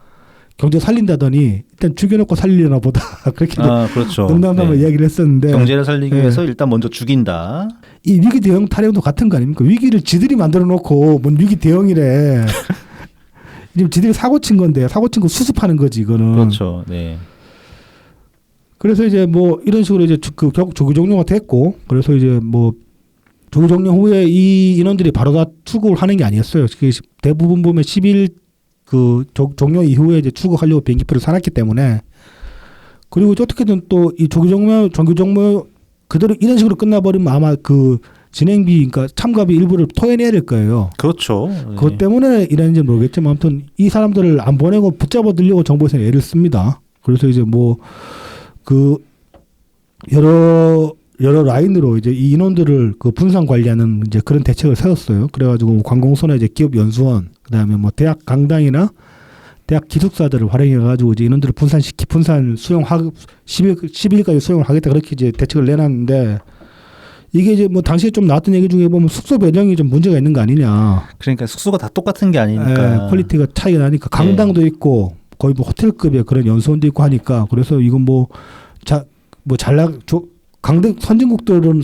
경제 살린다더니 일단 죽여놓고 살리려나 보다. 그렇게 그렇죠. 농담삼아 이야기를 했었는데 경제를 살리기 위해서 일단 먼저 죽인다. 이 위기 대응 타령도 같은 거 아닙니까? 위기를 지들이 만들어 놓고 뭔 위기 대응이래. 지금 지들이 사고 친 건데 사고 친 거 수습하는 거지 이거는. 그렇죠. 네. 그래서 이제 뭐 이런 식으로 이제 조기 종료가 됐고 그래서 이제 뭐 조기 종료 후에 이 인원들이 바로 다 출국을 하는 게 아니었어요. 대부분 보면 10일 그 종료 이후에 이제 출국하려고 비행기표를 사놨기 때문에 그리고 어떻게든 또 이 조기 종료 그대로 이런 식으로 끝나버리면 아마 그 진행비 그러니까 참가비 일부를 토해내야 될 거예요. 그렇죠. 그것 때문에 이랬는지 모르겠지만 아무튼 이 사람들을 안 보내고 붙잡아 들려고 정부에서 애를 씁니다. 그래서 이제 뭐 그 여러 라인으로 이제 이 인원들을 그 분산 관리하는 이제 그런 대책을 세웠어요. 그래가지고 관공서나 이제 기업 연수원, 그다음에 뭐 대학 강당이나 대학 기숙사들을 활용해가지고 이제 인원들을 분산 수용하 10일까지 수용을 하겠다 그렇게 이제 대책을 내놨는데 이게 이제 뭐 당시에 좀 나왔던 얘기 중에 보면 숙소 배정이 좀 문제가 있는 거 아니냐. 그러니까 숙소가 다 똑같은 게 아니니까. 퀄리티가 차이가 나니까 강당도 있고 거의 뭐 호텔급의 그런 연수원도 있고 하니까 그래서 이건 선진국들은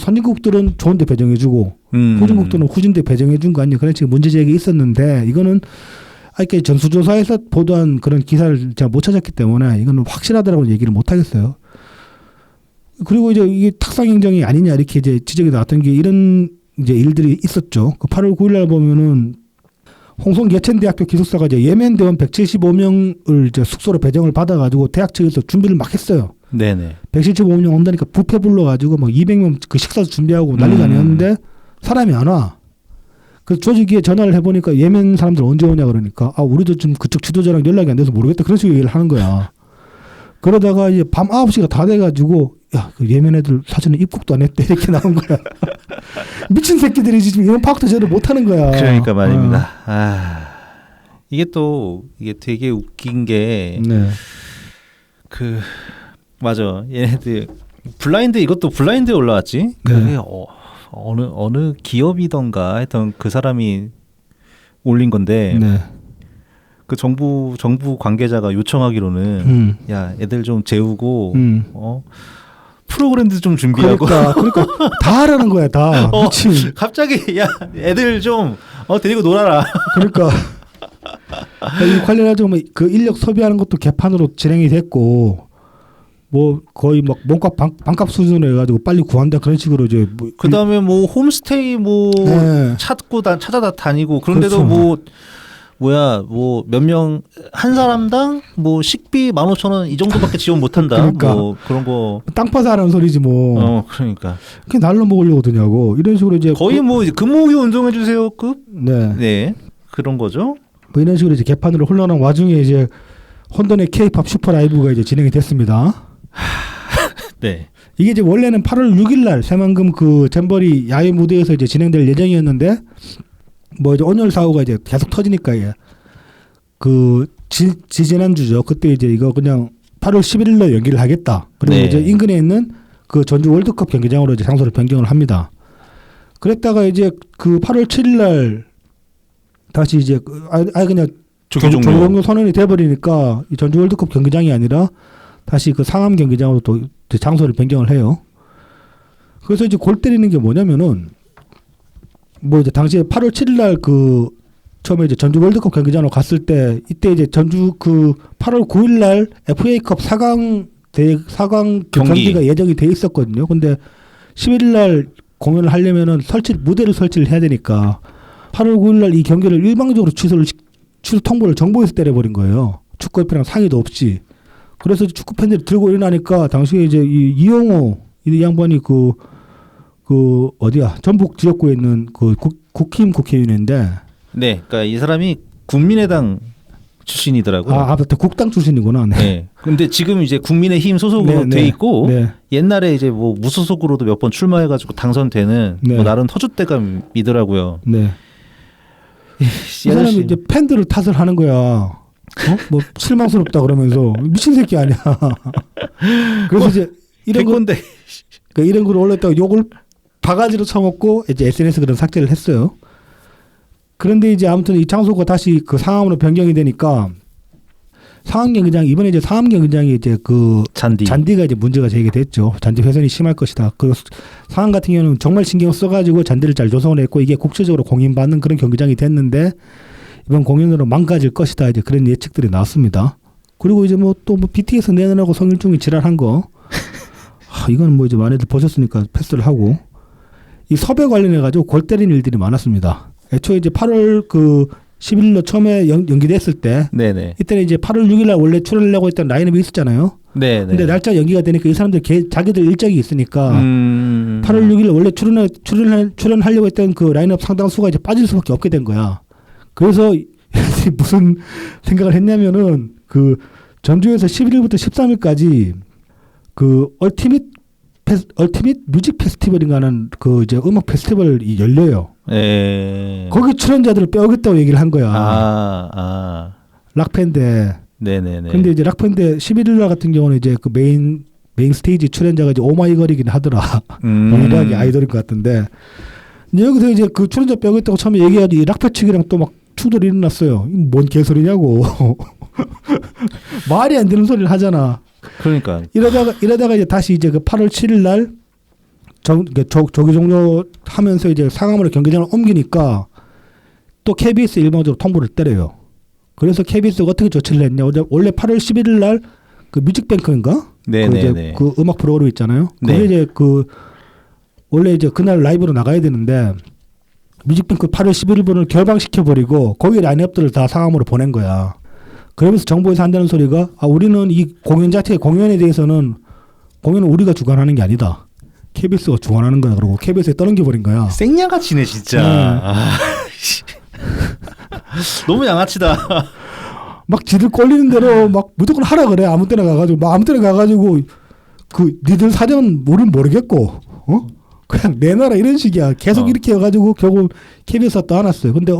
좋은데 배정해주고 후진국들은 후진데 배정해준 거 아니냐 그런 식의 문제 제기가 있었는데 이거는 이렇게 전수조사에서 보도한 그런 기사를 제가 못 찾았기 때문에 이거는 확실하다라고 얘기를 못 하겠어요. 그리고 이제 이게 탁상 행정이 아니냐 이렇게 이제 지적이 나왔던 게 이런 이제 일들이 있었죠. 그 8월 9일날 보면은 홍성 예천대학교 기숙사가 이제 예멘 대원 175명을 이제 숙소로 배정을 받아가지고 대학 측에서 준비를 막 했어요. 네네. 175명 온다니까 뷔페 불러가지고 막 200명 그 식사도 준비하고 난리가 아니었는데 사람이 안 와. 그 조직위에 전화를 해보니까 예멘 사람들 언제 오냐 그러니까 우리도 좀 그쪽 지도자랑 연락이 안 돼서 모르겠다 그런 식으로 얘기를 하는 거야. 그러다가 이제 밤 9시가 다 돼가지고 야, 그 예멘 애들 사전에 입국도 안 했대 이렇게 나온 거야. 미친 새끼들이 지금 이런 파악도 제대로 못 하는 거야. 그러니까 말입니다. 이게 또 이게 되게 웃긴 게 네. 그 맞아. 얘네들 이것도 블라인드에 올라왔지. 네. 그게 어느 기업이던가 했던 그 사람이 올린 건데 네. 그 정부 관계자가 요청하기로는 야 애들 좀 재우고 프로그램도 좀 준비하고 그러니까 다 하라는 거야 다. 미친. 갑자기 야 애들 좀 데리고 놀아라. 그러니까 이 관련해서 그 인력 소비하는 것도 개판으로 진행이 됐고 뭐 거의 막 몸값 반값 수준으로 해가지고 빨리 구한다 그런 식으로 이제 뭐 그다음에 뭐 홈스테이 뭐 네. 찾아다 다니고 그런데도 그렇죠. 뭐 뭐야 뭐 몇 명 한 사람당 뭐 식비 15,000원 이 정도밖에 지원 못한다. 그러니까. 뭐 그런 거. 땅 파서 하라는 소리지 뭐. 그러니까 그게 날로 먹으려고 드냐고 이런 식으로 이제 거의 뭐 근무기 운동해 주세요급. 네. 네 그런 거죠. 뭐 이런 식으로 이제 개판으로 흘러난 와중에 이제 혼돈의 K-팝 슈퍼 라이브가 이제 진행이 됐습니다. 네. 이게 이제 원래는 8월 6일 날 새만금 그 잼버리 야외 무대에서 이제 진행될 예정이었는데 뭐 이제 온열 사고가 이제 계속 터지니까 그 지지난주죠. 그때 이제 이거 그냥 8월 11일로 연기를 하겠다. 그리고 네. 이제 인근에 있는 그 전주 월드컵 경기장으로 이제 장소를 변경을 합니다. 그랬다가 이제 그 8월 7일 날 다시 이제 아예 그냥 종료 선언이 돼버리니까 이 전주 월드컵 경기장이 아니라 다시 그 상암 경기장으로 또 장소를 변경을 해요. 그래서 이제 골 때리는 게 뭐냐면은 뭐 이제 당시에 8월 7일 날 그 처음에 이제 전주 월드컵 경기장으로 갔을 때 이때 이제 전주 그 8월 9일 날 FA컵 4강 경기가 예정이 돼 있었거든요. 근데 11일 날 공연을 하려면은 무대를 설치를 해야 되니까 8월 9일 날 이 경기를 일방적으로 취소 통보를 정부에서 때려버린 거예요. 축구협회랑 상의도 없이. 그래서 축구 팬들이 들고 일어나니까 당시에 이제 이용호 이 양반이 그 어디야 전북 지역구에 있는 그 국힘 국회의원인데. 네, 그러니까 이 사람이 국민의당 출신이더라고요. 맞다. 국당 출신이구나. 네. 네. 근데 지금 이제 국민의힘 소속으로 돼 있고 네. 옛날에 이제 뭐 무소속으로도 몇 번 출마해가지고 당선되는 네. 뭐 나름 터줏대감이더라고요. 네. 이 사람이 이제 팬들을 탓을 하는 거야. 뭐 실망스럽다 그러면서 미친 새끼 아니야. 그래서 이제 이런 건데 그러니까 이런 글을 올렸다가 욕을 바가지로 쳐먹고 이제 SNS 그런 삭제를 했어요. 그런데 이제 아무튼 이 장소가 다시 그 상암으로 변경이 되니까 상암 경기장 이번에 이제 상암 경기장이 이제 그 잔디가 이제 문제가 제기됐죠. 잔디 훼손이 심할 것이다. 그 상암 같은 경우는 정말 신경 써가지고 잔디를 잘 조성을 했고 이게 국제적으로 공인받는 그런 경기장이 됐는데 이번 공연으로 망가질 것이다. 이제 그런 예측들이 나왔습니다. 그리고 이제 뭐 또 뭐 BTS 내놓으라고 성일종이 지랄한 거 이건 뭐 이제 많이들 보셨으니까 패스를 하고 이 섭외 관련해 가지고 골 때리는 일들이 많았습니다. 애초에 이제 8월 그 11일로 처음에 연기됐을 때, 네네. 이때는 이제 8월 6일날 원래 출연하려고 했던 라인업이 있었잖아요. 네네. 근데 날짜 연기가 되니까 이 사람들 자기들 일정이 있으니까 8월 6일 원래 출연하려고 했던 그 라인업 상당수가 이제 빠질 수밖에 없게 된 거야. 그래서 무슨 생각을 했냐면은 그 전주에서 11일부터 13일까지 그 얼티밋 뮤직 페스티벌인가 하는 그 이제 음악 페스티벌이 열려요. 거기 출연자들을 빼오겠다고 얘기를 한 거야. 락밴드. 네네네. 근데 이제 락밴드 11일 날 같은 경우는 이제 그 메인 스테이지 출연자가 이제 오마이걸이긴 하더라. 유일하게 아이돌인 것 같은데. 근데 여기서 이제 그 출연자 빼오겠다고 처음에 얘기해가지고 이 락파 측이랑 또 막 충돌이 일어났어요. 뭔 개소리냐고. 말이 안 되는 소리를 하잖아. 그러니까 이러다가 이제 다시 이제 그 8월 7일 날 조기 종료하면서 이제 상암으로 경기장을 옮기니까 또 KBS 일방적으로 통보를 때려요. 그래서 KBS가 어떻게 조치를 했냐? 원래 8월 11일 날 그 뮤직뱅크인가? 네네네. 그 음악 프로그램 있잖아요. 네. 그게 이제 그 원래 이제 그날 라이브로 나가야 되는데 뮤직뱅크 8월 11일분을 결방시켜 버리고 거기 라인업들을 다 상암으로 보낸 거야. 그러면서 정부에서 한다는 소리가 우리는 이 공연 공연에 대해서는 공연은 우리가 주관하는 게 아니다. KBS가 주관하는 거야. 그러고 KBS에 떠넘겨 버린 거야. 생양아치네 진짜. 너무 양아치다. 막 지들 꼴리는 대로 막 무조건 하라 그래. 아무 때나 가가지고 그 니들 사정은 우린 모르겠고 그냥 내놔라 이런 식이야. 계속 이렇게 해가지고 결국 KBS가 떠안았어요. 근데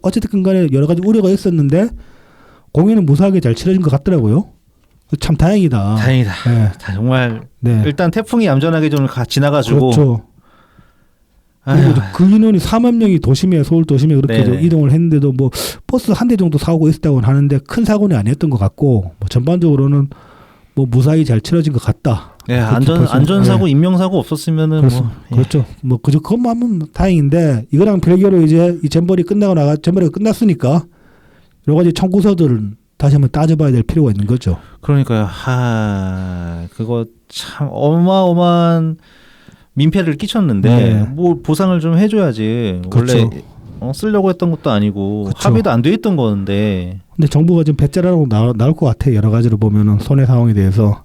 어쨌든 간에 여러 가지 우려가 있었는데 공연은 무사하게 잘 치러진 것 같더라고요. 참 다행이다. 다행이다. 네. 정말 네. 일단 태풍이 얌전하게 좀 지나가지고 그렇죠. 그리고 그 인원이 4만 명이 도심에 서울 도심에 그렇게 네네. 이동을 했는데도 뭐 버스 한 대 정도 사고가 있었다고 하는데 큰 사고는 아니었던 것 같고 뭐 전반적으로는 뭐 무사히 잘 치러진 것 같다. 네, 그렇게 볼 수- 안전사고 인명사고 없었으면은 뭐 그렇죠. 뭐 그저 그것만 하면 다행인데 이거랑 별개로 이제 이 잼버리가 끝났으니까 여러 가지 청구서들을 다시 한번 따져봐야 될 필요가 있는 거죠. 그러니까요. 그거 참 어마어마한 민폐를 끼쳤는데 네. 뭐 보상을 좀 해줘야지. 그렇죠. 원래 쓰려고 했던 것도 아니고 그렇죠. 합의도 안 돼 있던 건데 근데 정부가 좀 배째라고 나올 것 같아. 여러 가지로 보면은 손해 상황에 대해서.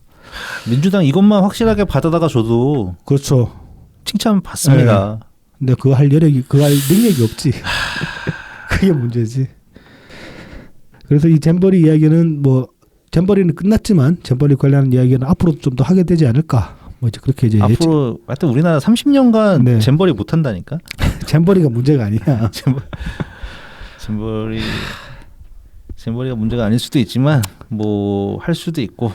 민주당 이것만 확실하게 받아다가 줘도 그렇죠. 칭찬 받습니다. 근데 그거 할 능력이 없지. 그게 문제지. 그래서 이 잼버리 이야기는 뭐 잼버리는 끝났지만 잼버리 관련한 이야기는 앞으로도 좀 더 하게 되지 않을까. 뭐 이제 그렇게 이제 앞으로 하여튼 우리나라 30년간 네. 잼버리 못 한다니까. 잼버리가 문제가 아니야. 잼버리가 문제가 아닐 수도 있지만 뭐 할 수도 있고.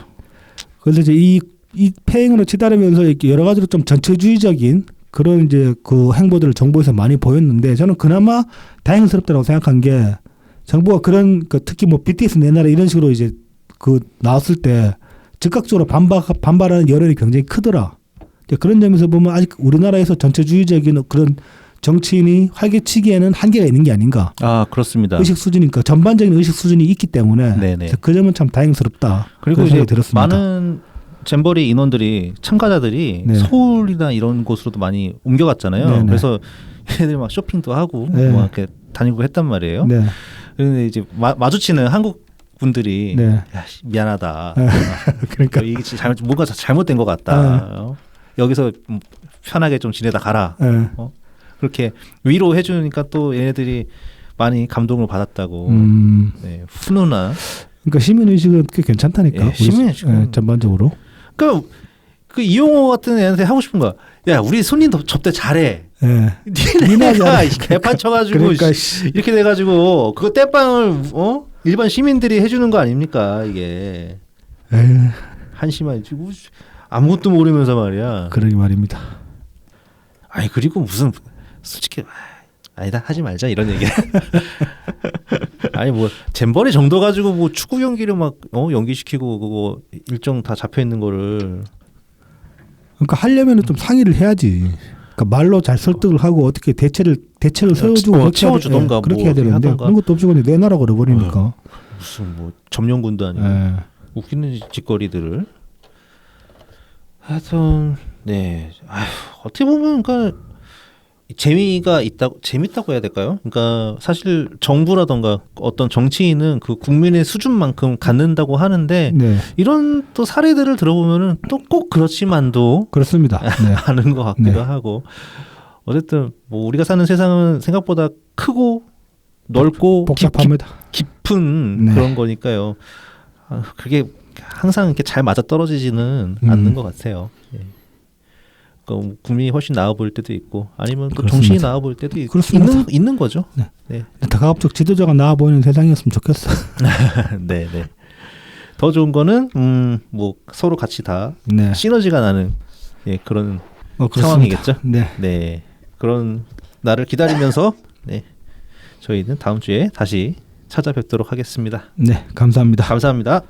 그래서 이제 이 폐행으로 치달으면서 이렇게 여러 가지로 좀 전체주의적인 그런 이제 그 행보들을 정부에서 많이 보였는데 저는 그나마 다행스럽다고 생각한 게 정부가 그런 그 특히 뭐 BTS 내놔라 이런 식으로 이제 그 나왔을 때 즉각적으로 반발하는 여론이 굉장히 크더라. 이제 그런 점에서 보면 아직 우리나라에서 전체주의적인 그런 정치인이 활개치기에는 한계가 있는 게 아닌가. 아 그렇습니다. 의식 수준이니까 전반적인 의식 수준이 있기 때문에 네네. 그래서 그 점은 참 다행스럽다. 그리고 그런 이제 생각이 들었습니다. 많은 잼버리 인원들이 참가자들이 네. 서울이나 이런 곳으로도 많이 옮겨갔잖아요. 네네. 그래서 얘네들 막 쇼핑도 하고 네. 막 이렇게 다니고 했단 말이에요. 네. 그런데 이제 마주치는 한국 분들이 네. 야, 미안하다. 그러니까 이게 뭔가 잘못된 것 같다. 여기서 편하게 좀 지내다 가라. 네. 그렇게 위로해 주니까 또 얘네들이 많이 감동을 받았다고. 네, 훈훈한. 그러니까 시민 의식은 꽤 괜찮다니까. 예, 시민 의식은. 전반적으로. 그러니까 그 이용호 같은 애한테 하고 싶은 거야. 야, 우리 손님 접대 잘해. 예. 니네가 개판 쳐가지고 그러니까 이렇게 돼가지고 그거 떼빵을 일반 시민들이 해주는 거 아닙니까 이게. 에휴, 한심한 지금 아무것도 모르면서 말이야. 그러게 말입니다. 아니 그리고 무슨 솔직히 아니다 하지 말자 이런 얘기. 아니 뭐 잼버리 정도 가지고 뭐 축구 경기를 막 연기시키고 그거 일정 다 잡혀 있는 거를. 그러니까 하려면은 좀 상의를 해야지. 그러니까 말로 잘 설득을 하고 어떻게 대체를 세워주고 그렇게 채워주던가 해야, 그렇게 뭐 해야 되는데 하던가. 그런 것도 없이 그냥 내놔라 그래버리니까. 무슨 뭐 점령군도 아니고 예. 웃기는 짓거리들을. 하여튼 네. 아휴, 어떻게 보면 그러니까 재밌다고 해야 될까요? 그러니까 사실 정부라던가 어떤 정치인은 그 국민의 수준만큼 갖는다고 하는데 네. 이런 또 사례들을 들어보면은 또 꼭 그렇지만도 그렇습니다. 네. 않은 것 같기도 네. 하고 어쨌든 뭐 우리가 사는 세상은 생각보다 크고 넓고 복잡합니다. 깊은 네. 그런 거니까요. 그게 항상 이렇게 잘 맞아 떨어지지는 않는 것 같아요. 예. 그러니까 국민이 훨씬 나아 보일 때도 있고 아니면 또 그렇습니다. 정신이 나아 보일 때도 그렇습니다. 있는 거죠. 네. 네. 다가급적 지도자가 나와 보이는 세상이었으면 좋겠어. 네, 네. 더 좋은 거는 뭐 서로 같이 다 네. 시너지가 나는 그런 그렇습니다. 상황이겠죠. 네. 네. 그런 날을 기다리면서 네. 저희는 다음 주에 다시 찾아뵙도록 하겠습니다. 네. 감사합니다. 감사합니다.